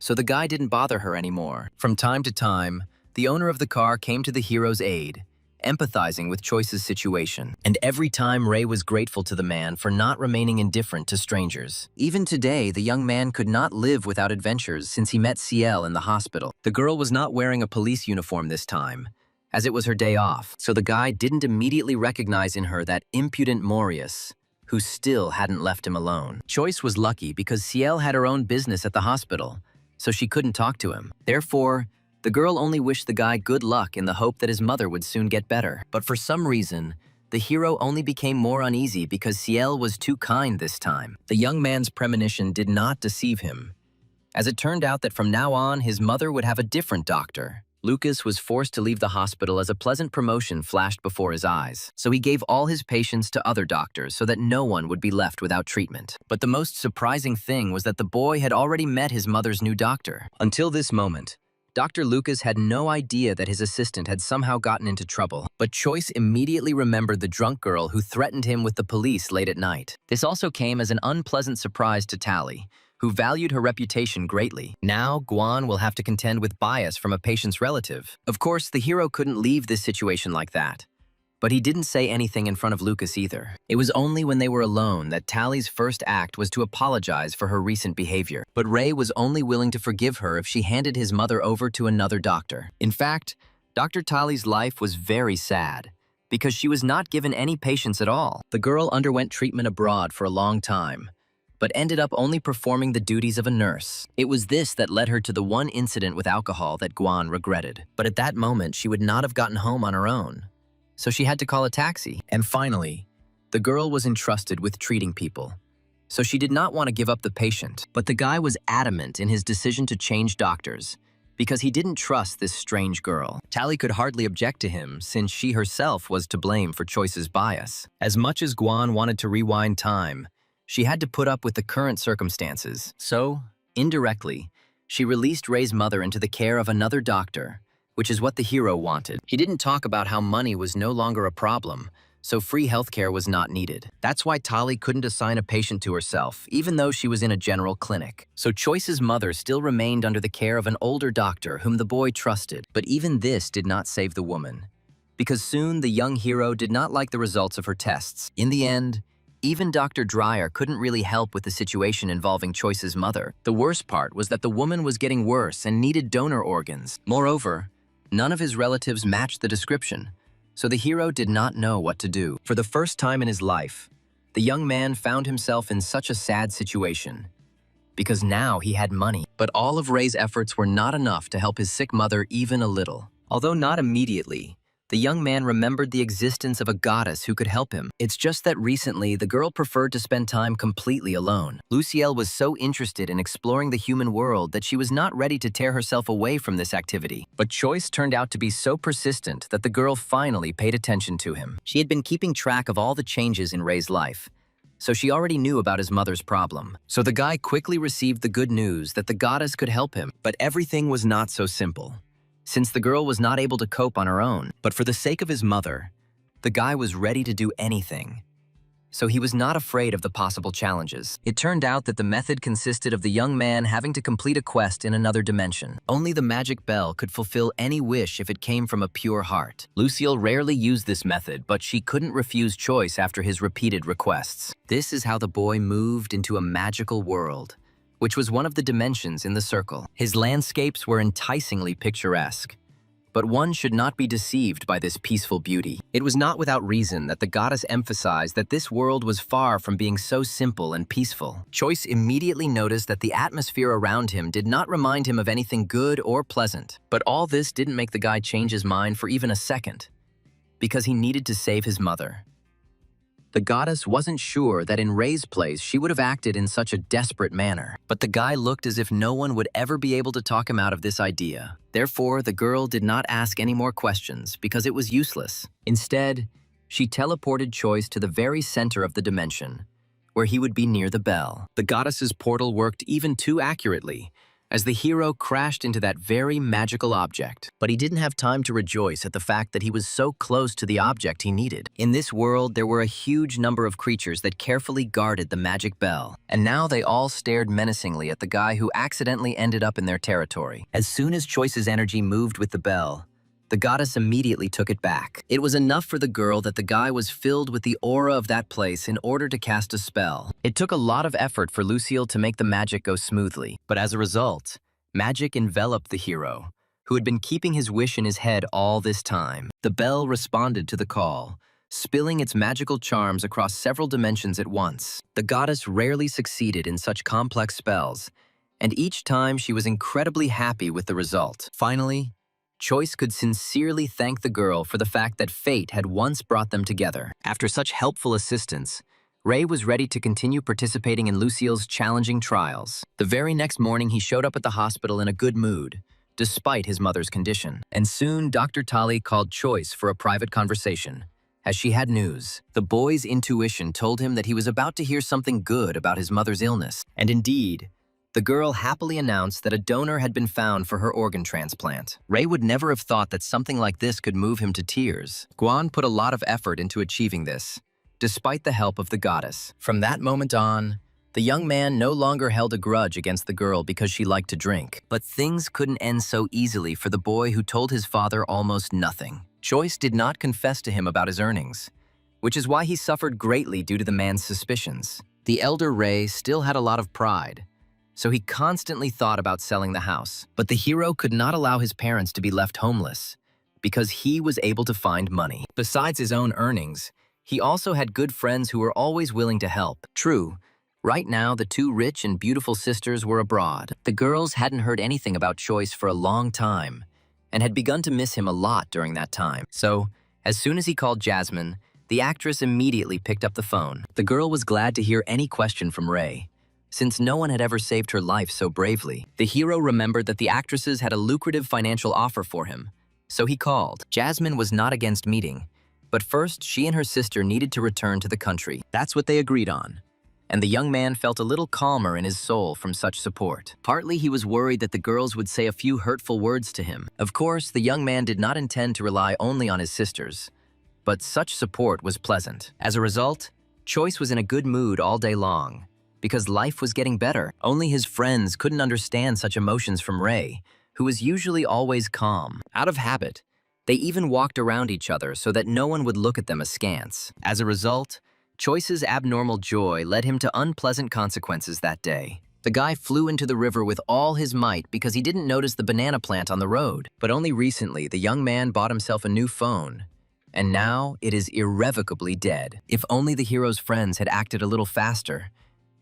so the guy didn't bother her anymore. From time to time, the owner of the car came to the hero's aid, empathizing with Choice's situation. And every time Ray was grateful to the man for not remaining indifferent to strangers. Even today, the young man could not live without adventures since he met Ciel in the hospital. The girl was not wearing a police uniform this time, as it was her day off, so the guy didn't immediately recognize in her that impudent Morius, who still hadn't left him alone. Choice was lucky because Ciel had her own business at the hospital, so she couldn't talk to him. Therefore, the girl only wished the guy good luck in the hope that his mother would soon get better. But for some reason, the hero only became more uneasy because Ciel was too kind this time. The young man's premonition did not deceive him, as it turned out that from now on, his mother would have a different doctor. Lucas was forced to leave the hospital as a pleasant promotion flashed before his eyes, so he gave all his patients to other doctors so that no one would be left without treatment. But the most surprising thing was that the boy had already met his mother's new doctor. Until this moment, Dr. Lucas had no idea that his assistant had somehow gotten into trouble, but Choice immediately remembered the drunk girl who threatened him with the police late at night. This also came as an unpleasant surprise to Tally, who valued her reputation greatly. Now, Guan will have to contend with bias from a patient's relative. Of course, the hero couldn't leave this situation like that, but he didn't say anything in front of Lucas either. It was only when they were alone that Tally's first act was to apologize for her recent behavior. But Ray was only willing to forgive her if she handed his mother over to another doctor. In fact, Dr. Tally's life was very sad, because she was not given any patients at all. The girl underwent treatment abroad for a long time, but ended up only performing the duties of a nurse. It was this that led her to the one incident with alcohol that Guan regretted. But at that moment, she would not have gotten home on her own, so she had to call a taxi. And finally, the girl was entrusted with treating people, so she did not want to give up the patient. But the guy was adamant in his decision to change doctors, because he didn't trust this strange girl. Tally could hardly object to him, since she herself was to blame for Choice's bias. As much as Guan wanted to rewind time, she had to put up with the current circumstances. So, indirectly, she released Ray's mother into the care of another doctor, which is what the hero wanted. He didn't talk about how money was no longer a problem, so free healthcare was not needed. That's why Tali couldn't assign a patient to herself, even though she was in a general clinic. So Choice's mother still remained under the care of an older doctor whom the boy trusted. But even this did not save the woman, because soon the young hero did not like the results of her tests. In the end, even Dr. Dreyer couldn't really help with the situation involving Choice's mother. The worst part was that the woman was getting worse and needed donor organs. Moreover, none of his relatives matched the description, so the hero did not know what to do. For the first time in his life, the young man found himself in such a sad situation, because now he had money. But all of Ray's efforts were not enough to help his sick mother even a little. Although not immediately, the young man remembered the existence of a goddess who could help him. It's just that recently, the girl preferred to spend time completely alone. Lucielle was so interested in exploring the human world that she was not ready to tear herself away from this activity. But Choice turned out to be so persistent that the girl finally paid attention to him. She had been keeping track of all the changes in Ray's life, so she already knew about his mother's problem. So the guy quickly received the good news that the goddess could help him. But everything was not so simple, since the girl was not able to cope on her own. But for the sake of his mother, the guy was ready to do anything. so he was not afraid of the possible challenges. It turned out that the method consisted of the young man having to complete a quest in another dimension. Only the magic bell could fulfill any wish if it came from a pure heart. Lucille rarely used this method, but she couldn't refuse Choice after his repeated requests. This is how the boy moved into a magical world, which was one of the dimensions in the circle. His landscapes were enticingly picturesque, but one should not be deceived by this peaceful beauty. It was not without reason that the goddess emphasized that this world was far from being so simple and peaceful. Choice immediately noticed that the atmosphere around him did not remind him of anything good or pleasant. But all this didn't make the guy change his mind for even a second, because he needed to save his mother. The goddess wasn't sure that in Ray's place she would have acted in such a desperate manner, but the guy looked as if no one would ever be able to talk him out of this idea. Therefore, the girl did not ask any more questions because it was useless. Instead, she teleported Choice to the very center of the dimension, where he would be near the bell. The goddess's portal worked even too accurately, as the hero crashed into that very magical object. But he didn't have time to rejoice at the fact that he was so close to the object he needed. In this world, there were a huge number of creatures that carefully guarded the magic bell, and now they all stared menacingly at the guy who accidentally ended up in their territory. As soon as Choice's energy moved with the bell, the goddess immediately took it back. It was enough for the girl that the guy was filled with the aura of that place in order to cast a spell. It took a lot of effort for Lucille to make the magic go smoothly, but as a result, magic enveloped the hero, who had been keeping his wish in his head all this time. The bell responded to the call, spilling its magical charms across several dimensions at once. The goddess rarely succeeded in such complex spells, and each time she was incredibly happy with the result. Finally, Choice could sincerely thank the girl for the fact that fate had once brought them together. After such helpful assistance, Ray was ready to continue participating in Lucille's challenging trials. The very next morning, he showed up at the hospital in a good mood, despite his mother's condition. And soon, Dr. Tali called Choice for a private conversation, as she had news. The boy's intuition told him that he was about to hear something good about his mother's illness. And indeed, the girl happily announced that a donor had been found for her organ transplant. Ray would never have thought that something like this could move him to tears. Guan put a lot of effort into achieving this, despite the help of the goddess. From that moment on, the young man no longer held a grudge against the girl because she liked to drink. But things couldn't end so easily for the boy who told his father almost nothing. Choice did not confess to him about his earnings, which is why he suffered greatly due to the man's suspicions. The elder Ray still had a lot of pride, so he constantly thought about selling the house. But the hero could not allow his parents to be left homeless, because he was able to find money. Besides his own earnings, he also had good friends who were always willing to help. True, right now the two rich and beautiful sisters were abroad. The girls hadn't heard anything about Choice for a long time, and had begun to miss him a lot during that time. So, as soon as he called Jasmine, the actress immediately picked up the phone. The girl was glad to hear any question from Ray, since no one had ever saved her life so bravely. The hero remembered that the actresses had a lucrative financial offer for him, so he called. Jasmine was not against meeting, but first she and her sister needed to return to the country. That's what they agreed on, and the young man felt a little calmer in his soul from such support. Partly he was worried that the girls would say a few hurtful words to him. Of course, the young man did not intend to rely only on his sisters, but such support was pleasant. As a result, Choice was in a good mood all day long, because life was getting better. Only his friends couldn't understand such emotions from Ray, who was usually always calm. Out of habit, they even walked around each other so that no one would look at them askance. As a result, Choice's abnormal joy led him to unpleasant consequences that day. The guy flew into the river with all his might because he didn't notice the banana plant on the road. But only recently, the young man bought himself a new phone, and now it is irrevocably dead. If only the hero's friends had acted a little faster,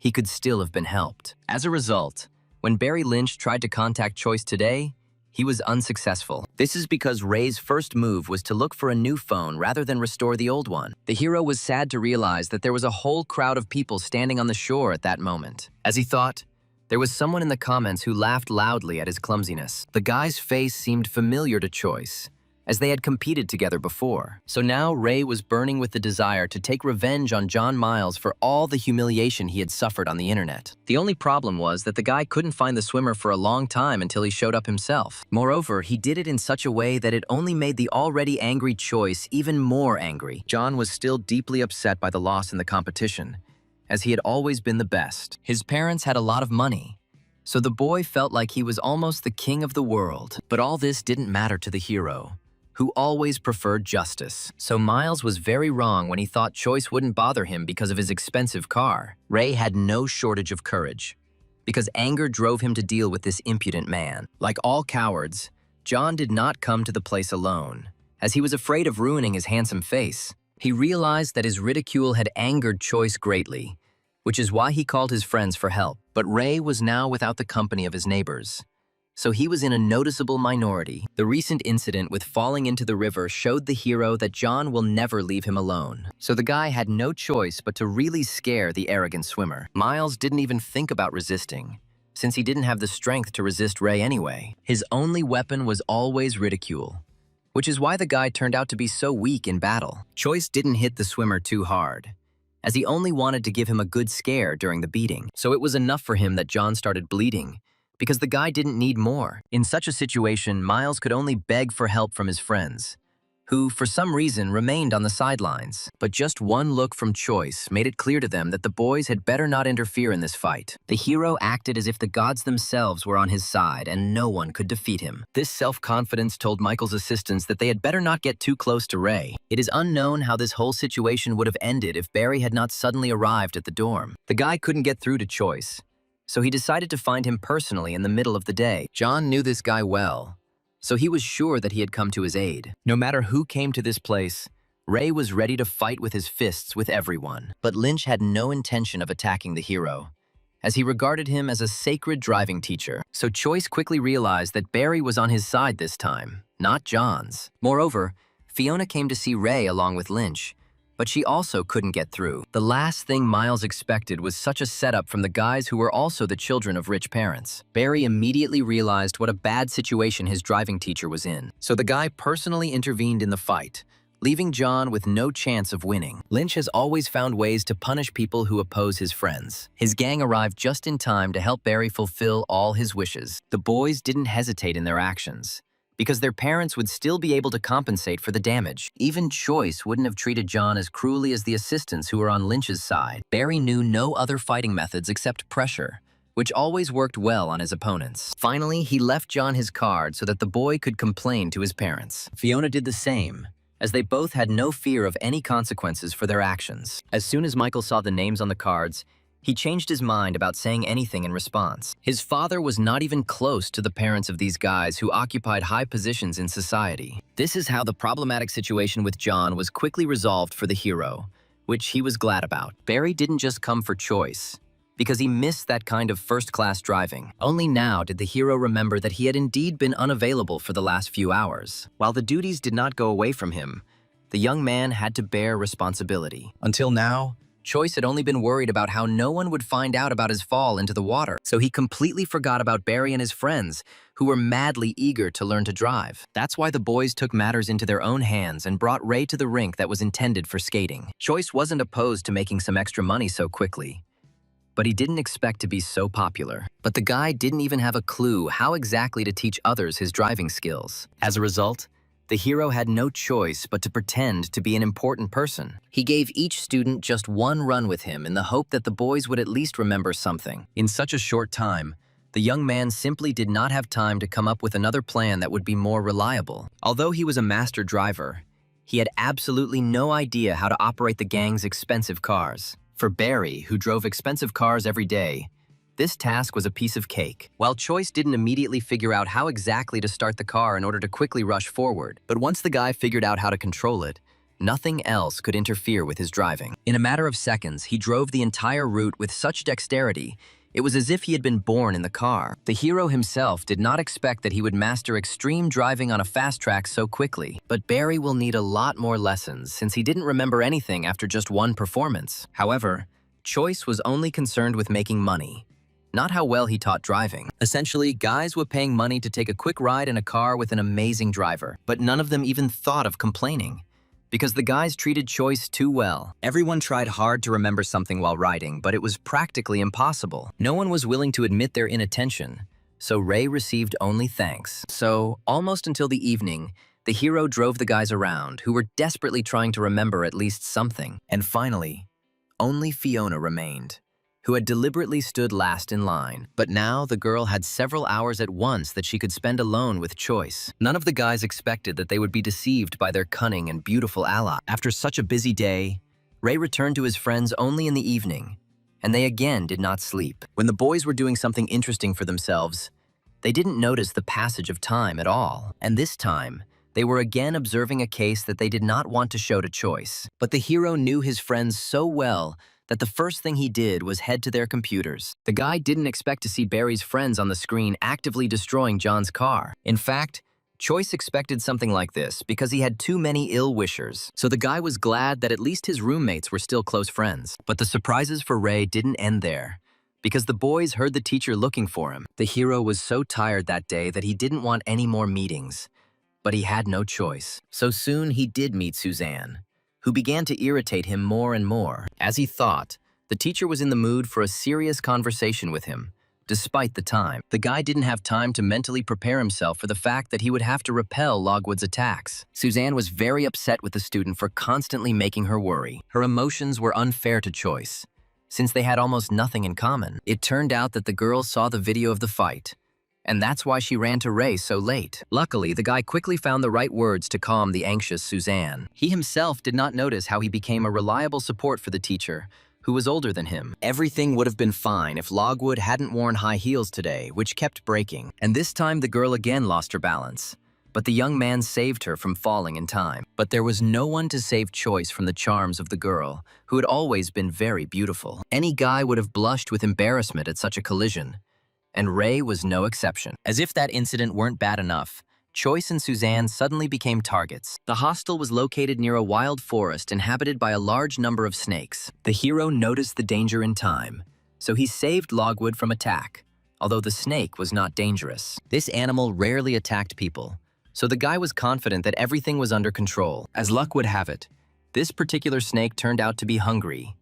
he could still have been helped. As a result, when Barry Lynch tried to contact Choice today, he was unsuccessful. This is because Ray's first move was to look for a new phone rather than restore the old one. The hero was sad to realize that there was a whole crowd of people standing on the shore at that moment. As he thought, there was someone in the comments who laughed loudly at his clumsiness. The guy's face seemed familiar to Choice, as they had competed together before. So now Ray was burning with the desire to take revenge on John Miles for all the humiliation he had suffered on the internet. The only problem was that the guy couldn't find the swimmer for a long time until he showed up himself. Moreover, he did it in such a way that it only made the already angry Choice even more angry. John was still deeply upset by the loss in the competition, as he had always been the best. His parents had a lot of money, so the boy felt like he was almost the king of the world. But all this didn't matter to the hero, who always preferred justice. So Miles was very wrong when he thought Choice wouldn't bother him because of his expensive car. Ray had no shortage of courage, because anger drove him to deal with this impudent man. Like all cowards, John did not come to the place alone, as he was afraid of ruining his handsome face. He realized that his ridicule had angered Choice greatly, which is why he called his friends for help. But Ray was now without the company of his neighbors, so he was in a noticeable minority. The recent incident with falling into the river showed the hero that John will never leave him alone. So the guy had no choice but to really scare the arrogant swimmer. Miles didn't even think about resisting, since he didn't have the strength to resist Ray anyway. His only weapon was always ridicule, which is why the guy turned out to be so weak in battle. Choice didn't hit the swimmer too hard, as he only wanted to give him a good scare during the beating. So it was enough for him that John started bleeding, because the guy didn't need more. In such a situation, Miles could only beg for help from his friends, who, for some reason, remained on the sidelines. But just one look from Choice made it clear to them that the boys had better not interfere in this fight. The hero acted as if the gods themselves were on his side and no one could defeat him. This self-confidence told Michael's assistants that they had better not get too close to Ray. It is unknown how this whole situation would have ended if Barry had not suddenly arrived at the dorm. The guy couldn't get through to Choice, so he decided to find him personally in the middle of the day. John knew this guy well, so he was sure that he had come to his aid. No matter who came to this place, Ray was ready to fight with his fists with everyone. But Lynch had no intention of attacking the hero, as he regarded him as a sacred driving teacher. So Choice quickly realized that Barry was on his side this time, not John's. Moreover, Fiona came to see Ray along with Lynch, but she also couldn't get through. The last thing Miles expected was such a setup from the guys who were also the children of rich parents. Barry immediately realized what a bad situation his driving teacher was in, so the guy personally intervened in the fight, leaving John with no chance of winning. Lynch has always found ways to punish people who oppose his friends. His gang arrived just in time to help Barry fulfill all his wishes. The boys didn't hesitate in their actions, because their parents would still be able to compensate for the damage. Even Choice wouldn't have treated John as cruelly as the assistants who were on Lynch's side. Barry knew no other fighting methods except pressure, which always worked well on his opponents. Finally, he left John his card so that the boy could complain to his parents. Fiona did the same, as they both had no fear of any consequences for their actions. As soon as Michael saw the names on the cards, he changed his mind about saying anything in response. His father was not even close to the parents of these guys who occupied high positions in society. This is how the problematic situation with John was quickly resolved for the hero, which he was glad about. Barry didn't just come for Choice, because he missed that kind of first-class driving. Only now did the hero remember that he had indeed been unavailable for the last few hours. While the duties did not go away from him, the young man had to bear responsibility. Until now, Choice had only been worried about how no one would find out about his fall into the water, so he completely forgot about Barry and his friends, who were madly eager to learn to drive. That's why the boys took matters into their own hands and brought Ray to the rink that was intended for skating. Choice wasn't opposed to making some extra money so quickly, but he didn't expect to be so popular. But the guy didn't even have a clue how exactly to teach others his driving skills. As a result, the hero had no choice but to pretend to be an important person. He gave each student just one run with him in the hope that the boys would at least remember something. In such a short time, the young man simply did not have time to come up with another plan that would be more reliable. Although he was a master driver, he had absolutely no idea how to operate the gang's expensive cars. For Barry, who drove expensive cars every day, this task was a piece of cake. While Choice didn't immediately figure out how exactly to start the car in order to quickly rush forward, but once the guy figured out how to control it, nothing else could interfere with his driving. In a matter of seconds, he drove the entire route with such dexterity, it was as if he had been born in the car. The hero himself did not expect that he would master extreme driving on a fast track so quickly. But Barry will need a lot more lessons since he didn't remember anything after just one performance. However, Choice was only concerned with making money, not how well he taught driving. Essentially, guys were paying money to take a quick ride in a car with an amazing driver, but none of them even thought of complaining, because the guys treated Choice too well. Everyone tried hard to remember something while riding, but it was practically impossible. No one was willing to admit their inattention, so Ray received only thanks. So, almost until the evening, the hero drove the guys around, who were desperately trying to remember at least something. And finally, only Fiona remained, who had deliberately stood last in line. But now the girl had several hours at once that she could spend alone with Choice. None of the guys expected that they would be deceived by their cunning and beautiful ally. After such a busy day, Ray returned to his friends only in the evening, and they again did not sleep. When the boys were doing something interesting for themselves, they didn't notice the passage of time at all. And this time, they were again observing a case that they did not want to show to Choice. But the hero knew his friends so well that the first thing he did was head to their computers. The guy didn't expect to see Barry's friends on the screen actively destroying John's car. In fact, Choice expected something like this because he had too many ill-wishers. So the guy was glad that at least his roommates were still close friends. But the surprises for Ray didn't end there, because the boys heard the teacher looking for him. The hero was so tired that day that he didn't want any more meetings. But he had no choice. So soon he did meet Suzanne, who began to irritate him more and more. As he thought, the teacher was in the mood for a serious conversation with him, despite the time. The guy didn't have time to mentally prepare himself for the fact that he would have to repel Logwood's attacks. Suzanne was very upset with the student for constantly making her worry. Her emotions were unfair to Choice, since they had almost nothing in common. It turned out that the girl saw the video of the fight, and that's why she ran to Ray so late. Luckily, the guy quickly found the right words to calm the anxious Suzanne. He himself did not notice how he became a reliable support for the teacher, who was older than him. Everything would have been fine if Logwood hadn't worn high heels today, which kept breaking. And this time the girl again lost her balance, but the young man saved her from falling in time. But there was no one to save Choice from the charms of the girl, who had always been very beautiful. Any guy would have blushed with embarrassment at such a collision, and Ray was no exception. As if that incident weren't bad enough, Choice and Suzanne suddenly became targets. The hostel was located near a wild forest inhabited by a large number of snakes. The hero noticed the danger in time, so he saved Logwood from attack, although the snake was not dangerous. This animal rarely attacked people, so the guy was confident that everything was under control. As luck would have it, this particular snake turned out to be hungry,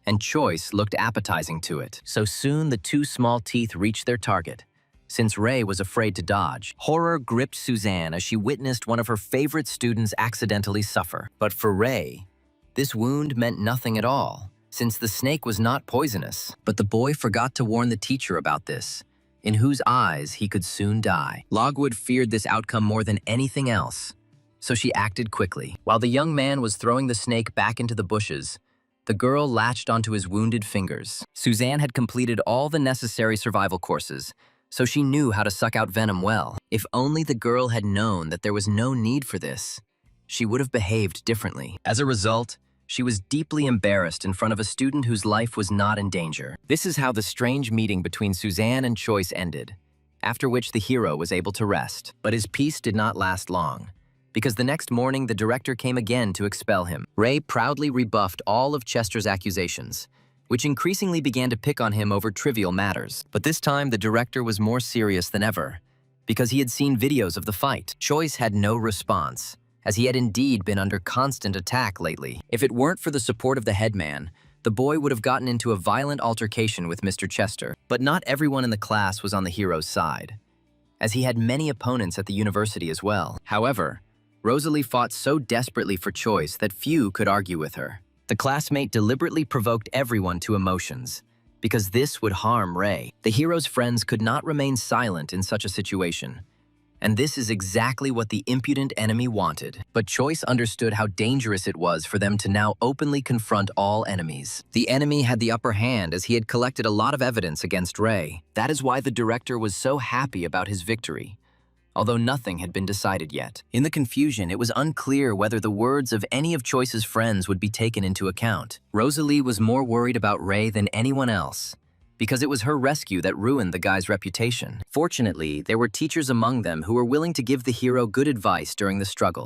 and Choice looked appetizing to it. So soon the two small teeth reached their target, since Ray was afraid to dodge. Horror gripped Suzanne as she witnessed one of her favorite students accidentally suffer. But for Ray, this wound meant nothing at all, since the snake was not poisonous. But the boy forgot to warn the teacher about this, in whose eyes he could soon die. Logwood feared this outcome more than anything else, so she acted quickly. While the young man was throwing the snake back into the bushes, the girl latched onto his wounded fingers. Suzanne had completed all the necessary survival courses, so she knew how to suck out venom well. If only the girl had known that there was no need for this, she would have behaved differently. As a result, she was deeply embarrassed in front of a student whose life was not in danger. This is how the strange meeting between Suzanne and Choice ended, after which the hero was able to rest. But his peace did not last long, because the next morning the director came again to expel him. Ray proudly rebuffed all of Chester's accusations, which increasingly began to pick on him over trivial matters. But this time the director was more serious than ever, because he had seen videos of the fight. Choice had no response, as he had indeed been under constant attack lately. If it weren't for the support of the headman, the boy would have gotten into a violent altercation with Mr. Chester. But not everyone in the class was on the hero's side, as he had many opponents at the university as well. However, Rosalie fought so desperately for Choice that few could argue with her. The classmate deliberately provoked everyone to emotions, because this would harm Ray. The hero's friends could not remain silent in such a situation, and this is exactly what the impudent enemy wanted. But Choice understood how dangerous it was for them to now openly confront all enemies. The enemy had the upper hand as he had collected a lot of evidence against Ray. That is why the director was so happy about his victory, although nothing had been decided yet. In the confusion, it was unclear whether the words of any of Choice's friends would be taken into account. Rosalie was more worried about Ray than anyone else, because it was her rescue that ruined the guy's reputation. Fortunately, there were teachers among them who were willing to give the hero good advice during the struggle.